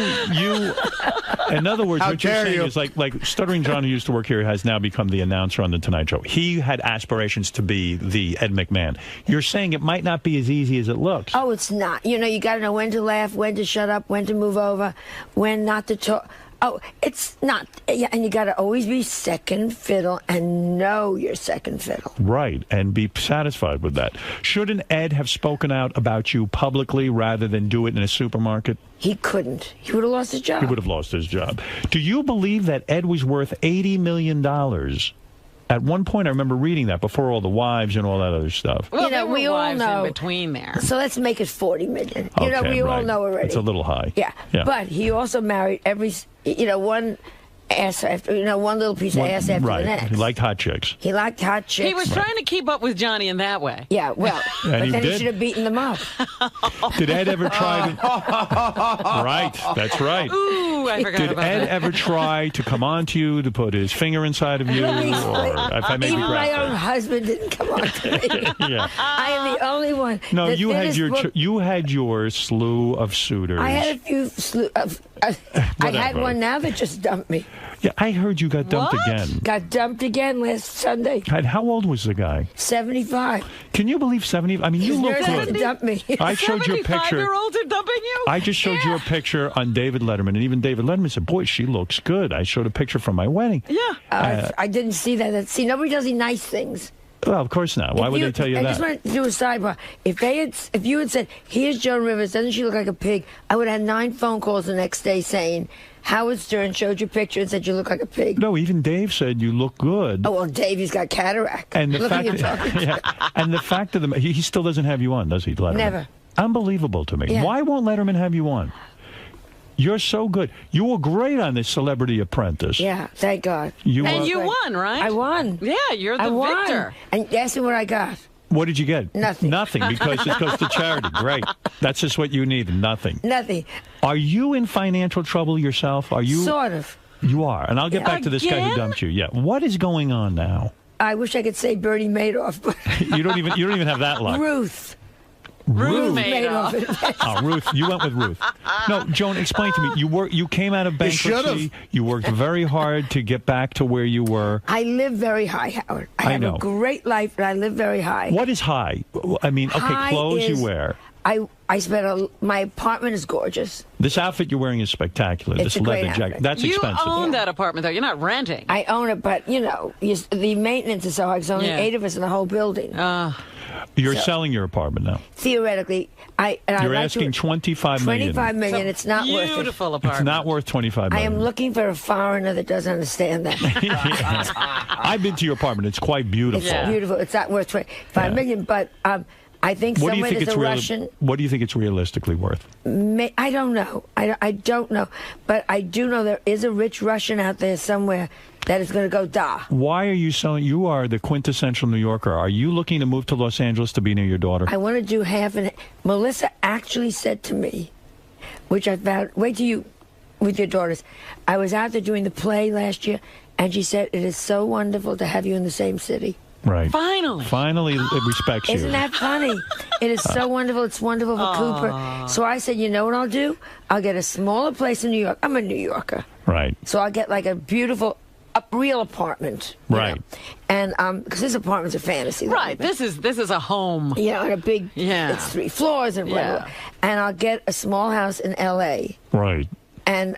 in other words, How what you're dare saying you. is like Stuttering John, who used to work here, has now become the announcer on the Tonight Show. He had aspirations to be the Ed McMahon. You're saying it might not be as easy as it looks. Oh, it's not. You know, you got to know when to laugh, when to shut up, when to move over, when not to talk. Oh, it's not. Yeah, and you got to always be second fiddle and know your second fiddle. Right, and be satisfied with that. Shouldn't Ed have spoken out about you publicly rather than do it in a supermarket? He couldn't. He would have lost his job. He would have lost his job. Do you believe that Ed was worth $80 million? At one point, I remember reading that before all the wives and all that other stuff. Well, you know, we all wives know. in between there. So let's make it 40 million. You know, Okay, we all right. know already. It's a little high. Yeah. But he also married one ass after, one little piece of ass after right. the next. He liked hot chicks. He liked hot chicks. He was trying to keep up with Johnny in that way. Yeah, well, And but he then did. he should have beaten them up. Did Ed ever try to... Right, that's right. Ooh, I forgot Did about Ed that. ever try to come on to you, to put his finger inside of you? Or if I may be Even my own graphic. husband didn't come on to me. Yeah. I am the only one. No, The you had thinnest your book- you had your slew of suitors. I had a few I had Whatever. one now that just dumped me. Yeah, I heard you got dumped again. Got dumped again last Sunday. And how old was the guy? 75. Can you believe 70? I mean, you His look nurse had to good. dump me. I showed you a picture. 75-year-olds are dumping you? I just showed you a picture on David Letterman, and even David Letterman said, "Boy, she looks good." I showed a picture from my wedding. Yeah. I didn't see that. See, nobody does any nice things. Well, of course not. Why If would they tell you I that? just want to do a sidebar. If you had said, "Here's Joan Rivers, doesn't she look like a pig?" I would have had 9 phone calls the next day saying, "Howard Stern showed your picture and said you look like a pig." No, even Dave said you look good. Oh well, Davey's got cataract. And the look fact, at you talking. yeah, and the fact of the he still doesn't have you on, does he, Letterman? Never. Unbelievable to me. Yeah. Why won't Letterman have you on? You're so good. You were great on this Celebrity Apprentice. Yeah, thank God. You And were- you won, right? I won. Yeah, you're the I won. victor. And ask me what I got. What did you get? Nothing. Nothing, because it goes to charity. Great. That's just what you need. Nothing. Nothing. Are you in financial trouble yourself? Are you? Sort of. You are. And I'll get back to this guy who Again? dumped you. Yeah. What is going on now? I wish I could say Bernie Madoff, but You don't even have that luck. Ruth. Ruth Madoff. Oh, Ruth, you went with Ruth. No, Joan, explain to me. You came out of You bankruptcy. You worked very hard to get back to where you were. I live very high, Howard. I have know. a great life, and I live very high. What is high? I mean, okay, High clothes is- you wear. I spent my apartment is gorgeous. This outfit you're wearing is spectacular. It's this a great leather jacket. outfit. That's You expensive. own that apartment, though. You're not renting. I own it, but the maintenance is so high. There's only Yeah. 8 of us in the whole building. You're So- selling your apartment now. Theoretically, I You're like asking to, 25 million. 25 million. It's not worth it. Beautiful It's apartment. not worth 25 I million. am looking for a foreigner that doesn't understand that. I've been to your apartment. It's quite beautiful. It's beautiful. It's not worth 25 million, but I think What do you somewhere think there's it's a real- Russian. What do you think it's realistically worth? I don't know. I don't know. But I do know there is a rich Russian out there somewhere that is going to go da. Why are you selling? You are the quintessential New Yorker. Are you looking to move to Los Angeles to be near your daughter? I want to do half and Melissa actually said to me, which I found, wait till you, with your daughters. I was out there doing the play last year, and she said, "It is so wonderful to have you in the same city." Right. Finally. Finally, it respects you. Isn't that funny? It is so wonderful. It's wonderful for Cooper. So I said, you know what I'll do? I'll get a smaller place in New York. I'm a New Yorker. Right. So I'll get like a beautiful, real apartment. you Right. know. And because this apartment's a fantasy. Right. This is a home. You know, and a big, Yeah. it's 3 floors and whatever. And I'll get a small house in L.A. Right. and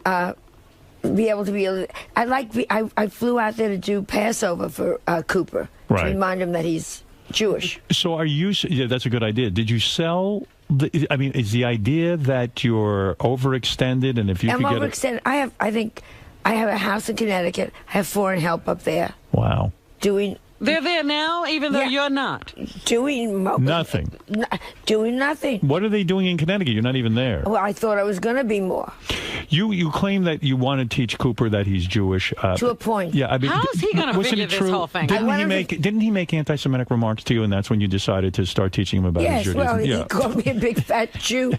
be able to be. I flew out there to do Passover for Cooper Right. to remind him that he's Jewish. So are you? Yeah, that's a good idea. Did you sell? I mean, is the idea that you're overextended, and if you I'm could get overextended. I think I have a house in Connecticut. I have foreign help up there Wow. doing They're there now, even though you're not. Doing Nothing. Doing nothing. What are they doing in Connecticut? You're not even there. Well, I thought I was going to be more. You claim that you want to teach Cooper that he's Jewish. To a point. Yeah, I mean, How is he going to wasn't figure it this true? whole thing? Didn't he make anti-Semitic remarks to you, and that's when you decided to start teaching him about his Yes, Judaism? well, he called me a big fat Jew.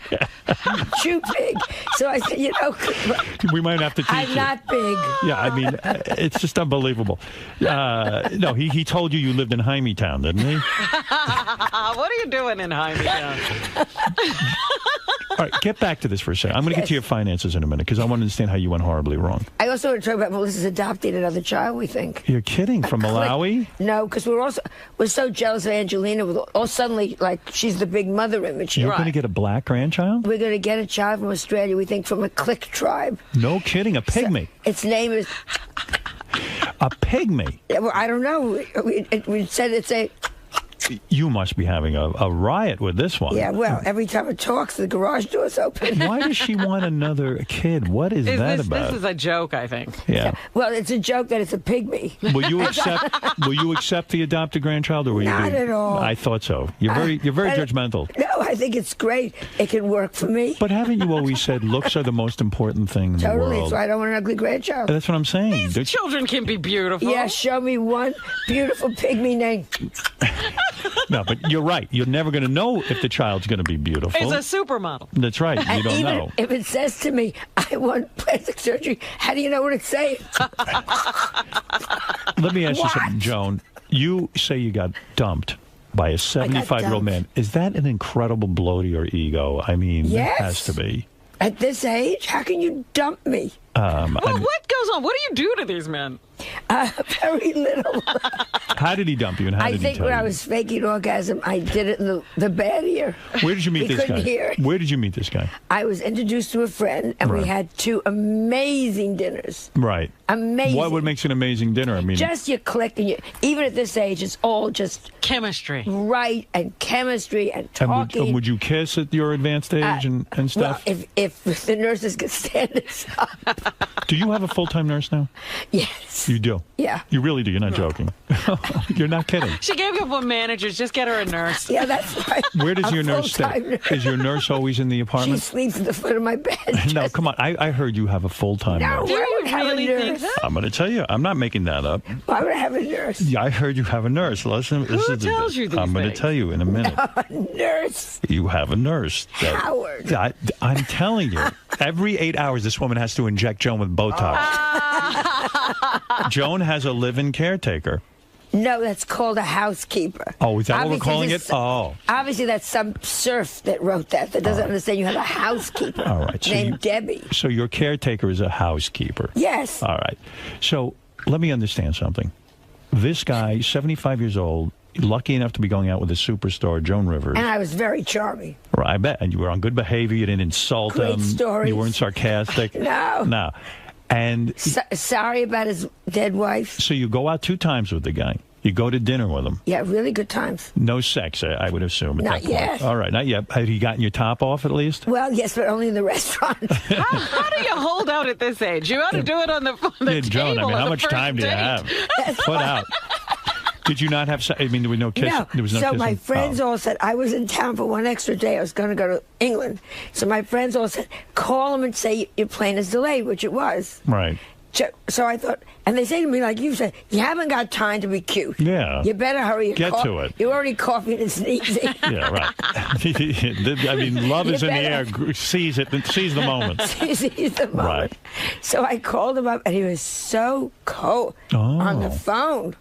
Jew pig. So I said, we might have to teach I'm not big. Yeah, I mean, it's just unbelievable. No, he told you lived in Hymietown, didn't he? What are you doing in Hymietown? All right, get back to this for a second. I'm going to get to your finances in a minute because I want to understand how you went horribly wrong. I also want to talk about Melissa's adopting another child, we think. You're kidding? From Malawi? No, because we're so jealous of Angelina. Suddenly, like, she's the big mother image. You're going to get a black grandchild? We're going to get a child from Australia, we think, from a click tribe. No kidding, a pygmy. Its name is... A pygmy? Yeah, well, I don't know. We said it's a... You must be having a riot with this one. Yeah, well, every time it talks, the garage door's open. Why does she want another kid? What is that about? This is a joke, I think. Yeah. Well, it's a joke that it's a pygmy. Will you accept the adopted grandchild, or will Not you? at all. I thought so. You're very judgmental. No, I think it's great. It can work for me. But haven't you always said looks are the most important thing in the world? Totally. So I don't want an ugly grandchild. That's what I'm saying. These children can be beautiful. Yeah, show me one beautiful pygmy name. No, but you're right. You're never going to know if the child's going to be beautiful. It's a supermodel. That's right. You And don't even know. if it says to me, I want plastic surgery, how do you know what it's saying? Let me ask you something, Joan. You say you got dumped by a 75-year-old man. Is that an incredible blow to your ego? I mean, Yes. that has to be. At this age, how can you dump me? What goes on? What do you do to these men? Very little. How did he dump you, and how I did he think tell when you? I was faking orgasm, I did it in the bad ear. Where did you meet He this guy? couldn't hear it. Where did you meet this guy? I was introduced to a friend, and Right. we had 2 amazing dinners. Right. Amazing. What makes an amazing dinner? I mean, Just you click, and even at this age, it's all just chemistry. Right, and chemistry and and talking. would you kiss at your advanced age and stuff? Well, if the nurses could stand this up. Do you have a full-time nurse now? Yes. You do? Yeah. You really do? You're not joking. You're not kidding. She gave you one managers. Just get her a nurse. Yeah, that's right. Where does A your nurse stay? full-time nurse. Is your nurse always in the She apartment? sleeps at the foot of my bed. No, come on. I heard you have a full-time No, nurse. why would I have really a think nurse? I'm going to tell you. I'm not making that up. Why would I have a nurse? Yeah, I heard you have a nurse. Listen, this Who is tells you these I'm going to things? tell you in a minute. A nurse. You have a nurse. Howard. I'm telling you. Every 8 hours, this woman has to inject Joan with Botox. Joan has a live-in caretaker. No, that's called a housekeeper. Oh, is that what we're Obviously, calling this- it? Oh. Obviously, that's some serf that wrote that doesn't understand you have a housekeeper All right. So named Debbie. So your caretaker is a housekeeper. Yes. All right. So let me understand something. This guy, 75 years old, lucky enough to be going out with a superstar, Joan Rivers. And I was very charming. Right, I bet. And you were on good behavior. You didn't insult Great him. stories. You weren't sarcastic. No. No. And Sorry about his dead wife. so you go out 2 times with the guy. You go to dinner with him. Yeah, really good times. No sex, I would assume. At Not that point. yet. All right, not yet. Had he gotten your top off at least? Well, yes, but only in the restaurant. How do you hold out at this age? You ought to do it on the Yeah, table. Joan, I mean, on how the much first time do you date. have? Put out. Did you not have sex? I mean, there was no kiss. No. There was no So kissing? my friends all said, I was in town for one extra day. I was going to go to England. So my friends all said, call him and say your plane is delayed, which it was. Right. So I thought, and they say to me, like you said, you haven't got time to be cute. Yeah. You better hurry. Your Get to it. You're already coughing and sneezing. Yeah, right. I mean, love is You in the better- air. Seize it. Seize the moment. Seize the moment. Right. So I called him up, and he was so cold on the phone.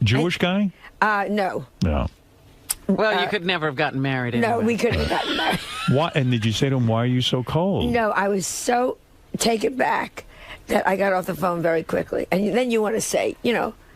Jewish guy? No. No. Well, you could never have gotten married. No, anyway. we couldn't have gotten married. What? And did you say to him, why are you so cold? No, I was so taken back that I got off the phone very quickly. And then you want to say,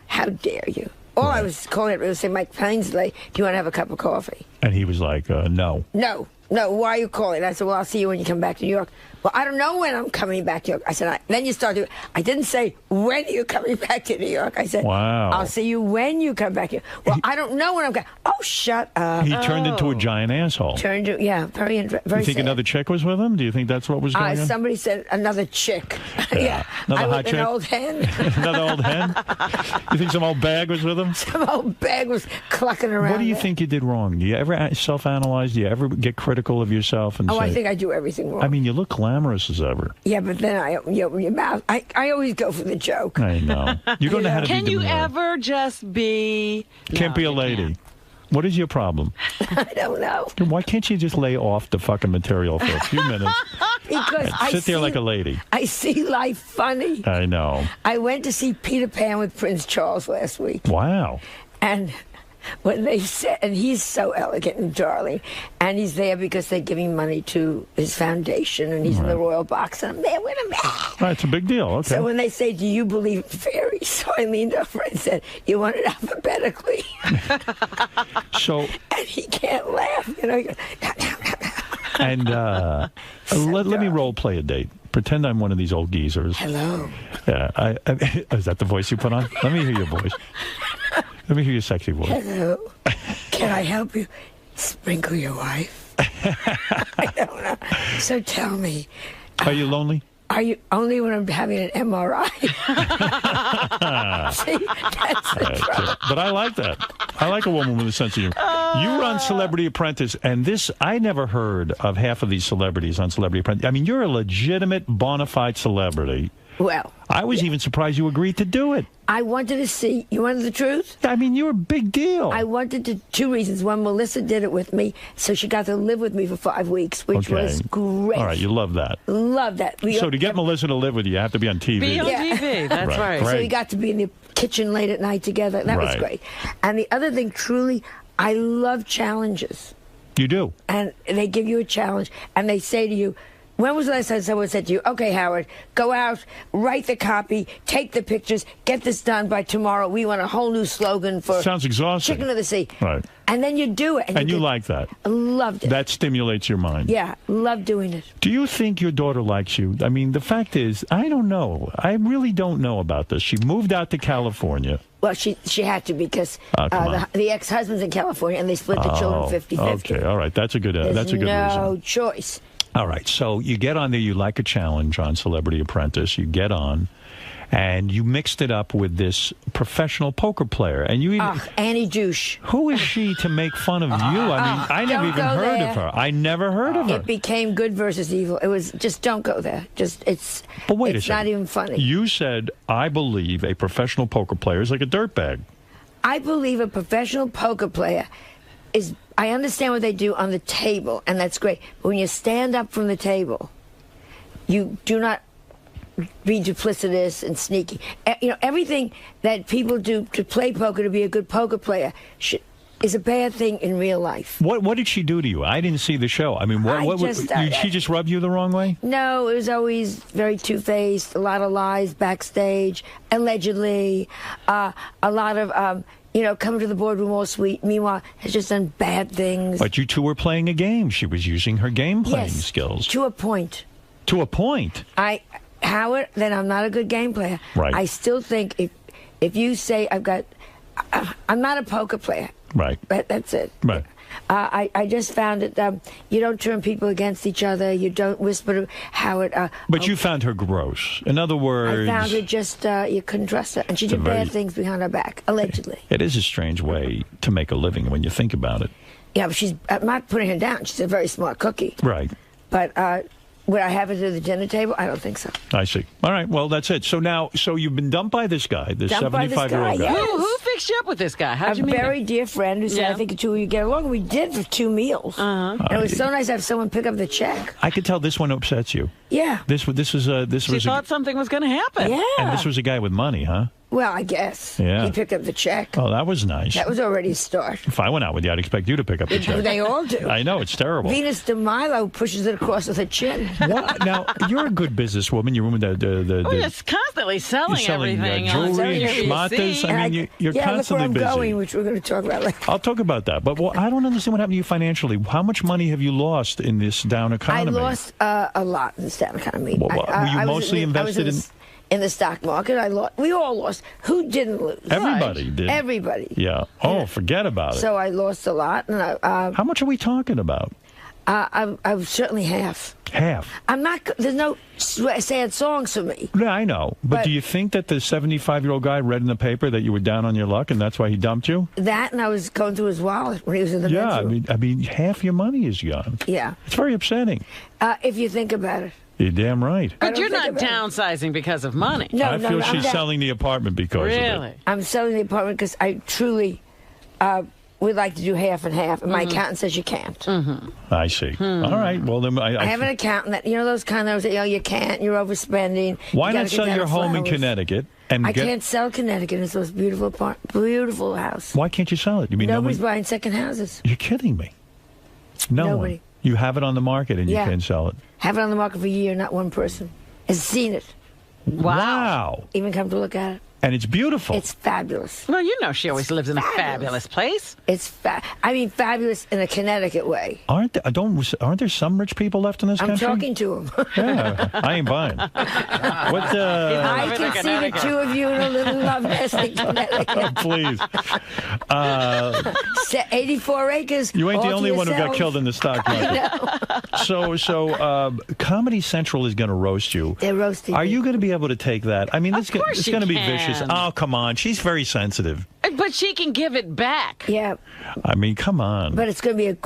how dare you? All I was calling it was say, my plane's late. Do you want to have a cup of coffee? And he was like, no. No, why are you calling? I said, well, I'll see you when you come back to New York. Well, I don't know when I'm coming back to New York. I said, then you start to. I didn't say, when are you coming back to New York? I said, wow. I'll see you when you come back here. Well, I don't know when I'm coming. Oh, shut up. He turned into a giant asshole. Very You think sad. another chick was with him? Do you think that's what was going on? Somebody said another chick. Yeah. Another hot chick? An old hen. Another old hen? You think some old bag was with him? Some old bag was clucking around. What do you there. think you did wrong? Do you ever self-analyze? Do you ever get critical of yourself and say, I think I do everything wrong. I mean, you look glamorous as ever. Yeah, but then I open your mouth. I always go for the joke. I know. You don't know how to Can be you demure. ever just be... Can't be a lady. What is your problem? I don't know. Why can't you just lay off the fucking material for a few minutes? Because and I sit there like a lady. I see life funny. I know. I went to see Peter Pan with Prince Charles last week. Wow. And when they said, and he's so elegant and darling, and he's there because they're giving money to his foundation, and he's in the royal box, and I'm there with him. Right, it's a big deal. Okay. So when they say, do you believe in fairies? So I leaned over and said, you want it alphabetically? And he can't laugh, you know. And let me role play a date. Pretend I'm one of these old geezers. Hello. Yeah. Is that the voice you put on? Let me hear your voice. Let me hear your sexy voice. Hello. Can I help you sprinkle your wife? I don't know. So tell me. Are you lonely? Are you only when I'm having an MRI? See, that's the trouble. But I like that. I like a woman with a sense of humor. You run Celebrity Apprentice, and this, I never heard of half of these celebrities on Celebrity Apprentice. I mean, you're a legitimate, bona fide celebrity. Well, I was even surprised you agreed to do it. I wanted to see. You wanted the truth? I mean, you're a big deal. I wanted to. Two reasons. One, Melissa did it with me, so she got to live with me for 5 weeks, which was great. All right, you love that. Love that. So to get Melissa to live with you, you have to be on TV. Be on TV, that's right. So we got to be in the kitchen late at night together. That was great. And the other thing, truly, I love challenges. You do. And they give you a challenge, and they say to you, when was the last time someone said to you, okay, Howard, go out, write the copy, take the pictures, get this done by tomorrow. We want a whole new slogan for Sounds exhausting. Chicken of the Sea. Right. And then you do it. And you like that. I loved it. That stimulates your mind. Yeah, love doing it. Do you think your daughter likes you? I mean, the fact is, I don't know. I really don't know about this. She moved out to California. Well, she had to because the ex-husband's in California, and they split the children 50-50. Okay, all right. That's a good There's reason. no choice. All right, so you get on there, you like a challenge on Celebrity Apprentice, you get on, and you mixed it up with this professional poker player. And you even, Annie Douche. Who is she to make fun of you? I mean, I never even heard of her. I never heard of her. It became good versus evil. It was just don't go there. It's not even funny. You said, I believe a professional poker player is like a dirtbag. I believe a professional poker player is... I understand what they do on the table, and that's great. But when you stand up from the table, you do not be duplicitous and sneaky. You know, everything that people do to play poker, to be a good poker player, is a bad thing in real life. What did she do to you? I didn't see the show. I mean, she just rubbed you the wrong way? No, it was always very two-faced, a lot of lies backstage, allegedly, a lot of... come to the boardroom all sweet. Meanwhile, has just done bad things. But you two were playing a game. She was using her game-playing skills. To a point. To a point? Howard, then I'm not a good game player. Right. I still think if you say I'm not a poker player. Right. But that's it. Right. I just found it, you don't turn people against each other. You don't whisper to Howard. But you found her gross. In other words... I found her just, you couldn't trust her. And she did bad things behind her back, allegedly. It is a strange way to make a living when you think about it. Yeah, but I'm not putting her down. She's a very smart cookie. Right. But would I have her to the dinner table? I don't think so. I see. All right, well, that's it. So you've been dumped by this guy, this 75-year-old guy. Yes. Who fixed you up with this guy? How'd you meet him? A very dear friend who said, I think the two of you get along. We did for 2 meals. And it was so nice to have someone pick up the check. I could tell this one upsets you. Yeah. This was She thought something was going to happen. Yeah. And this was a guy with money, huh? Well, I guess. Yeah. He picked up the check. Oh, that was nice. That was already a start. If I went out with you, I'd expect you to pick up the check. They all do. I know, it's terrible. Venus de Milo pushes it across with her chin. What? Now, you're a good businesswoman. You're just constantly selling everything. Jewelry and schmatas. I mean, you're constantly look busy. where I'm going, which we're going to talk about later. I'll talk about that. But I don't understand what happened to you financially. How much money have you lost in this down economy? I lost a lot in this down economy. Were you mostly invested in the stock market? I lost. We all lost. Who didn't lose? Everybody did. Everybody. Yeah. Oh, forget about it. So I lost a lot. And how much are we talking about? I'm certainly half. Half. I'm not. There's no sad songs for me. Yeah, I know. But do you think that the 75-year-old guy read in the paper that you were down on your luck and that's why he dumped you? That, and I was going through his wallet when he was in the men's room. I mean, half your money is gone. Yeah. It's very upsetting. If you think about it. You're damn right. But you're not downsizing because of money. No, I feel she's selling the apartment because of it. I'm selling the apartment because I truly would like to do half and half, and my accountant says you can't. I see. All right. Well, then I have an accountant that, those kind of, you can't, you're overspending. Why not sell your home in Connecticut? I can't sell Connecticut. It's this beautiful house. Why can't you sell it? You mean nobody's buying second houses? You're kidding me. Nobody. One. You have it on the market and you can't sell it. Have it on the market for a year, not one person has seen it. Wow. Even come to look at it. And it's beautiful. It's fabulous. Well, she always lives in a fabulous place. It's fabulous in a Connecticut way. Aren't there some rich people left in this country? I'm talking to them. Yeah, I ain't buying. I can see the two of you in a little love nest in Connecticut. Please. 84 acres. You ain't the only one who got yourself. killed in the stock market. So Comedy Central is going to roast you. They're roasting Are you going to be able to take that? I mean, it's going to be vicious. Oh, come on. She's very sensitive. But she can give it back. Yeah. I mean, come on. But it's going to be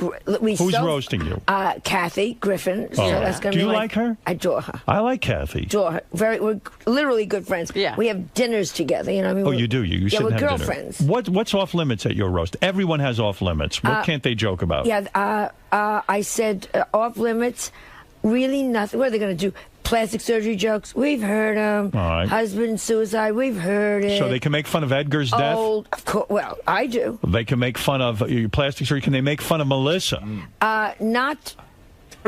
Who's roasting you? Kathy Griffin. So that's going Do to you be like her? I adore her. I like Kathy. Adore her. We're literally good friends. Yeah. We have dinners together. I mean, you do. You we're have girlfriends. Dinner. What's off limits at your roast? Everyone has off limits. What can't they joke about? Yeah. I said off limits. Really nothing. What are they going to do? Plastic surgery jokes, we've heard them. Right. Husband suicide, we've heard it. So they can make fun of Edgar's death? Of course, well, I do. They can make fun of your plastic surgery. Can they make fun of Melissa? Not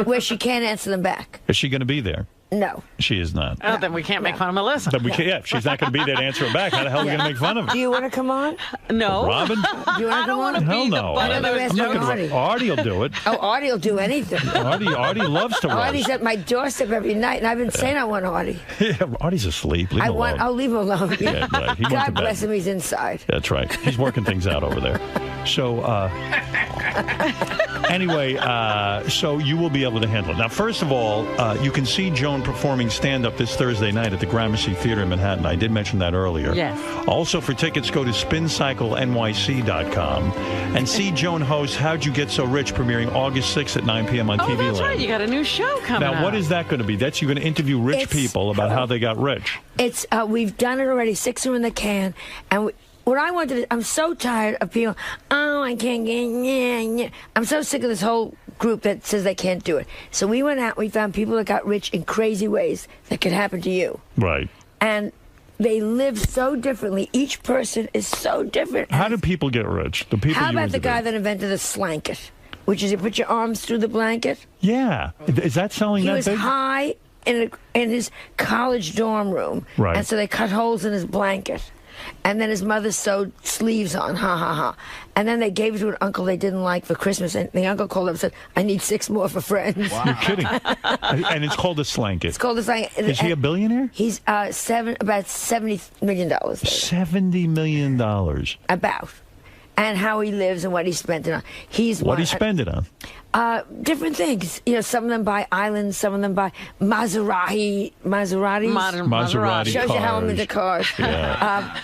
where she can't answer them back. Is she going to be there? No. She is not. Oh, then we can't make fun of Melissa. Then we can't, if she's not going to be there to answer her back, how the hell are we going to make fun of her? Do you want to come on? No. Robin? Do you want to come on? Hell no. Artie will do it. Oh, Artie will do anything. Artie loves to roast. Artie's at my doorstep every night, and I've been saying I want Artie. Yeah, Artie's asleep. Leave him alone. I'll leave him alone. Yeah, right. God bless him, he's inside. That's right. He's working things out over there. So, anyway, so you will be able to handle it. Now, first of all, you can see Joan performing stand-up this Thursday night at the Gramercy Theater in Manhattan. I did mention that earlier. Yes. Also, for tickets, go to spincyclenyc.com and see Joan host How'd You Get So Rich, premiering August 6th at 9 p.m. on TV That's Land. right. You got a new show coming Now, what is that going to be? That's you're going to interview rich people about how they got rich. It's we've done it already. 6 are in the can, and what I wanted to, I'm so tired of people, I can't get, I'm so sick of this whole group that says they can't do it. So we went out, we found people that got rich in crazy ways that could happen to you. Right. And they live so differently. Each person is so different. How do people get rich? The people. How about the guy that invented the slanket, which is you put your arms through the blanket? Yeah. Is that selling that big? He was high in his college dorm room. Right. And so they cut holes in his blanket. And then his mother sewed sleeves on, And then they gave it to an uncle they didn't like for Christmas. And the uncle called up and said, I need 6 more for friends. Wow. You're kidding. And it's called a slanket. It's called a slanket. Is he a billionaire? He's about $70 million. $70 million. About. And how he lives and what he spent it on. What he spend it on? Different things. Some of them buy islands, some of them buy Maseratis. Maserati Shows you how I'm into cars. Yeah.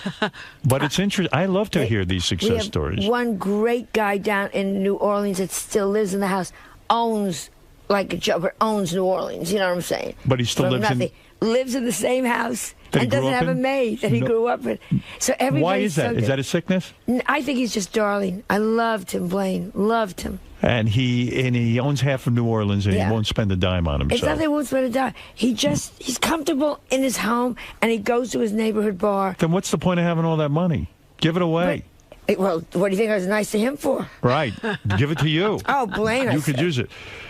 But it's interesting. I love to hear these success stories. One great guy down in New Orleans that still lives in the house, owns like a job, owns New Orleans. You know what I'm saying? But he still lives in the same house That he and grew doesn't up have a in? maid that he No. grew up with. So everybody's Why is that? so Is good. that a sickness? I think he's just darling. I loved him, Blaine. Loved him. And he owns half of New Orleans, and Yeah. he won't spend a dime on It's himself. not that he won't spend a dime. He's comfortable in his home, and he goes to his neighborhood bar. Then what's the point of having all that money? Give it away. Well, what do you think I was nice to him for? Right. Give it to you. Oh, Blaine, I You could said. use it.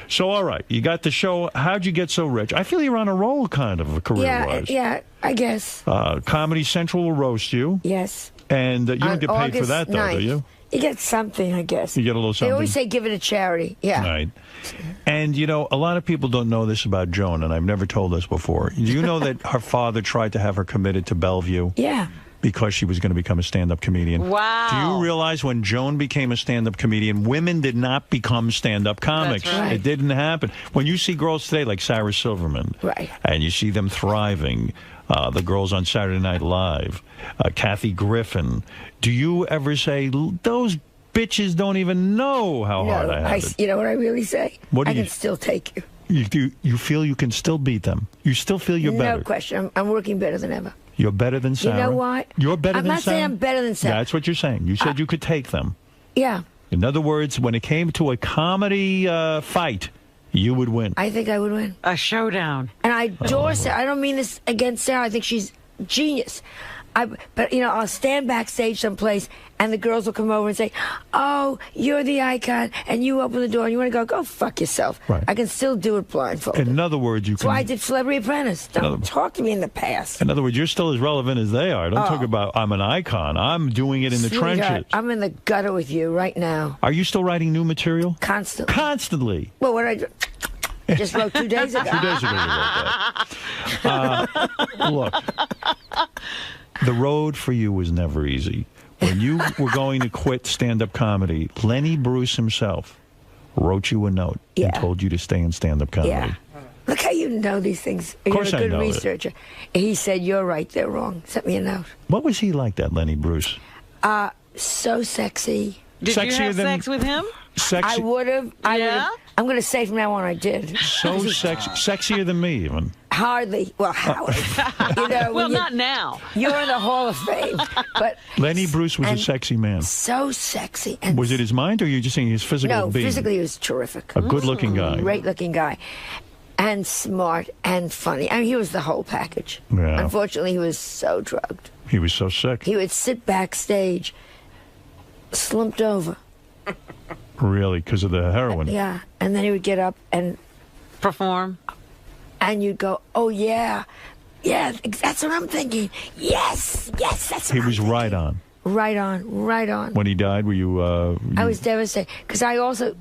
So, all right. You got the show. How'd you get so rich? I feel you're on a roll, kind of, career-wise. Yeah, I guess. Comedy Central will roast you. Yes. And you don't On get paid for August that, though, 9th. do you? You get something, I guess. You get a little They always something. say give it to charity. Yeah. Right. And, a lot of people don't know this about Joan, and I've never told this before. Do you know that her father tried to have her committed to Bellevue? Yeah. Because she was going to become a stand-up comedian. Wow. Do you realize when Joan became a stand-up comedian, women did not become stand-up comics. That's right. It didn't happen. When you see girls today like Sarah Silverman, right, and you see them thriving, the girls on Saturday Night Live, Kathy Griffin, do you ever say, those bitches don't even know how hard I have it? You know what I really say? What do I you- can still take you. You feel you can still beat them. You still feel you're better. No question. I'm working better than ever. You're better than Sarah. You know what? You're better I'm than not Sarah? saying I'm better than Sarah. That's what you're saying. You said you could take them. Yeah. In other words, when it came to a comedy fight, you would win. I think I would win. A showdown. And I adore Sarah. I don't mean this against Sarah. I think she's genius. But I'll stand backstage someplace, and the girls will come over and say, "Oh, you're the icon," and you open the door, and you want to go fuck yourself. Right. I can still do it blindfolded. In other words, you That's why I can. did Celebrity Apprentice. Don't talk to me in the past. In other words, you're still as relevant as they are. Don't talk about I'm an icon. I'm doing it in the Sweetheart, trenches. I'm in the gutter with you right now. Are you still writing new material? Constantly. Constantly. Well, what I do? Just wrote 2 days ago. 2 days ago you wrote that. Look, the road for you was never easy. When you were going to quit stand-up comedy, Lenny Bruce himself wrote you a note and told you to stay in stand-up comedy. Yeah. Look how you know these things. Of course You're a I good know it. researcher. He said, "You're right, they're wrong." Sent me a note. What was he like, that Lenny Bruce? So sexy. Did you have sex with him? Sexy. I would have. I'm going to say from now on I did. So sexy, sexier than me, even. Hardly. Well, Howard. Well, not now. You're in the Hall of Fame. But Lenny Bruce was a and sexy man. so sexy. And Was it his mind, or are you just saying his physical no, being? physically he was terrific. A good-looking guy. Great-looking guy. And smart and funny. I mean, he was the whole package. Yeah. Unfortunately, he was so drugged. He was so sick. He would sit backstage, slumped over. Really, because of the heroin. Yeah. And then he would get up and perform. And you'd go, "Oh, yeah. Yeah, that's what I'm thinking. Yes, that's what He was right on. Right on, right on. When he died, were you... I was devastated because I also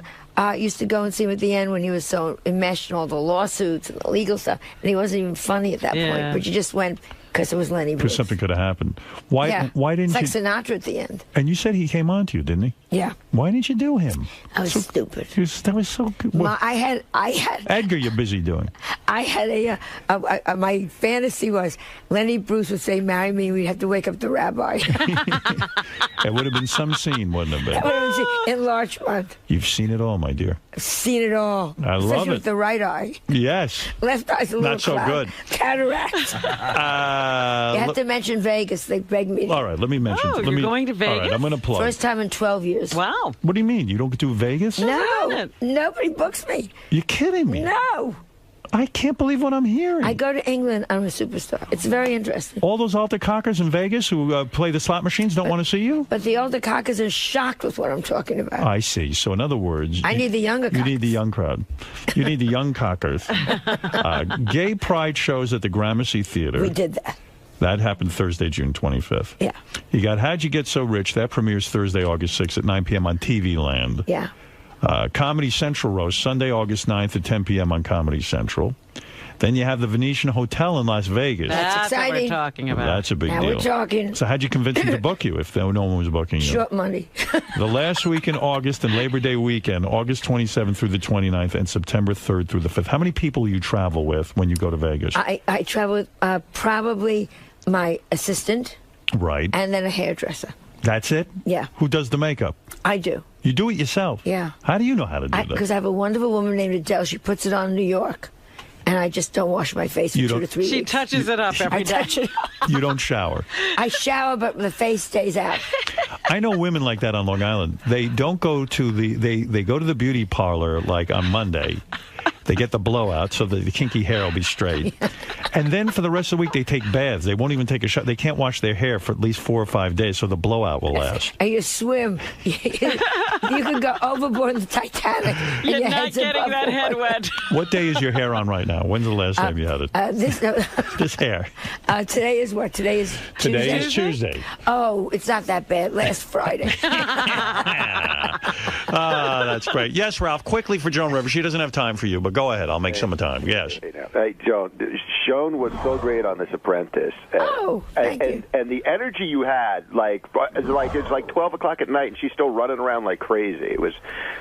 used to go and see him at the end when he was so enmeshed in all the lawsuits and the legal stuff, and he wasn't even funny at that Yeah. point. But you just went because it was Lenny Because Bruce. something could have happened. Why? Yeah. Why didn't it's you... like Sinatra at the end. And you said he came on to you, didn't he? Yeah, Why didn't you do him? I was stupid. That was so good. I had Edgar, you're busy doing. I had my fantasy was Lenny Bruce would say, "Marry me." We'd have to wake up the rabbi. It would have been some scene, wouldn't it, That been? would have been enlargement. You've seen it all, my dear. I've seen it all. I love Especially it. with the right eye. Yes. Left eye's a little Not so cloud. good. Cataract. You have to mention Vegas. They begged me. All right, let me mention. Oh, let you're me, going to All right, Vegas? I'm going to plug. First time in 12 years. Wow. What do you mean? You don't do Vegas? No, nobody books me. You're kidding me. No. I can't believe what I'm hearing. I go to England. I'm a superstar. It's very interesting. All those altar cockers in Vegas who play the slot machines don't want to see you? But the older cockers are shocked with what I'm talking about. I see. So in other words... I need the younger You need the young crowd. You need the young cockers. Gay pride shows at the Gramercy Theater. We did that. That happened Thursday, June 25th. Yeah. You got How'd You Get So Rich? That premieres Thursday, August 6th at 9 p.m. on TV Land. Yeah. Comedy Central Roast, Sunday, August 9th at 10 p.m. on Comedy Central. Then you have the Venetian Hotel in Las Vegas. That's what we're exciting. talking about. That's a big Now deal. we're talking. So how'd you convince them to book you if no one was booking you? Short money. The last week in August and Labor Day weekend, August 27th through the 29th and September 3rd through the 5th. How many people you travel with when you go to Vegas? I travel with probably my assistant Right. and then a hairdresser. That's it? Yeah. Who does the makeup? I do. You do it yourself? Yeah. How do you know how to do that? Because I have a wonderful woman named Adele. She puts it on in New York. and I just don't wash my face for 2 to 3 weeks. She touches it up every day. I touch it up. You don't shower. I shower, but the face stays out. I know women like that on Long Island. They don't go to they go to the beauty parlor like on Monday. They get the blowout so the kinky hair will be straight. And then for the rest of the week, they take baths. They won't even take a shower. They can't wash their hair for at least 4 or 5 days, so the blowout will last. And you swim. You can go overboard in the Titanic. You're not getting that head wet. What day is your hair on right now? When's the last time you had it? This hair. Today is what? Today is Tuesday? Today is Tuesday. Oh, it's not that bad. Last Friday. That's great. Yes, Ralph, quickly for Joan Rivers. She doesn't have time for you, but go ahead. I'll make some time. Yes. Hey, Joan was so great on This Apprentice. Thank you. And the energy you had, it's like 12 o'clock at night, and she's still running around like crazy. It was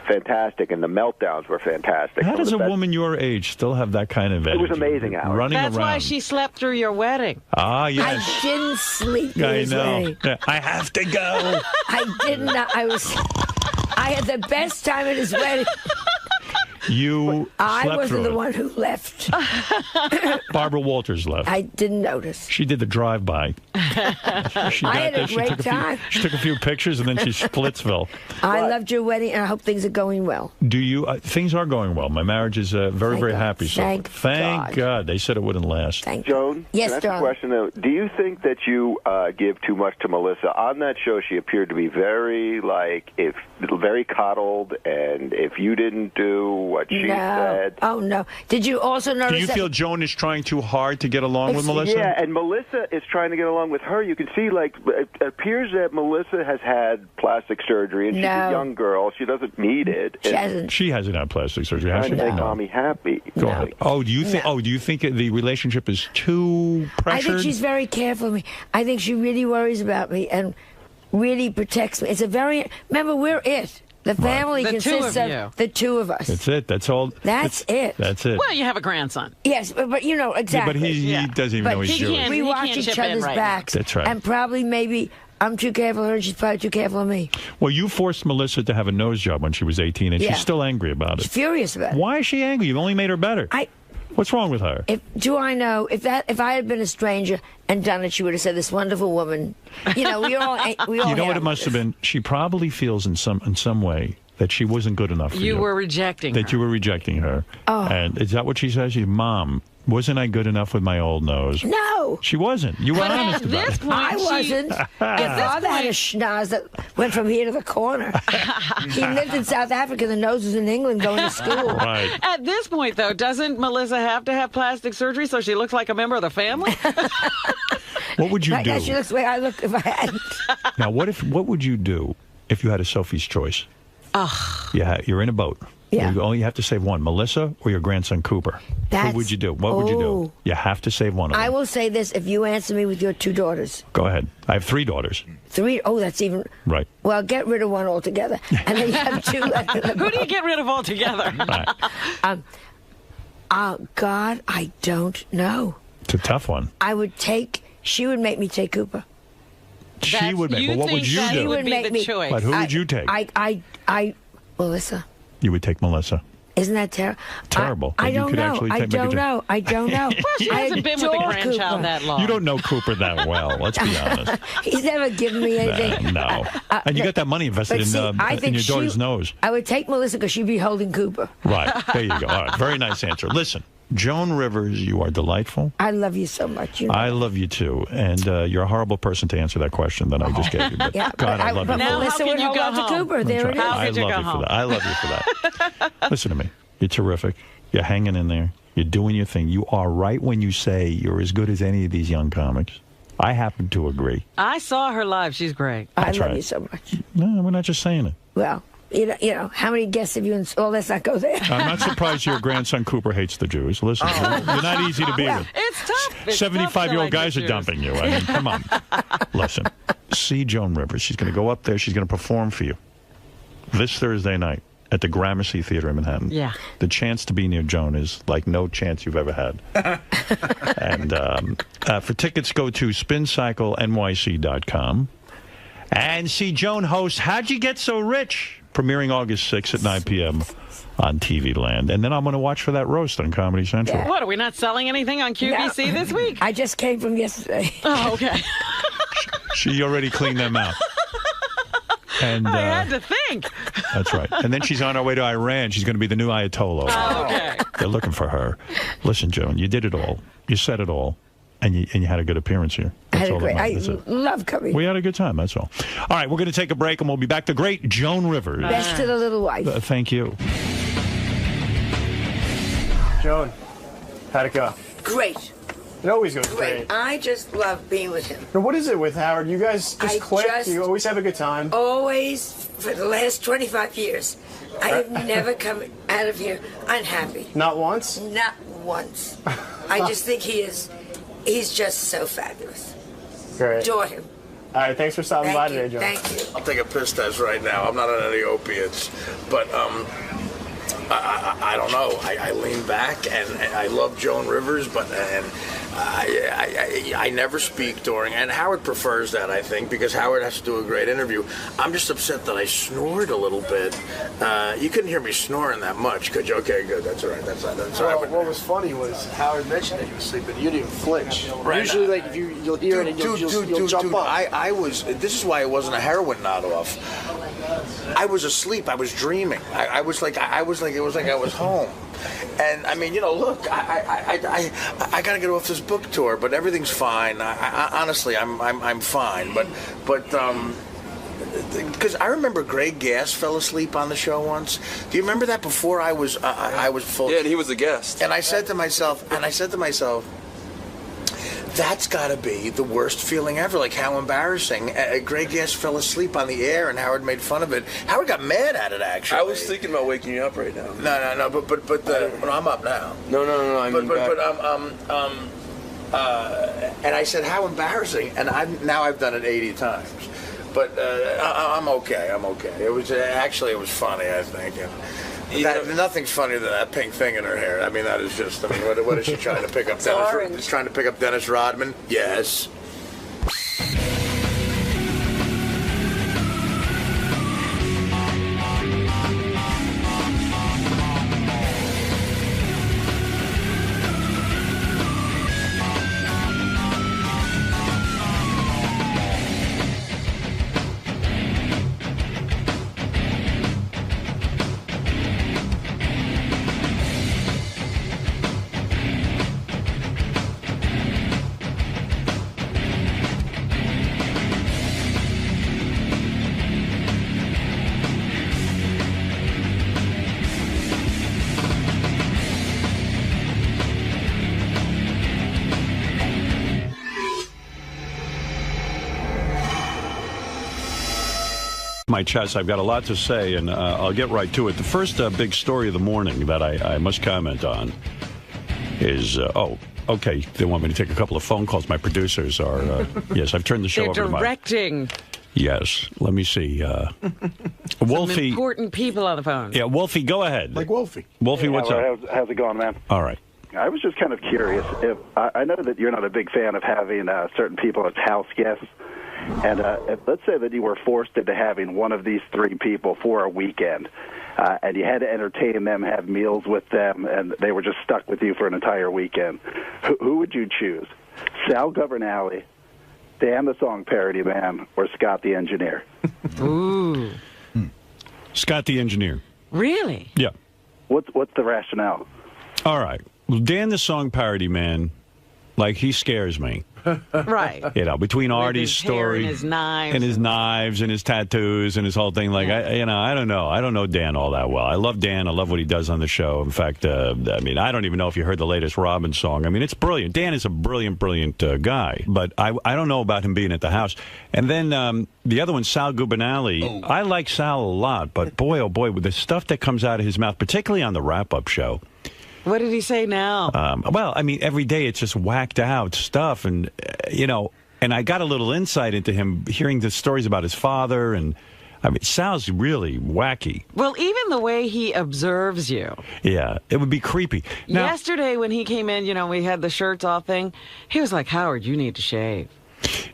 fantastic, and the meltdowns were fantastic. How does a woman your age still have that kind of energy? It was amazing, Howard. Running That's around. why she slept through your wedding. Ah, yes. I didn't sleep through his wedding. I have to go. I did not. I had the best time at his wedding. I wasn't the one who left. Barbara Walters left. I didn't notice. She did the drive-by. I had a great time. She took a few pictures, and then she Splitsville. I loved your wedding, and I hope things are going well. Do you? Things are going well. My marriage is very, very happy. So thank God. They said it wouldn't last. Joan, yes, can I ask a question, though? Do you think that you give too much to Melissa? On that show, she appeared to be very coddled, and if you didn't do what she said. Oh, no. Did you also notice Do you feel Joan is trying too hard to get along with Melissa? Yeah, and Melissa is trying to get along with her. You can see, it appears that Melissa has had plastic surgery, and she's a young girl. She doesn't need it. She hasn't. She hasn't had plastic surgery, has she? Trying to make Mommy happy. Go ahead. Oh, do you think? Oh, do you think the relationship is too pressured? I think she's very careful of me. I think she really worries about me and really protects me. Remember, we're it. The family consists of the two of us. That's it. That's all. That's it. That's it. Well, you have a grandson. Yes, but you know, exactly. Yeah, but he doesn't even know he's Jewish. We watch each other's backs. That's right. And probably maybe I'm too careful of her and she's probably too careful of me. Well, you forced Melissa to have a nose job when she was 18, and she's still angry about it. She's furious about it. Why is she angry? You've only made her better. What's wrong with her? If I had been a stranger and done it, she would have said, "This wonderful woman." You know, we all. You know what it must have been? She probably feels in some way that she wasn't good enough for you. You were rejecting her. That you were rejecting her. Oh. And is that what she says? Mom, wasn't I good enough with my old nose? No. She wasn't. You were honest about it. I wasn't. My father had a schnoz that went from here to the corner. He lived in South Africa. The nose was in England going to school. Right. At this point, though, doesn't Melissa have to have plastic surgery so she looks like a member of the family? What would you do? She looks the way I look if I hadn't. Now, what would you do if you had a Sophie's choice? You're in a boat. Yeah. You only have to save one, Melissa or your grandson Cooper. Who would you do? What would you do? You have to save one of them. I will say this: if you answer me with your 2 daughters. Go ahead. I have 3 daughters. 3? Oh, that's even. Right. Well, get rid of one altogether, and then you have 2 left in the boat. Who do you get rid of altogether? Right. God, I don't know. It's a tough one. She would make me take Cooper. She would make. But what would you do? She would make me. Choice. But who would you take? Melissa. You would take Melissa. Isn't that terrible? I don't know. I don't know. I don't know. Well, she hasn't been with the grandchild Cooper. that long. You don't know Cooper that well. Let's be honest. He's never given me anything. No. And you got that money invested in your daughter's nose. I would take Melissa because she'd be holding Cooper. Right. There you go. All right. Very nice answer. Listen, Joan Rivers, you are delightful. I love you so much. You know I love you too. And you're a horrible person to answer that question that I just gave you. But God, I love you. Now, Melissa would hold on to Cooper. There it is. I love you for that. I love you for that. Listen to me. You're terrific. You're hanging in there. You're doing your thing. You are right when you say you're as good as any of these young comics. I happen to agree. I saw her live. She's great. I love you so much. No, we're not just saying it. Well, you know, how many guests have you? Let's not go there. I'm not surprised your grandson Cooper hates the Jews. Listen, you're not easy to be with. It's tough. 75-year-old guys are dumping you. I mean, come on. Listen, see Joan Rivers. She's going to go up there. She's going to perform for you this Thursday night at the Gramercy Theater in Manhattan. Yeah. The chance to be near Joan is like no chance you've ever had. And for tickets, go to spincyclenyc.com and see Joan host How'd You Get So Rich? premiering August 6th at 9 p.m. on TV Land. And then I'm going to watch for that roast on Comedy Central. What, are we not selling anything on QVC this week? I just came from yesterday. Oh, okay. She already cleaned them out. And I had to think. That's right. And then she's on her way to Iran. She's going to be the new Ayatollah. Oh, okay. They're looking for her. Listen, Joan, you did it all. You said it all. And you had a good appearance here. That's all that matters. I love coming. We had a good time, that's all. All right, we're going to take a break, and we'll be back. The great Joan Rivers. Best to the little wife. Thank you. Joan, how'd it go? Great. It always goes great. I just love being with him. Now, what is it with Howard? You guys just click? You always have a good time? Always, for the last 25 years. I have never come out of here unhappy. Not once? Not once. I just think he's just so fabulous. Great. Adore him. All right, thanks for stopping by today, Joan. Thank you. I'll take a piss test right now. I'm not on any opiates, but I don't know. I lean back and I love Joan Rivers, but I never speak during, and Howard prefers that, I think, because Howard has to do a great interview. I'm just upset that I snored a little bit. You couldn't hear me snoring that much, could you? Okay, good. That's all right. That's all right. What was funny was Howard mentioned that you were sleeping. You didn't flinch. Right. Usually, like if you'll hear it, you'll jump up. I was. This is why it wasn't a heroin nod off. I was asleep. I was dreaming. It was like I was home. And I mean, look, I got to get off this book tour, but everything's fine. Honestly, I'm fine. But because I remember Greg Gass fell asleep on the show once. Do you remember that? Before I was full. Yeah, and he was a guest. And I said to myself, that's got to be the worst feeling ever. Like, how embarrassing. Greg Gass fell asleep on the air, and Howard made fun of it. Howard got mad at it, actually. I was thinking about waking you up right now. No, but I'm up now. No. And I said, how embarrassing. And I've done it 80 times. But I'm okay. It was funny, I think. Nothing's funnier than that pink thing in her hair. I mean, that is just. I mean, what is she trying to pick up? Dennis? Trying to pick up Dennis Rodman? Yes. My chest. I've got a lot to say, and I'll get right to it. The first big story of the morning that I must comment on is, okay, they want me to take a couple of phone calls. My producers are, yes, I've turned the show over to my... They're directing. Yes, let me see. Wolfie. Some important people on the phone. Yeah, Wolfie, go ahead. Like Wolfie. Wolfie, what's up? How's it going, man? All right. I was just kind of curious. If I know that you're not a big fan of having certain people as house guests. And let's say that you were forced into having one of these three people for a weekend, and you had to entertain them, have meals with them, and they were just stuck with you for an entire weekend. Who would you choose? Sal Governale, Dan the Song Parody Man, or Scott the Engineer? Ooh. Scott the Engineer. Really? Yeah. What's the rationale? All right. Well, Dan the Song Parody Man, like, he scares me. Right. Between Artie's his hair story and his knives and his tattoos and his whole thing, like, I don't know. I don't know Dan all that well. I love Dan. I love what he does on the show. In fact, I don't even know if you heard the latest Robin song. I mean, it's brilliant. Dan is a brilliant guy. But I don't know about him being at the house. And then the other one, Sal Governale. Oh. I like Sal a lot, but boy, oh boy, with the stuff that comes out of his mouth, particularly on the wrap-up show. What did he say now? Well, I mean, every day it's just whacked out stuff. And, and I got a little insight into him hearing the stories about his father. And, I mean, Sal's really wacky. Well, even the way he observes you. Yeah, it would be creepy. Now, yesterday when he came in, we had the shirts off thing. He was like, Howard, you need to shave.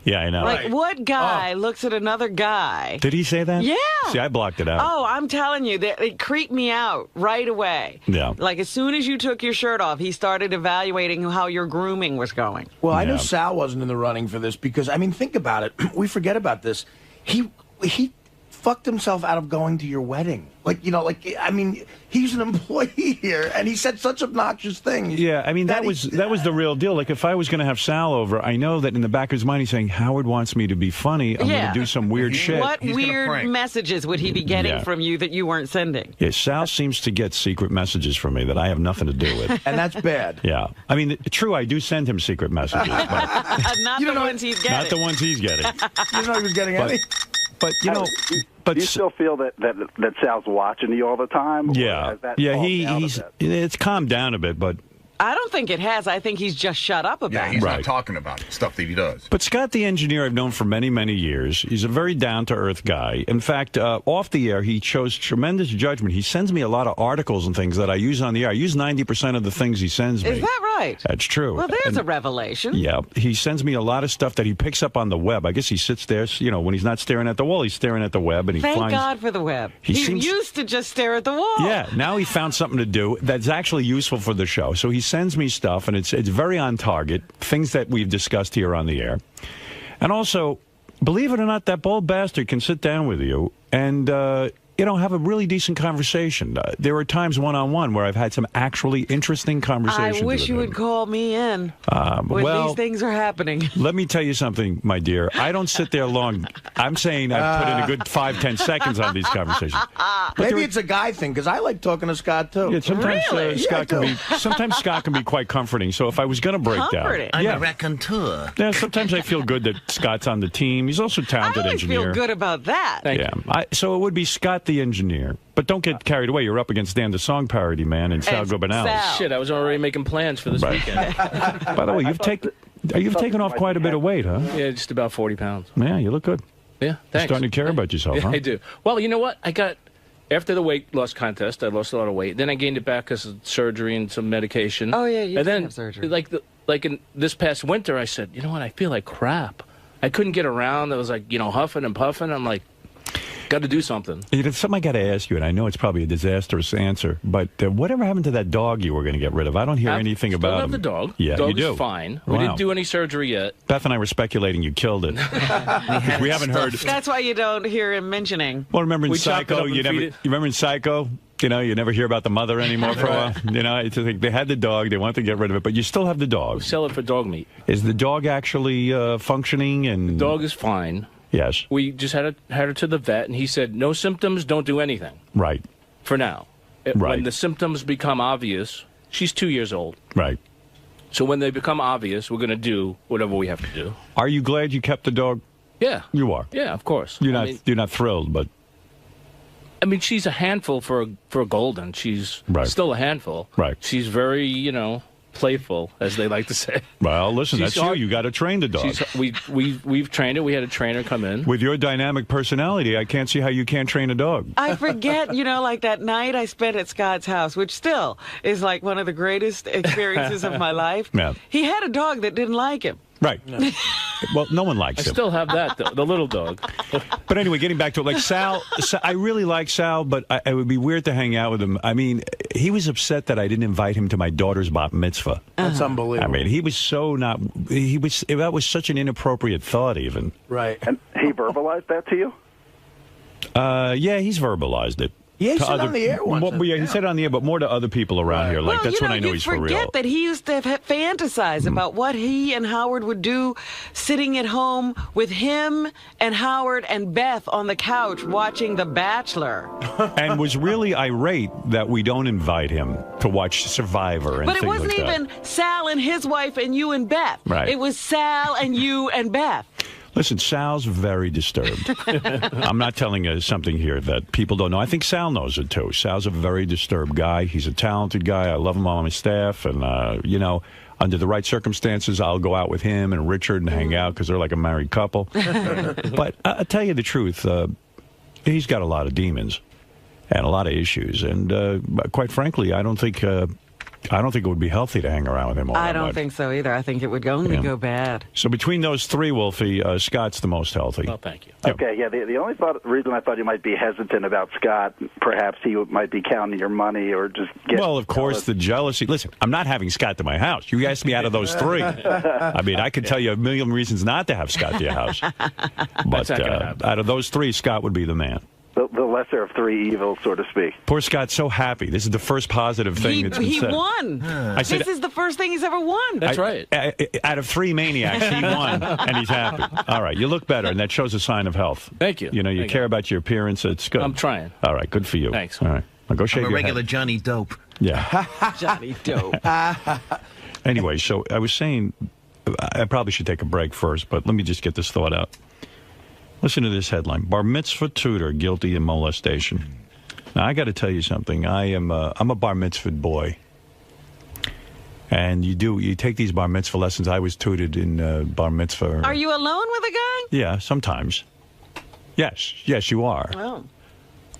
Yeah, I know. Like, what guy looks at another guy? Did he say that? Yeah. See, I blocked it out. Oh, I'm telling you, that it creeped me out right away. Yeah. Like, as soon as you took your shirt off, he started evaluating how your grooming was going. Well, I know Sal wasn't in the running for this because, I mean, think about it. We forget about this. He fucked himself out of going to your wedding. Like, you know, like, I mean, he's an employee here, and he said such obnoxious things. Yeah, I mean, that was the real deal. Like, if I was going to have Sal over, I know that in the back of his mind he's saying, Howard wants me to be funny. I'm going to do some weird shit. What weird messages would he be getting from you that you weren't sending? Yeah, Sal seems to get secret messages from me that I have nothing to do with. And that's bad. Yeah. I mean, true, I do send him secret messages. But not the ones he's getting. Not the ones he's getting. You don't know he was getting any? But, you know... Do you still feel that Sal's watching you all the time? Yeah. It's calmed down a bit, but... I don't think it has. I think he's just shut up about it. Yeah, he's not talking about it, stuff that he does. But Scott, the engineer, I've known for many, many years. He's a very down-to-earth guy. In fact, off the air, he shows tremendous judgment. He sends me a lot of articles and things that I use on the air. I use 90% of the things he sends me. Is that right? That's true. Well, there's a revelation. Yeah. He sends me a lot of stuff that he picks up on the web. I guess he sits there, you know, when he's not staring at the wall, he's staring at the web. And he Thank finds... God for the web. He used to just stare at the wall. Yeah. Now he found something to do that's actually useful for the show. So he sends me stuff. And it's very on target, things that we've discussed here on the air. And also, believe it or not, that bold bastard can sit down with you and, have a really decent conversation. There are times one-on-one where I've had some actually interesting conversations. I wish you would call me in when these things are happening. Let me tell you something, my dear. I don't sit there long. I'm saying I've put in a good 5-10 seconds on these conversations. Maybe it's a guy thing, because I like talking to Scott, too. Yeah, sometimes sometimes Scott can be quite comforting. So if I was going to break down... I'm a raconteur. Yeah, sometimes I feel good that Scott's on the team. He's also a talented engineer. I feel good about that. So it would be Scott the engineer. But don't get carried away. You're up against Dan the Song Parody Man and Sal Gobernales. Shit, I was already making plans for this weekend. By the way, you've taken off quite a bit of weight, huh? Yeah, just about 40 pounds. Yeah, you look good. Yeah, thanks. You're starting to care about yourself, huh? I do. Well, you know what? After the weight loss contest, I lost a lot of weight. Then I gained it back because of surgery and some medication. Oh, yeah, you did have surgery. Like in this past winter, I said, you know what? I feel like crap. I couldn't get around. I was like, huffing and puffing. I'm like, got to do something. There's something I got to ask you, and I know it's probably a disastrous answer, but whatever happened to that dog you were going to get rid of? I don't hear anything about him. I love the dog. Yeah, dog you do. Is fine. Wow. We didn't do any surgery yet. Beth and I were speculating you killed it. we haven't heard. That's why you don't hear him mentioning. Well, remember in Psycho, you remember in Psycho, you never hear about the mother anymore for a while. It's like they had the dog, they wanted to get rid of it, but you still have the dog. We sell it for dog meat. Is the dog actually functioning? And the dog is fine. Yes. We just had her to the vet, and he said, no symptoms, don't do anything. Right. For now. When the symptoms become obvious, she's 2 years old. Right. So when they become obvious, we're going to do whatever we have to do. Are you glad you kept the dog? Yeah. You are? Yeah, of course. You're not thrilled, but... I mean, she's a handful for a golden. She's still a handful. Right. She's very, playful, as they like to say. Well, listen, that's you. You got to train the dog. We've trained her. We had a trainer come in. With your dynamic personality, I can't see how you can't train a dog. I forget, like that night I spent at Scott's house, which still is like one of the greatest experiences of my life. Yeah. He had a dog that didn't like him. Right. Well, no one likes him. I still have that, though, the little dog. But anyway, getting back to it, like Sal, I really like Sal, but it would be weird to hang out with him. I mean, he was upset that I didn't invite him to my daughter's bat mitzvah. That's unbelievable. I mean, he was that was such an inappropriate thought, even. Right. And he verbalized that to you? Yeah, he's verbalized it. He said on the air once. He said it on the air, but more to other people around here. Like, that's when I know he's for real. You forget that he used to fantasize about what he and Howard would do sitting at home with him and Howard and Beth on the couch watching The Bachelor. And was really irate that we don't invite him to watch Survivor and things like that. But it wasn't even Sal and his wife and you and Beth. Right. It was Sal and you and Beth. Listen, Sal's very disturbed. I'm not telling you something here that people don't know. I think Sal knows it, too. Sal's a very disturbed guy. He's a talented guy. I love him on my staff. And, under the right circumstances, I'll go out with him and Richard and hang out because they're like a married couple. But I'll tell you the truth. He's got a lot of demons and a lot of issues. And quite frankly, I don't think I don't think it would be healthy to hang around with him all I that don't much. think so either. I think it would only Yeah. go bad. So between those three, Wolfie, Scott's the most healthy. Well, thank you. Okay, yeah. The only reason I thought you might be hesitant about Scott, perhaps he might be counting your money or just get. Well, of course, the jealousy. Listen, I'm not having Scott to my house. You asked me out of those three. I mean, I could tell you a million reasons not to have Scott to your house. But out of those three, Scott would be the man. The lesser of three evils, so to speak. Poor Scott's so happy. This is the first positive thing that's been He said. won. I said, This is the first thing he's ever won. Out of three maniacs, he won, and he's happy. All right, you look better, and that shows a sign of health. Thank you. You know, you Thank care about your appearance. It's good. I'm trying. All right, good for you. Thanks. All right, now go shave I'm a your regular head. Johnny Dope. Yeah. Johnny Dope. Anyway, so I was saying I probably should take a break first, but let me just get this thought out. Listen to this headline: Bar mitzvah tutor guilty in molestation. Now I got to tell you something. I'm a bar mitzvah boy, and you take these bar mitzvah lessons. I was tutored in bar mitzvah. Are you alone with a guy? Yeah, sometimes. Yes, you are. Oh.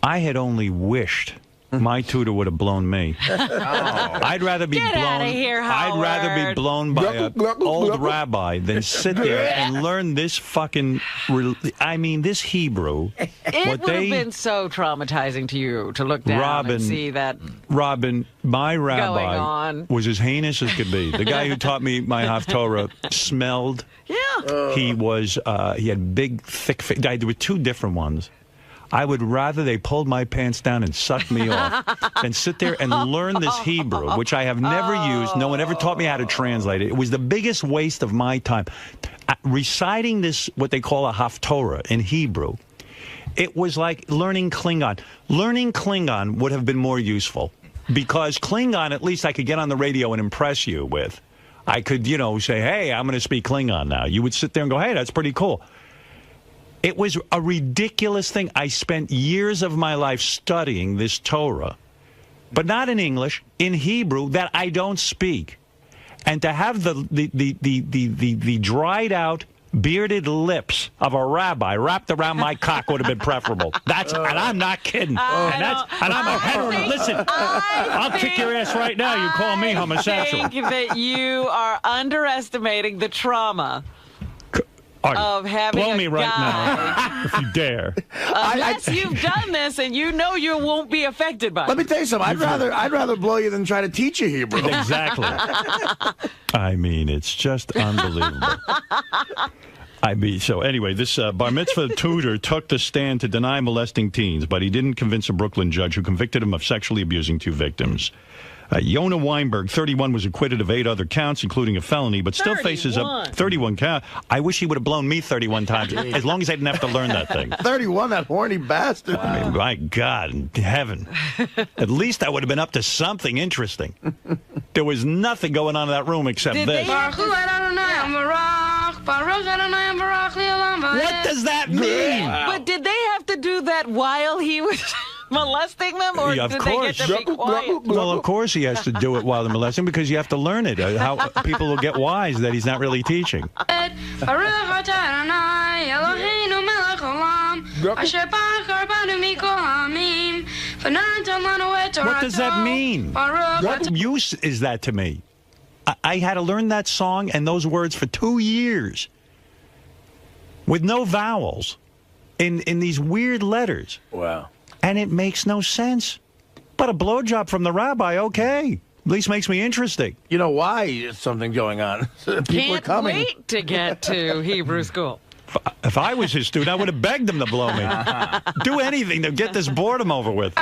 I had only wished my tutor would have blown me. I'd rather be Get blown. outta here, I'd rather be Howard. blown by an old rabbi than sit there and learn this fucking. This Hebrew. It What would have they- been so traumatizing to you to look down Robin, and see that. Robin, my rabbi on. was as heinous as could be. The guy who taught me my Haftorah smelled. Yeah. He was. He had big, thick. There were two different ones. I would rather they pulled my pants down and sucked me off than sit there and learn this Hebrew, which I have never used. No one ever taught me how to translate it. It was the biggest waste of my time. Reciting this, what they call a Haftorah in Hebrew, it was like learning Klingon. Learning Klingon would have been more useful because Klingon, at least I could get on the radio and impress you with. I could, say, hey, I'm going to speak Klingon now. You would sit there and go, hey, that's pretty cool. It was a ridiculous thing. I spent years of my life studying this Torah, but not in English, in Hebrew that I don't speak. And to have the dried out, bearded lips of a rabbi wrapped around my cock would have been preferable. And I'm not kidding. I'm a hetero. Listen, I'll kick your ass right now. You call me homosexual. I think that you are underestimating the trauma of having blow a me right guy. now, if you dare. Unless you've done this and you know you won't be affected by it. Let me tell you something. I'd rather blow you than try to teach you Hebrew. Exactly. I mean, it's just unbelievable. So anyway, this bar mitzvah tutor took the stand to deny molesting teens, but he didn't convince a Brooklyn judge who convicted him of sexually abusing two victims. Yona Weinberg, 31, was acquitted of 8 other counts, including a felony, but still faces a 31 count. I wish he would have blown me 31 times, as long as I didn't have to learn that thing. 31, that horny bastard. I mean, my God in heaven. At least I would have been up to something interesting. There was nothing going on in that room except this. What does that mean? But did they have to do that while he was molesting them, or Yeah, of did course. they get to be quiet? Well, of course he has to do it while they're molesting because you have to learn it. How people will get wise that he's not really teaching. What does that mean? What use is that to me? I had to learn that song and those words for 2 years with no vowels in these weird letters. Wow. And it makes no sense. But a blowjob from the rabbi, okay. At least makes me interesting. You know why? There's something going on. People are Can't coming. wait to get to Hebrew school. If I was his student, I would have begged him to blow me. Do anything to get this boredom over with.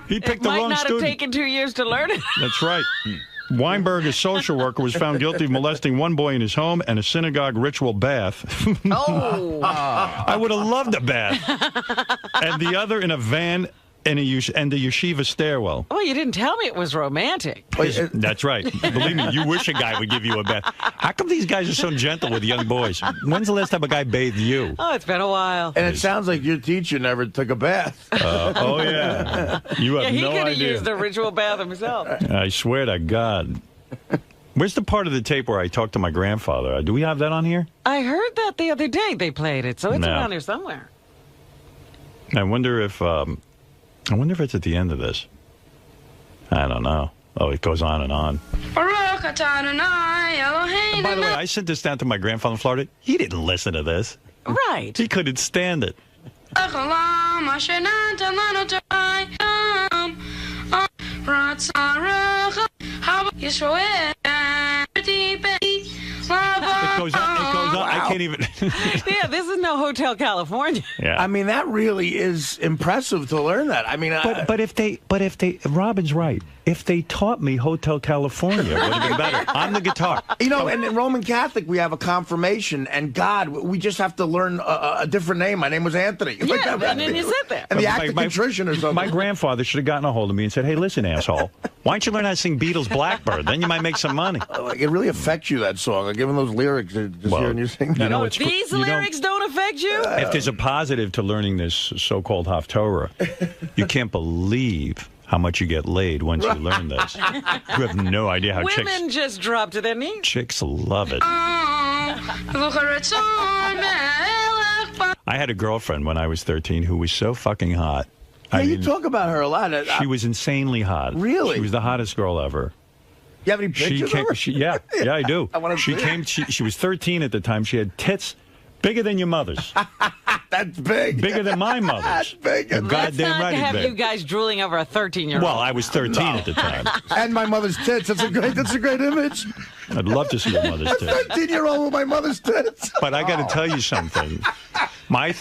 He picked the Might wrong not student. have taken 2 years to learn it. That's right. Weinberg, a social worker, was found guilty of molesting one boy in his home and a synagogue ritual bath. Oh. I would have loved a bath. And the other in a van and the yeshiva stairwell. Well, you didn't tell me it was romantic. That's right. Believe me, you wish a guy would give you a bath. How come these guys are so gentle with young boys? When's the last time a guy bathed you? Oh, it's been a while. And it sounds like your teacher never took a bath. Oh, yeah. You have He no could have idea. used a ritual bath himself. I swear to God. Where's the part of the tape where I talked to my grandfather? Do we have that on here? I heard that the other day they played it, so it's No. around here somewhere. I wonder if it's at the end of this. I don't know. Oh, it goes on and on. By the way, I sent this down to my grandfather in Florida. He didn't listen to this. Right. He couldn't stand it. It goes on. Wow. I can't even. Yeah, this is no Hotel California. Yeah. I mean, that really is impressive to learn that. I mean, But if they, Robin's right. If they taught me Hotel California, it would have been better. On the guitar. You know, and in Roman Catholic, we have a confirmation, and God, we just have to learn a different name. My name was Anthony. Yeah, and then you sit there. And the act of contrition or something. My grandfather should have gotten a hold of me and said, "Hey, listen, asshole, why don't you learn how to sing Beatles Blackbird? Then you might make some money." Like, it really affects you, that song. Like, given those lyrics, just hearing you sing. You know, These lyrics don't affect you? If there's a positive to learning this so-called Haftorah, you can't believe how much you get laid once you learn this. You have no idea how Women just drop to their knees. chicks love it. I had a girlfriend when I was 13 who was so fucking hot. Yeah, I you mean, talk about her a lot. she was insanely hot. Really? She was the hottest girl ever. You have any pictures of her? Yeah, I do. I wanna She see came. it. She was 13 at the time. She had tits bigger than your mother's. That's big. Bigger than my mother's. That's big. You're Let's goddamn not right, it's have big. you guys drooling over a 13-year-old. Well, I was 13 at the time. And my mother's tits. That's a great image. I'd love to see your mother's A tits. 13-year-old with my mother's tits. But I got to tell you something. My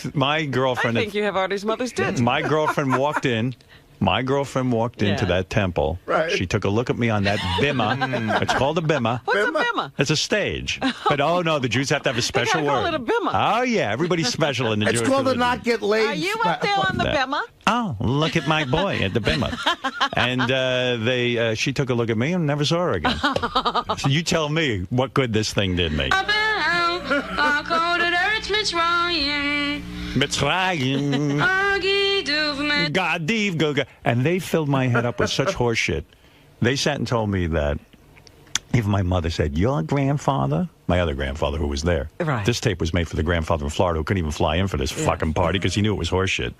girlfriend. I think you have Artie's mother's tits. My girlfriend walked in. My girlfriend walked into that temple. Right. She took a look at me on that bimah. It's called a bimah. What's a bimah? It's a stage. But oh no, the Jews have to have a special They gotta word. call it a bimah. Oh yeah, everybody's special in the It's Jewish called a religion. not get laid. Are you up there on the bimah? Oh, look at my boy at the bimah. And she took a look at me and never saw her again. So you tell me what good this thing did me. Mitzrayim. Gadiv Goga. And they filled my head up with such horse shit. They sat and told me that even my mother said, your grandfather, my other grandfather who was there. Right. This tape was made for the grandfather in Florida who couldn't even fly in for this fucking party because he knew it was horse shit.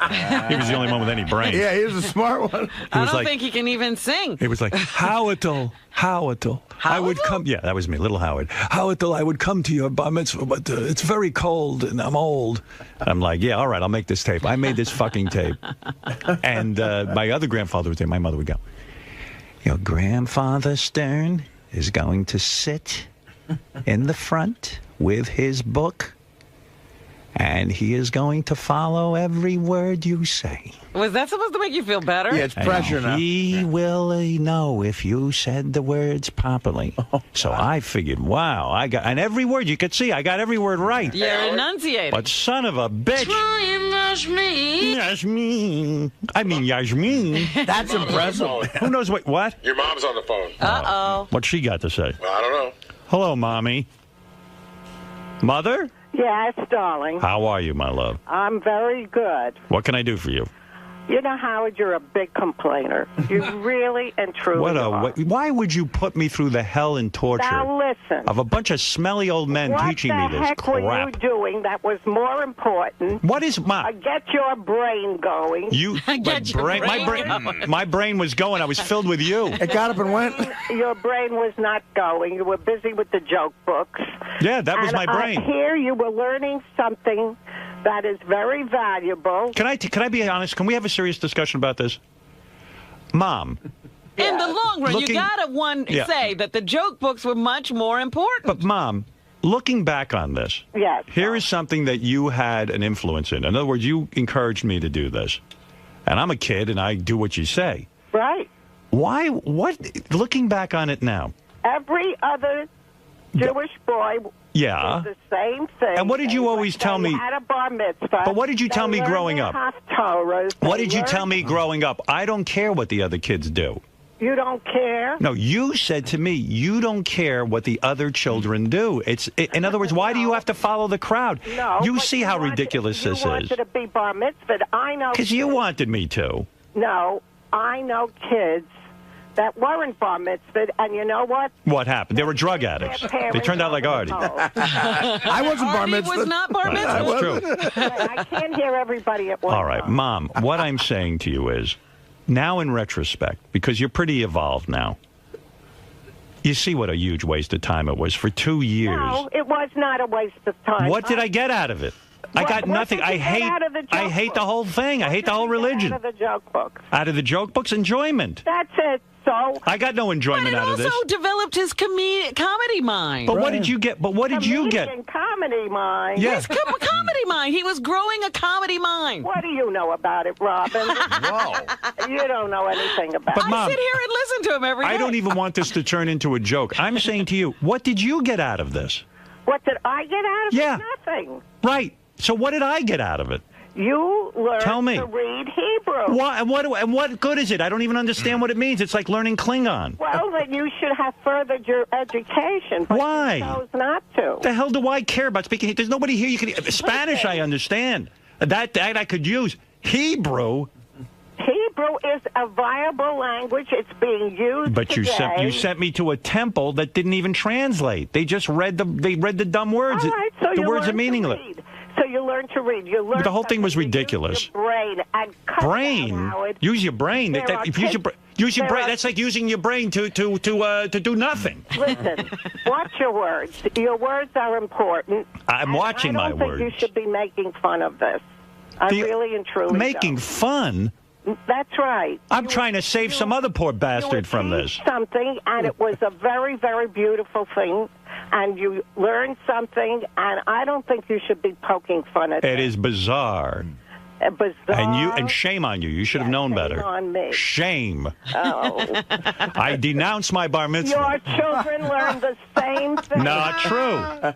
He was the only one with any brain. Yeah, he was a smart one. I don't think he can even sing. It was like, Howitle. I would come. Yeah, that was me, little Howard. Howitle, I would come to your bar mitzvah, but it's very cold and I'm old. I'm like, yeah, all right, I'll make this tape. I made this fucking tape. And my other grandfather was there. My mother would go, your grandfather Stern is going to sit in the front with his book, and he is going to follow every word you say. Was that supposed to make you feel better? Yeah, it's pressure now. He will know if you said the words properly. So I figured, wow, and every word you could see, I got every word right. You're enunciating. But son of a bitch. Yasmin. I mean, Yasmin. That's impressive. Who knows what? Your mom's on the phone. Uh-oh. What she got to say? Well, I don't know. Hello, Mommy. Mother? Yes, darling. How are you, my love? I'm very good. What can I do for you? You know, Howard, you're a big complainer. You really and truly are. Why would you put me through the hell and torture Now listen. of a bunch of smelly old men teaching me this What the heck were you crap? doing that was more important? What is get your brain going. My brain was going. I was filled with you. It got up and went. Your brain was not going. You were busy with the joke books. Yeah, that was my brain. Here you were learning something that is very valuable. Can I be honest? Can we have a serious discussion about this? Mom. In the long run, you gotta say that the joke books were much more important. But Mom, looking back on this, yes, here is something that you had an influence in. In other words, you encouraged me to do this. And I'm a kid and I do what you say. Right. Why? What? Looking back on it now. Every other Jewish boy Yeah. did the same thing. And what did you always tell me? At a bar mitzvah. But what did you tell me They learned growing their up? Haftorahs. What They did you learned- tell me growing up? I don't care what the other kids do. You don't care? No, you said to me, you don't care what the other children do. In other words, why do you have to follow the crowd? No. You but see how ridiculous this You wanted is. to be bar mitzvah. I know. Because you wanted me to. No, I know kids that weren't bar mitzvah, and you know what? What happened? They were drug addicts. They turned out like Artie. I wasn't bar mitzvah. was not bar Right, mitzvah. that's true. I can't hear everybody at once. All right, Mom, what I'm saying to you is, Now in retrospect, because you're pretty evolved now, you see what a huge waste of time it was for 2 years. No, it was not a waste of time. What did I get out of it? I got nothing. I hate the whole thing. I hate the whole religion. Out of the joke books. Out of the joke books, enjoyment. That's it. So I got no enjoyment out of this. Also developed his comedy mind. But what did you get? But what did you get? Comedy mind. Yes. Comedy mind. He was growing a comedy mind. What do you know about it, Robin? Whoa. You don't know anything about it. Mom, I sit here and listen to him every day. I don't even want this to turn into a joke. I'm saying to you, what did you get out of this? What did I get out of it? Nothing. Right. So what did I get out of it? You learned Tell me. to read Hebrew. What good is it? I don't even understand what it means. It's like learning Klingon. Well, then you should have furthered your education. But Why? You chose not to. The hell do I care about speaking? There's nobody here. You can Spanish. I understand. That I could use. Hebrew. Hebrew is a viable language. It's being used But you sent me to a temple that didn't even translate. They just read the dumb words. All right, so the you words are learned to meaningless. read. So you learn to read. You learn. But the whole thing was ridiculous. Your brain and cut Brain. down, Howard. Use your brain. There are If you use your brain. That's like using your brain to do nothing. Listen, watch your words. Your words are important. I'm watching my I don't think words. you should be making fun of this. I really and truly Making don't. fun. That's right. I'm trying to save some other poor bastard from this. Something, and it was a very, very beautiful thing, and you learned something, and I don't think you should be poking fun at It is bizarre. Bizarre. And shame on you. You should have known better. Shame on me. Shame. Oh. I denounce my bar mitzvah. Your children learn the same thing. Not true.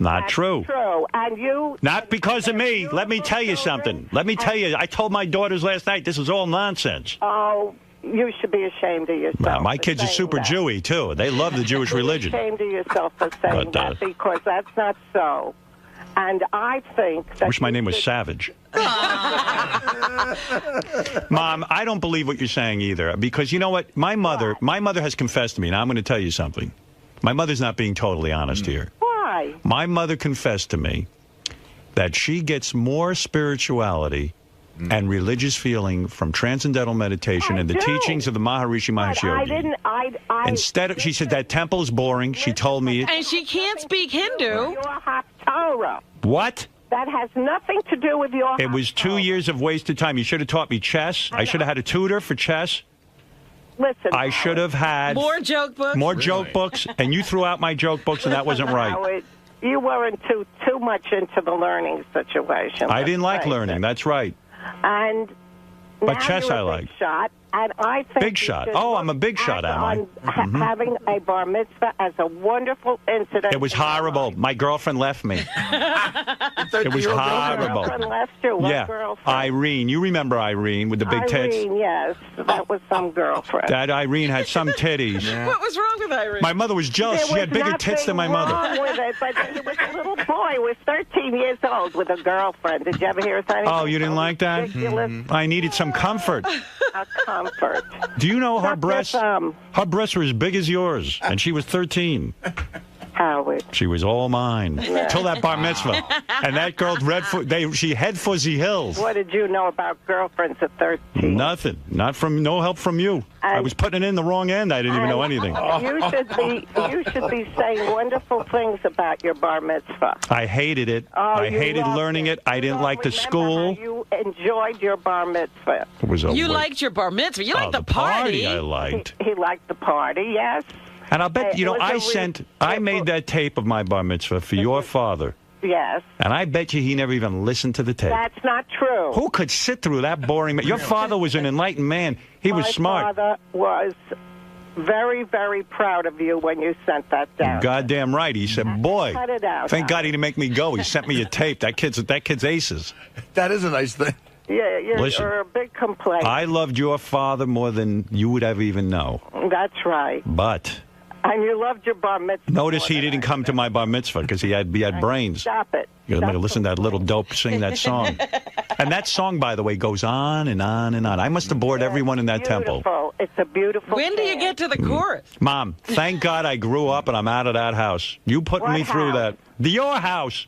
Not true. True. And you... Not because of me. Let me tell you something. Let me tell you. I told my daughters last night this is all nonsense. Oh, you should be ashamed of yourself. My kids are super that. Jewy, too. They love the Jewish religion. Be ashamed of yourself for saying that, because that's not so. And I think that... I wish my name was Savage. Mom, I don't believe what you're saying either. Because you know what? My mother has confessed to me. Now, I'm going to tell you something. My mother's not being totally honest here. Why? My mother confessed to me that she gets more spirituality and religious feeling from transcendental meditation and the teachings of the Maharishi Mahesh Yogi. Instead of, she said that temple is boring. She told me it. And she can't speak Hindu. Your Haftarah. What? That has nothing to do with your... It was 2 years of wasted time. You should have taught me chess. I should have had a tutor for chess. Listen, I should have had more joke books. More joke books, and you threw out my joke books, and that wasn't right. Howard, you weren't too much into the learning situation. I didn't like learning. That's right. And but now chess you're I a like. Big shot, and I think big shot. Oh, I'm a big shot, am I? Having a bar mitzvah as a wonderful incident. It was horrible. My girlfriend left me. It was horrible. Girlfriend left you. What Yeah, girlfriend? Irene. You remember Irene with the big tits? Irene, yes, that was some girlfriend. That Irene had some titties. What was wrong with Irene? My mother was jealous. She had bigger tits than my mother. Wrong with it, but he was a little boy. He was 13 years old with a girlfriend. Did you ever hear anything? Oh, you didn't like that? I needed some comfort. A comfort. Do you know her breasts? Her breasts were as big as yours, and she was 13. Howard. She was all mine till that bar mitzvah, and that girl she had fuzzy hills. What did you know about girlfriends at 13? Nothing. No help from you. I was putting it in the wrong end. I didn't even know anything. You should be saying wonderful things about your bar mitzvah. I hated it. I hated learning it. I didn't like the school. You enjoyed your bar mitzvah. It was You liked your bar mitzvah. You liked the party. I liked. He liked the party, yes. And I'll bet, I made that tape of my bar mitzvah for your father. Yes. And I bet you he never even listened to the tape. That's not true. Who could sit through that boring... Your father was an enlightened man. He was smart. My father was very, very proud of you when you sent that down. Goddamn right. He said, boy, cut it out, thank God he didn't make me go. He sent me a tape. That kid's aces. That is a nice thing. Yeah, Listen, you're a big complaint. I loved your father more than you would ever even know. That's right. But... And you loved your bar mitzvah. Notice he didn't come to my bar mitzvah because he had brains. Stop it. You're going to listen to that little dope sing that song. And that song, by the way, goes on and on and on. I must have bored everyone in that temple. It's a beautiful When do you get to the chorus? Mom, thank God I grew up and I'm out of that house. You put me through that. Your house.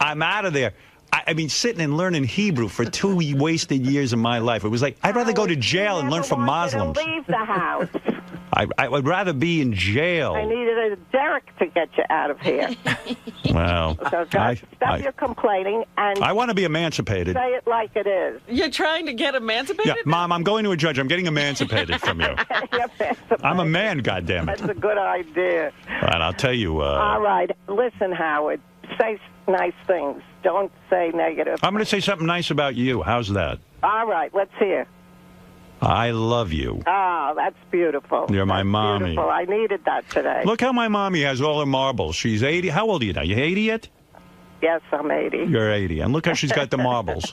I'm out of there. I mean, sitting and learning Hebrew for 2 wasted years of my life. It was like, I'd rather go to jail and learn from Muslims. Leave the house. I would rather be in jail. I needed a Derek to get you out of here. Well, So stop your complaining and I want to be emancipated. say it like it is. You're trying to get emancipated? Yeah, Mom, I'm going to a judge. I'm getting emancipated from you. I'm a man, goddammit. That's a good idea. And I'll tell you. All right. Listen, Howard, say nice things. Don't say negative. I'm going to say something nice about you. How's that? All right. Let's hear. I love you. Oh, that's beautiful. You're my mommy. Beautiful. I needed that today. Look how my mommy has all her marbles. She's 80. How old are you now? You 80 yet? Yes, I'm 80. You're 80. And look how she's got the marbles.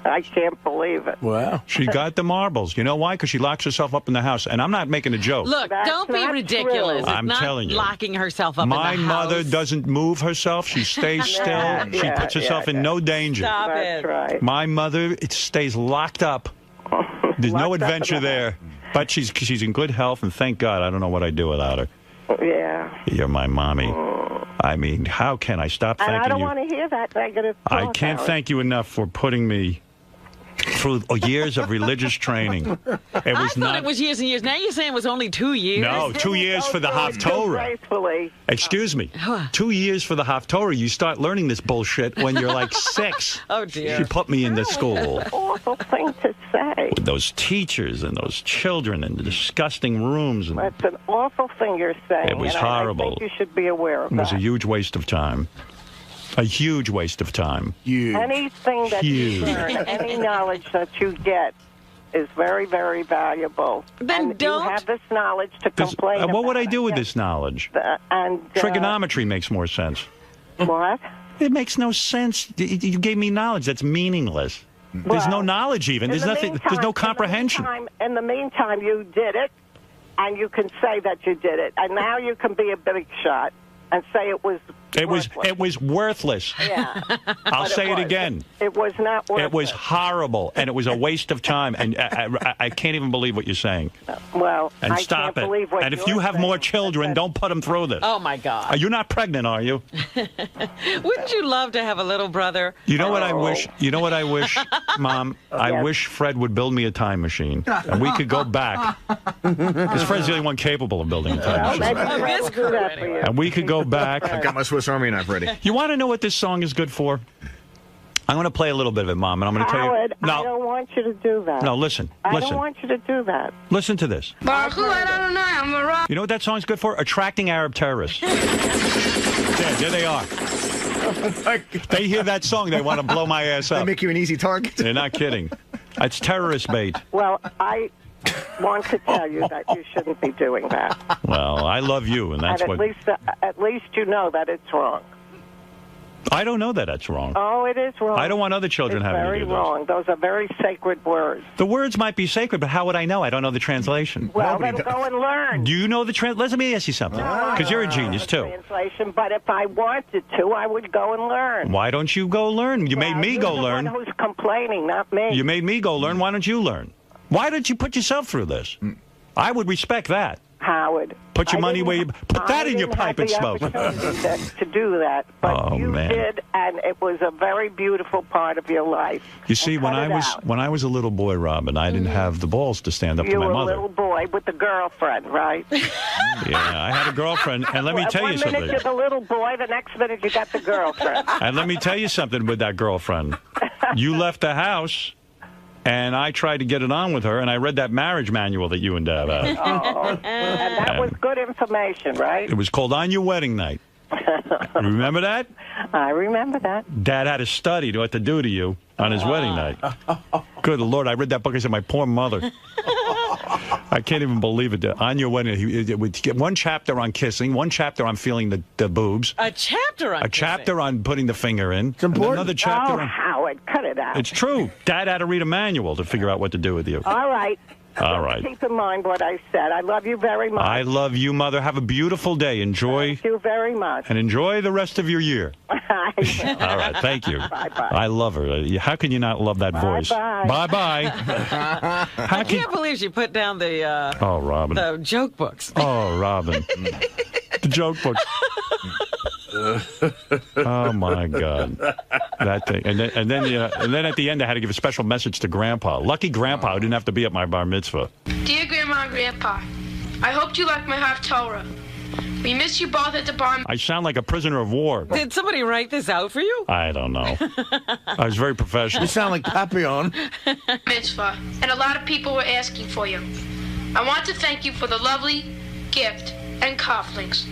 I can't believe it. Wow. She got the marbles. You know why? Because she locks herself up in the house. And I'm not making a joke. Look, don't be ridiculous. I'm It's not telling you. locking herself up My in the mother house. doesn't move herself. She stays still. She puts herself in no danger. Stop it. Right. My mother, it stays locked up. There's no Locked up in adventure the there. But she's in good health, and thank God. I don't know what I'd do without her. Yeah. You're my mommy. I mean, how can I stop And thanking I don't you? want to hear that negative I talk, can't Howard. thank you enough for putting me through years of religious training. It was I thought not. it was years and years. Now you're saying it was only 2 years? No, 2 years for the Haftorah. Gracefully. Excuse me. 2 years for the Haftorah. You start learning this bullshit when you're like 6. Oh, dear. She put me into school. Awful thing to say. With those teachers and those children in the disgusting rooms. And That's an awful thing you're saying. It was and horrible. I think you should be aware of it was a that. huge waste of time. A huge waste of time. Anything that Huge. you learn, any knowledge that you get is very, very valuable. Then and don't- you have this knowledge to complain What would about I do with it. this knowledge? And Trigonometry makes more sense. What? It makes no sense. You gave me knowledge that's meaningless. There's no knowledge even. In There's the nothing. meantime- There's no comprehension. In the meantime, you did it, and you can say that you did it, and now you can be a big shot and say it was. It was worthless. Yeah. I'll But say it was. again. It was not worth It was horrible, and it was a waste of time. And I can't even believe what you're saying. Well, And I stop can't it. believe what And if you're you have saying. more children, don't put them through this. Oh, my God. You're not pregnant, are you? Wouldn't you love to have a little brother? You know what I wish? You know what I wish, Mom? I wish Fred would build me a time machine, and we could go back. Because Fred's the only one capable of building a time machine. Maybe Fred will do that for you. And we could go back. I've got my Swiss Army knife ready. You want to know what this song is good for? I'm going to play a little bit of it, Mom, and I'm going to tell you. Howard, I No, don't want you to do that. no, listen, I listen, don't want you to do that. listen to this. You know what that song's good for? Attracting Arab terrorists. There they are. They hear that song, they want to blow my ass up. They make you an easy target. They're not kidding. It's terrorist bait. Well, I want to tell you that you shouldn't be doing that. Well, I love you, and that's and what. at least you know that it's wrong. I don't know that that's wrong. Oh, it is wrong. I don't want other children it's having to very do this. wrong. Those are very sacred words. The words might be sacred, but how would I know? I don't know the translation. Well, then go and learn. Do you know the Let me ask you something, because you're a genius too. Translation, but if I wanted to, I would go and learn. Why don't you go learn? You made me You're go the learn. one who's complaining, not me. You made me go learn. Why don't you learn? Why don't you put yourself through this? I would respect that. Howard. Put your money where you put that in your pipe and smoke. To do that, but Oh, you man. did, and it was a very beautiful part of your life. You see, when I was a little boy, Robin, I didn't have the balls to stand up You to my were mother. a little boy with a girlfriend, right? Yeah, I had a girlfriend, and let me tell you One something. minute you're the little boy, the next minute you got the girlfriend. And let me tell you something with that girlfriend. You left the house, and I tried to get it on with her, and I read that marriage manual that you and Dad had. Oh, and that was good information, right? It was called On Your Wedding Night. Remember that? I remember that. Dad had to study what to do to you on his wedding night. Good Lord, I read that book. I said, my poor mother. I can't even believe it. On Your Wedding Night, it would get one chapter on kissing, one chapter on feeling the boobs, A chapter on a chapter on putting the finger in, It's important. another chapter on... Howard, cut it out. It's true. Dad had to read a manual to figure out what to do with you. All right. All right. Keep in mind what I said. I love you very much. I love you, Mother. Have a beautiful day. Enjoy. Thank you very much. And enjoy the rest of your year. All right. Thank you. Bye-bye. I love her. How can you not love that voice? Bye-bye. Bye-bye. I can't believe she put down the Oh, Robin. the joke books. Oh, Robin. The joke books. Oh my God, that thing! And then at the end, I had to give a special message to Grandpa. Lucky Grandpa, who didn't have to be at my bar mitzvah. Dear Grandma and Grandpa, I hoped you liked my Haftorah. We miss you both at the bar. I sound like a prisoner of war. Did somebody write this out for you? I don't know. I was very professional. You sound like Papillon. Mitzvah, and a lot of people were asking for you. I want to thank you for the lovely gift and cufflinks.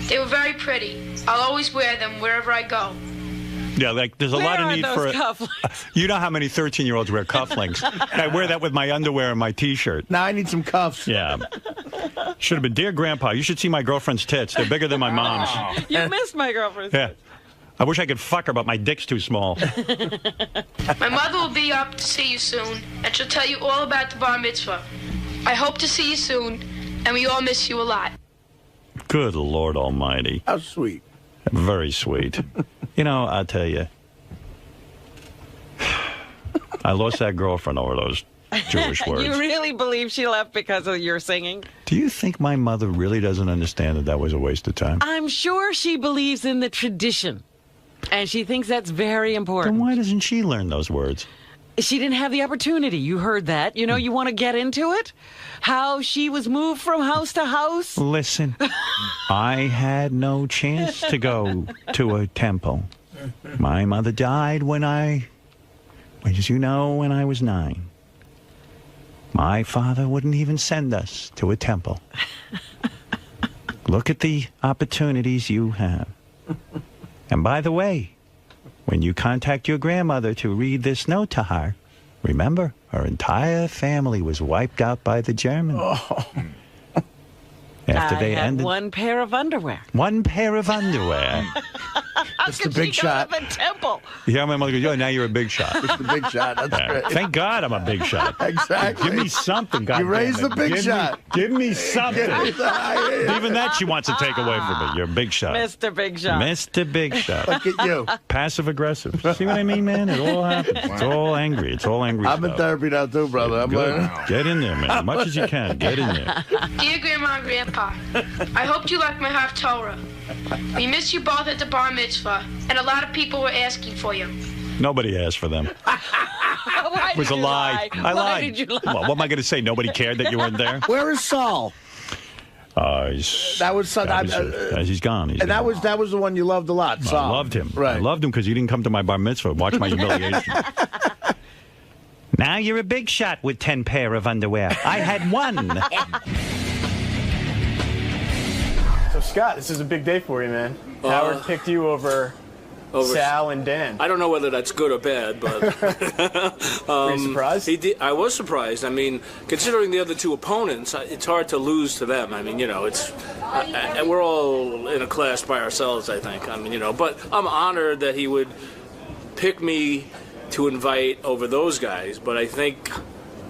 They were very pretty. I'll always wear them wherever I go. Yeah, like there's a lot of need for it. You know how many 13-year-olds wear cufflinks? I wear that with my underwear and my T-shirt. Now I need some cuffs. Yeah. Should have been, dear Grandpa, you should see my girlfriend's tits. They're bigger than my mom's. You missed my girlfriend's Yeah. I wish I could fuck her, but my dick's too small. My mother will be up to see you soon, and she'll tell you all about the bar mitzvah. I hope to see you soon, and we all miss you a lot. Good Lord Almighty. How sweet. Very sweet. You know, I'll tell you, I lost that girlfriend over those Jewish words. You really believe she left because of your singing? Do you think my mother really doesn't understand that was a waste of time? I'm sure she believes in the tradition, and she thinks that's very important. Then why doesn't she learn those words? She didn't have the opportunity. You heard that. You know, you want to get into it? How she was moved from house to house? Listen, I had no chance to go to a temple. My mother died when I was 9. My father wouldn't even send us to a temple. Look at the opportunities you have. And by the way, when you contact your grandmother to read this note to her, remember, her entire family was wiped out by the Germans. After they had ended. one pair of underwear. One pair of underwear. That's the big shot. Of a temple. Yeah, my mother goes, "Oh, now you're a big shot." It's the big shot. That's great. Thank God I'm a big shot. Exactly. Give me something, God. You raised the big shot. Give me something. Even that she wants to take away from me. You're a big shot. Mr. Big Shot. Mr. Big Shot. Look at you. Passive aggressive. See what I mean, man? It all happens. It's all angry. It's all angry I'm in stuff. therapy now too, brother. I'm Good. learning. Get in there, man. As much as you can. Get in there. Dear Grandma and Grandpa, I hoped you liked my Haftorah. We miss you both at the bar mitzvah, and a lot of people were asking for you. Nobody asked for them. Why It was did a you lie. I Why lied. did you lie? Well, what am I going to say? Nobody cared that you weren't there? Where is Saul? That was he's gone. He's and that was the one you loved a lot. I Saul. loved him. Right. I loved him because he didn't come to my bar mitzvah. Watch my humiliation. Now you're a big shot with 10 pair of underwear. I had one. So, Scott, this is a big day for you, man. Howard picked you over Sal and Dan. I don't know whether that's good or bad, but Were you surprised? I was surprised. I mean, considering the other two opponents, it's hard to lose to them. I mean, you know, and we're all in a class by ourselves, I think. I mean, you know, but I'm honored that he would pick me to invite over those guys, but I think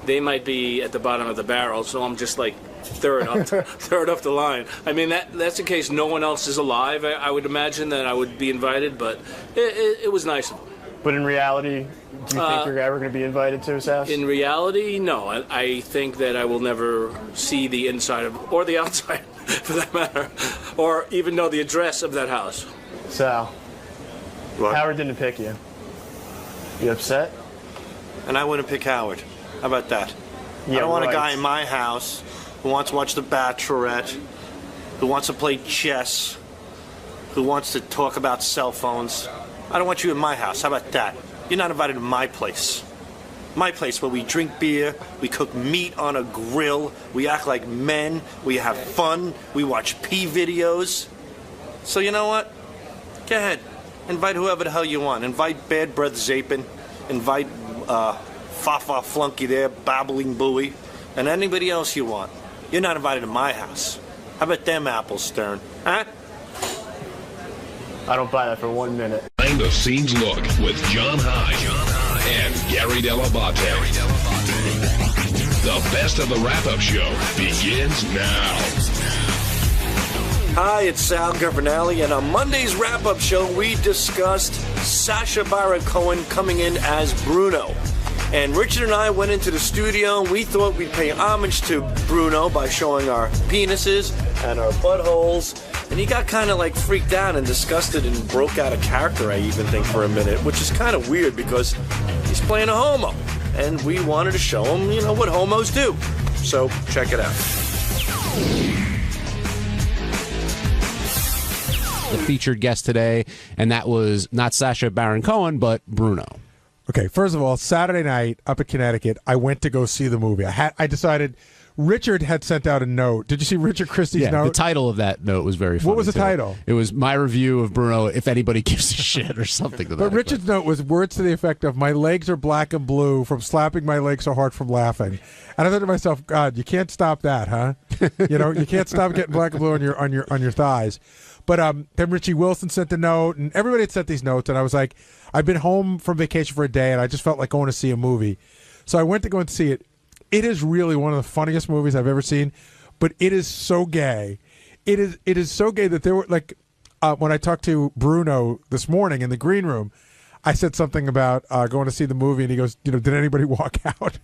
they might be at the bottom of the barrel, so I'm just like third up the line. I mean, that's in case no one else is alive. I would imagine that I would be invited, but it was nice of him. But in reality, do you think you're ever going to be invited to his house? In reality, no. I think that I will never see the inside of, or the outside, for that matter, or even know the address of that house. Sal, Howard didn't pick you. You upset? And I wouldn't pick Howard. How about that? Yeah, I don't want right. a guy in my house who wants to watch The Bachelorette, who wants to play chess, who wants to talk about cell phones. I don't want you in my house. How about that? You're not invited to my place. My place where we drink beer, we cook meat on a grill, we act like men, we have fun, we watch P videos. So you know what? Go ahead. Invite whoever the hell you want. Invite Bad Breath Zapin. Invite Fafa Flunky there, Babbling Buoy. And anybody else you want. You're not invited to my house. How about them apples, Stern? Huh? I don't buy that for 1 minute. Behind the scenes look with John Hyde and Gary Dell'Abate. The best of the wrap-up show begins now. Hi, it's Sal Governale, and on Monday's wrap-up show, we discussed Sacha Baron Cohen coming in as Bruno. And Richard and I went into the studio, and we thought we'd pay homage to Bruno by showing our penises and our buttholes And he got kind of like freaked out and disgusted and broke out of character, I even think, for a minute, which is kind of weird because he's playing a homo. And we wanted to show him, you know, what homos do. So check it out. The featured guest today, and that was not Sacha Baron Cohen, but Bruno. Okay, first of all, Saturday night up at Connecticut, I went to go see the movie. I decided Richard had sent out a note. Did you see Richard Christie's note? The title of that note was very funny. What was the title? It was my review of Bruno, if anybody gives a shit, or something to that. But Richard's note was words to the effect of, "My legs are black and blue from slapping my legs so hard from laughing." And I thought to myself, God, you can't stop that, huh? You know, you can't stop getting black and blue on your thighs. But then Richie Wilson sent a note, and everybody had sent these notes, and I was like, I've been home from vacation for a day, and I just felt like going to see a movie. So I went to go and see it. It is really one of the funniest movies I've ever seen, but it is so gay. It is so gay that there were, like, when I talked to Bruno this morning in the green room, I said something about going to see the movie, and he goes, you know, did anybody walk out?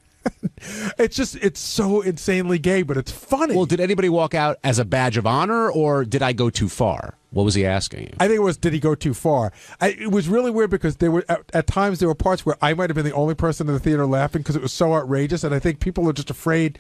It's so insanely gay, but it's funny. Well, did anybody walk out as a badge of honor, or did I go too far? What was he asking you? I think it was, did he go too far? It was really weird because there were at times there were parts where I might have been the only person in the theater laughing because it was so outrageous, and I think people are just afraid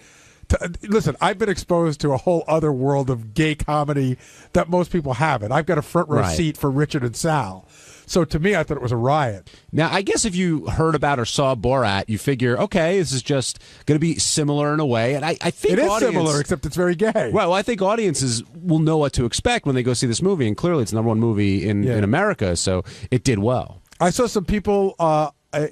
to listen. I've been exposed to a whole other world of gay comedy that most people haven't. I've got a front row seat for Richard and Sal. So to me, I thought it was a riot. Now, I guess if you heard about or saw Borat, you figure, okay, this is just going to be similar in a way. And I think it is similar, except it's very gay. Well, I think audiences will know what to expect when they go see this movie. And clearly, it's the #1 movie in America, so it did well. I saw some people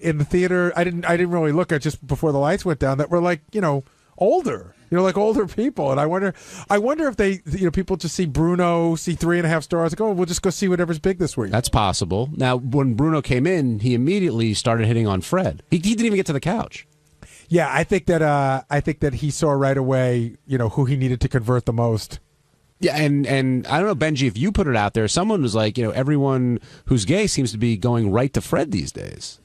in the theater. I didn't really look at just before the lights went down that were like, you know, older. You know, like older people, and I wonder if they, you know, people just see Bruno, see 3.5 stars, like, oh, we'll just go see whatever's big this week. That's possible. Now, when Bruno came in, he immediately started hitting on Fred. He didn't even get to the couch. Yeah, I think that he saw right away, you know, who he needed to convert the most. Yeah, and I don't know, Benji, if you put it out there, someone was like, you know, everyone who's gay seems to be going right to Fred these days.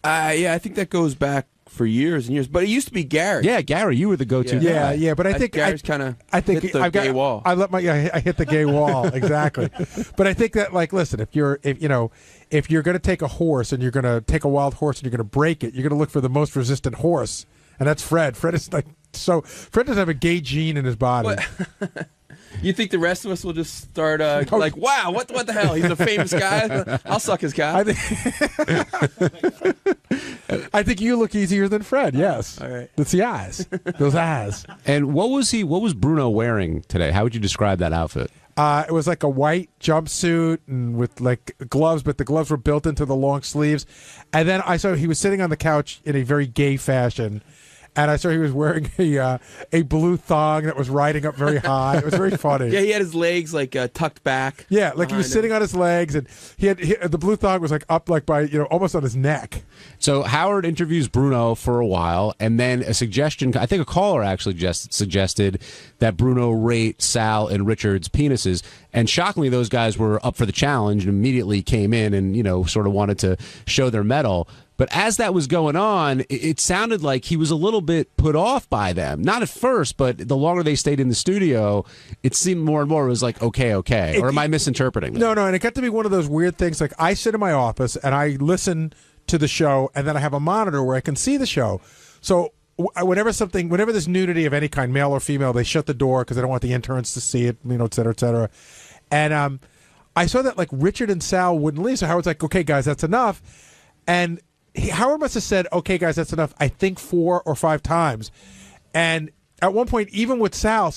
Yeah, I think that goes back for years and years, but it used to be Gary. Yeah, Gary, you were the go-to guy. Yeah, but I think Gary's kind of hit the gay wall. I hit the gay wall exactly. But I think that, like, listen, if you're going to take a horse and you're going to take a wild horse and you're going to break it, you're going to look for the most resistant horse, and that's Fred. Fred doesn't have a gay gene in his body. You think the rest of us will just start like, wow, what the hell? He's a famous guy. I'll suck his cock. I think you look easier than Fred. Yes. All right. It's the eyes. Those eyes. And what was Bruno wearing today? How would you describe that outfit? It was like a white jumpsuit and with like gloves, but the gloves were built into the long sleeves. And then I saw he was sitting on the couch in a very gay fashion. And I saw he was wearing a blue thong that was riding up very high. It was very funny. Yeah, he had his legs like tucked back. Yeah, like he was sitting on his legs, and the blue thong was like up like by almost on his neck. So Howard interviews Bruno for a while, and then a suggestion. I think a caller actually suggested that Bruno rate Sal and Richard's penises, and shockingly, those guys were up for the challenge and immediately came in and sort of wanted to show their mettle. But as that was going on, it sounded like he was a little bit put off by them. Not at first, but the longer they stayed in the studio, it seemed more and more it was like, okay. Or am I misinterpreting that? No, and it got to be one of those weird things. Like, I sit in my office and I listen to the show, and then I have a monitor where I can see the show. So whenever there's nudity of any kind, male or female, they shut the door because they don't want the interns to see it, et cetera, et cetera. And I saw that, like, Richard and Sal wouldn't leave. So Howard's like, okay, guys, that's enough. And Howard must have said, okay, guys, that's enough, I think 4 or 5 times. And at one point, even with Sal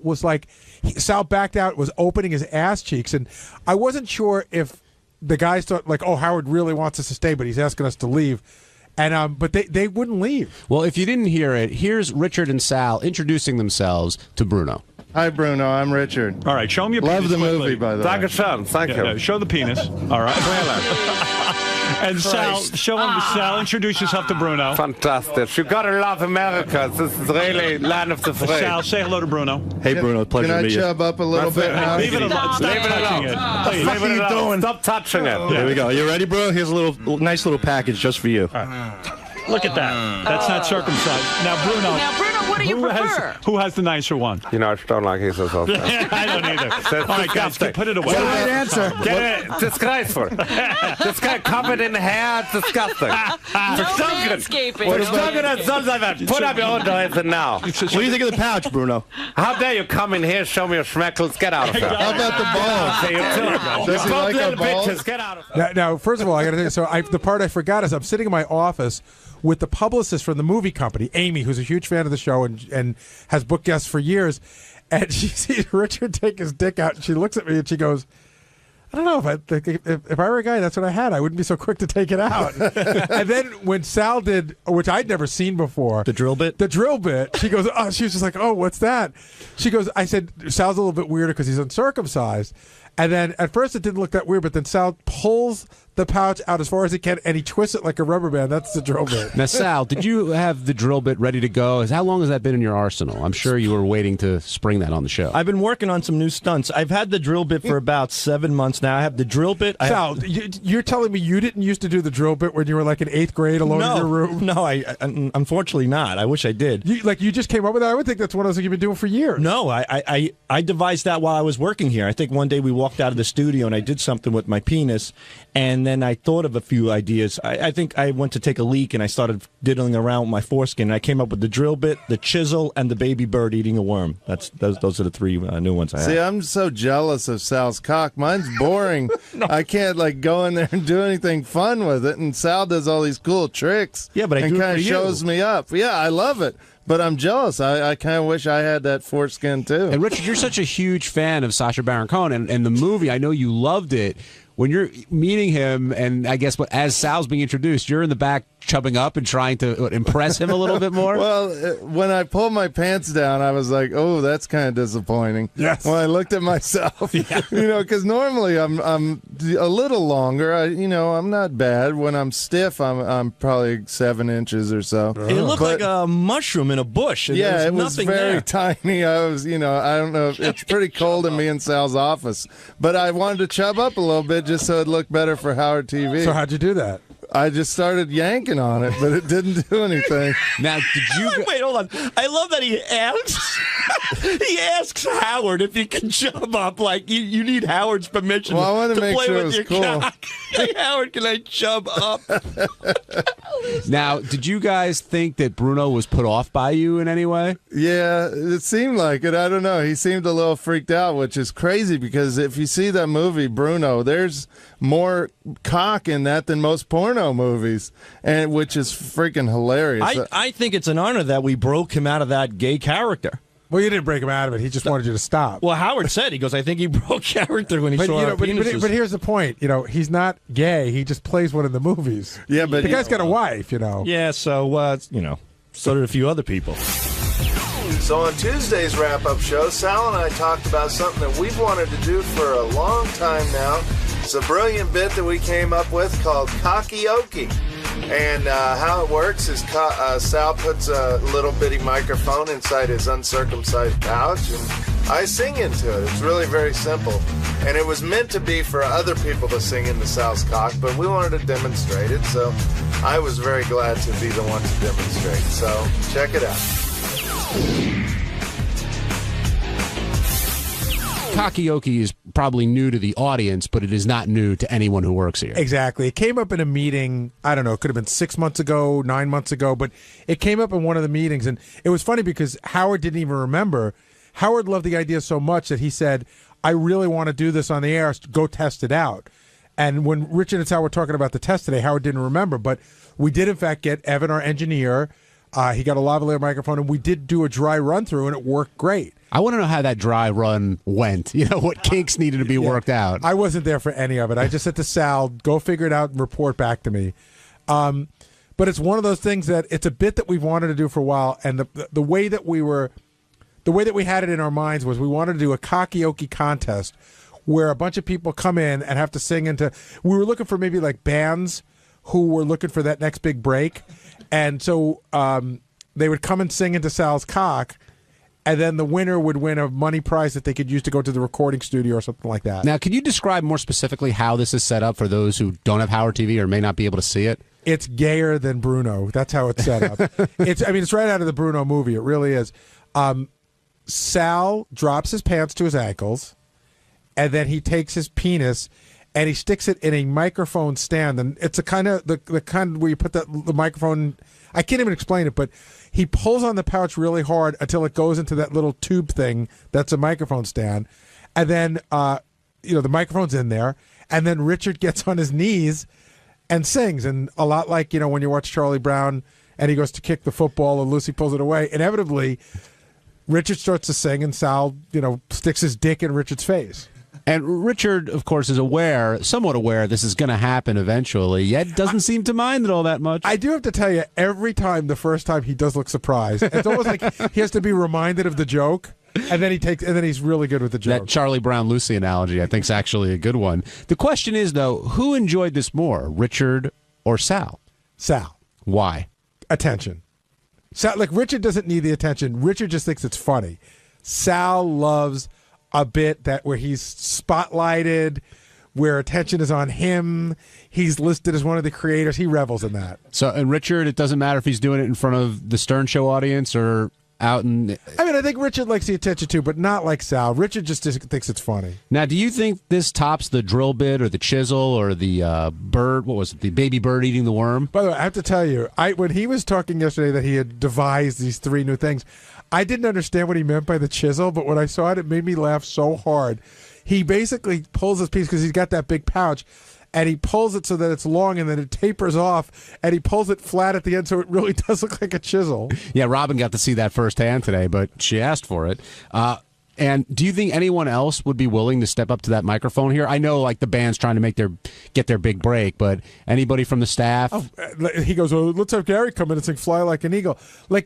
was like, Sal backed out, was opening his ass cheeks. And I wasn't sure if the guys thought, like, oh, Howard really wants us to stay, but he's asking us to leave. And but they wouldn't leave. Well, if you didn't hear it, here's Richard and Sal introducing themselves to Bruno. Hi, Bruno. I'm Richard. All right, show him your penis. Love the quickly. movie, by the way. Thank you. Show the penis. All right. And Sal, Sal, introduce yourself to Bruno. Fantastic. You gotta love America. This is really land of the free. Sal, say hello to Bruno. Hey, Bruno. Pleasure to meet you. Can I chub up a little bit now? Leave it alone. Stop touching it. What the fuck are you doing? Stop touching it. Here we go. You ready, bro? Here's a nice little package just for you. Look at that. That's not circumcised. Now, Bruno. What do you prefer? Who has the nicer one? You know, I don't like his sauce. I don't either. All right, guys, put it away. What's the right answer? Get it? Disgraceful. This guy covered in hair. It's disgusting. Manscaping. Put up your own toys now. What do you think of the pouch, Bruno? How dare you come in here, show me your schmeckles? Get out of here. How about the balls? You Does he both like our little balls? bitches. Get out of here. Now, first of all, I got to tell you. So the part I forgot is I'm sitting in my office with the publicist from the movie company, Amy, who's a huge fan of the show and has booked guests for years. And she sees Richard take his dick out, and she looks at me and she goes, I don't know, if I were a guy, that's what I had. I wouldn't be so quick to take it out. And then when Sal did, which I'd never seen before, The drill bit? she goes, oh, she was just like, oh, what's that? She goes, I said, Sal's a little bit weirder because he's uncircumcised. And then at first it didn't look that weird, but then Sal pulls the pouch out as far as he can, and he twists it like a rubber band. That's the drill bit. Now, Sal, did you have the drill bit ready to go? How long has that been in your arsenal? I'm sure you were waiting to spring that on the show. I've been working on some new stunts. I've had the drill bit for about 7 months now. I have the drill bit. Sal, you're telling me you didn't used to do the drill bit when you were like in 8th grade alone in your room? No, I unfortunately not. I wish I did. You just came up with that? I would think that's one of those things you've been doing for years. No, I devised that while I was working here. I think one day we walked out of the studio and I did something with my penis, and then I thought of a few ideas. I think I went to take a leak and I started diddling around with my foreskin, and I came up with the drill bit, the chisel, and the baby bird eating a worm. Those are the 3 new ones I have. See, I'm so jealous of Sal's cock. Mine's boring. I can't go in there and do anything fun with it, and Sal does all these cool tricks. Yeah, but I do it kind for of you. shows me up. Yeah, I love it. But I'm jealous. I kind of wish I had that foreskin, too. And Richard, you're such a huge fan of Sacha Baron Cohen, and the movie, I know you loved it. When you're meeting him, and I guess as Sal's being introduced, you're in the back chubbing up and trying to impress him a little bit more? Well, when I pulled my pants down, I was like, oh, that's kind of disappointing. Yes. When I looked at myself, because normally I'm a little longer. I'm not bad. When I'm stiff, I'm probably 7 inches or so. It looked like a mushroom in a bush. And Yeah, there it was nothing very there. tiny. I was, I don't know. It's pretty cold in me in Sal's office. But I wanted to chub up a little bit just so it looked better for Howard TV. So how'd you do that? I just started yanking on it, but it didn't do anything. Now, did you... Wait, hold on. I love that he asks Howard if he can chub up. Like, you need Howard's permission Well, I wanted to make play sure with it was your cool. cock. Hey, Howard, can I chub up? Now, did you guys think that Bruno was put off by you in any way? Yeah, it seemed like it. I don't know. He seemed a little freaked out, which is crazy because if you see that movie, Bruno, there's more cock in that than most porno movies, and which is freaking hilarious. I think it's an honor that we broke him out of that gay character. Well, you didn't break him out of it. He just wanted you to stop. Well, Howard said, he goes, I think he broke character when he saw our penises. But here's the point. He's not gay. He just plays one of the movies. Yeah, but the guy's got a wife, Yeah, so, so did a few other people. So on Tuesday's wrap-up show, Sal and I talked about something that we've wanted to do for a long time now. It's a brilliant bit that we came up with called Cockioke. And how it works is Sal puts a little bitty microphone inside his uncircumcised pouch, and I sing into it. It's really very simple. And it was meant to be for other people to sing into Sal's cock, but we wanted to demonstrate it, so I was very glad to be the one to demonstrate. So check it out. Cockioke is probably new to the audience, but it is not new to anyone who works here. Exactly. It came up in a meeting, I don't know, it could have been 6 months ago, 9 months ago, but it came up in one of the meetings, and it was funny because Howard didn't even remember. Howard loved the idea so much that he said, I really want to do this on the air, go test it out. And when Richard and Sal were talking about the test today, Howard didn't remember, but we did in fact get Evan, our engineer. He got a lavalier microphone, and we did do a dry run-through, and it worked great. I want to know how that dry run went. What kinks needed to be worked out. I wasn't there for any of it. I just said to Sal, go figure it out and report back to me. But it's one of those things that it's a bit that we've wanted to do for a while, and the way that we had it in our minds was we wanted to do a Cockioke contest where a bunch of people come in and have to sing into. We were looking for maybe like bands who were looking for that next big break, and so they would come and sing into Sal's cock. And then the winner would win a money prize that they could use to go to the recording studio or something like that. Now, can you describe more specifically how this is set up for those who don't have Howard TV or may not be able to see it? it's gayer than Bruno. That's how it's set up. It's right out of the Bruno movie. It really is. Sal drops his pants to his ankles, and then he takes his penis and he sticks it in a microphone stand. And it's a kind of the kind where you put the microphone. I can't even explain it, but he pulls on the pouch really hard until it goes into that little tube thing that's a microphone stand, and then the microphone's in there, and then Richard gets on his knees and sings, and a lot like when you watch Charlie Brown and he goes to kick the football and Lucy pulls it away, inevitably Richard starts to sing and Sal sticks his dick in Richard's face. And Richard, of course, is somewhat aware this is going to happen eventually, yet doesn't seem to mind it all that much. I do have to tell you, every time, the first time, he does look surprised. It's almost like he has to be reminded of the joke, and then he's really good with the joke. That Charlie Brown Lucy analogy, I think, is actually a good one. The question is, though, who enjoyed this more, Richard or Sal? Sal. Why? Attention. Sal, Richard doesn't need the attention. Richard just thinks it's funny. Sal loves a bit where he's spotlighted, where attention is on him. He's listed as one of the creators. He revels in that. So, and Richard, it doesn't matter if he's doing it in front of the Stern Show audience or out in... I think Richard likes the attention too, but not like Sal. Richard just thinks it's funny. Now, do you think this tops the drill bit or the chisel or the bird? What was it? The baby bird eating the worm? By the way, I have to tell you, when he was talking yesterday that he had devised these 3 new things, I didn't understand what he meant by the chisel, but when I saw it, it made me laugh so hard. He basically pulls his piece because he's got that big pouch, and he pulls it so that it's long, and then it tapers off, and he pulls it flat at the end so it really does look like a chisel. Yeah, Robin got to see that firsthand today, but she asked for it. And do you think anyone else would be willing to step up to that microphone here? I know, the band's trying to get their big break, but anybody from the staff? Oh, he goes, well, let's have Gary come in and sing "Fly Like an Eagle."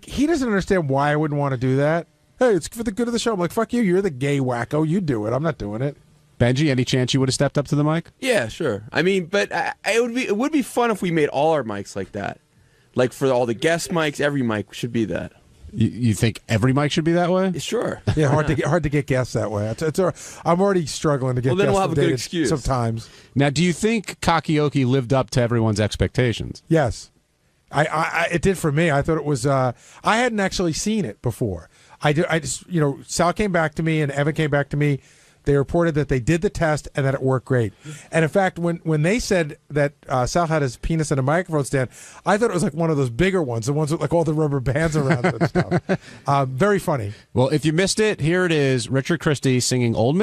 He doesn't understand why I wouldn't want to do that. Hey, it's for the good of the show. I'm like, fuck you. You're the gay wacko. You do it. I'm not doing it. Benji, any chance you would have stepped up to the mic? Yeah, sure. But it would be fun if we made all our mics like that. For all the guest mics, every mic should be that. You think every mic should be that way? Sure. Yeah, hard to get guests that way. I'm already struggling to get. Well, then guests we'll have a good excuse sometimes. Now, do you think Kakioke lived up to everyone's expectations? Yes, it did for me. I thought it was. I hadn't actually seen it before. I just Sal came back to me and Evan came back to me. They reported that they did the test and that it worked great. And in fact, when they said that Sal had his penis in a microphone stand, I thought it was one of those bigger ones, the ones with all the rubber bands around it and stuff. Very funny. Well, if you missed it, here it is: Richard Christie singing "Old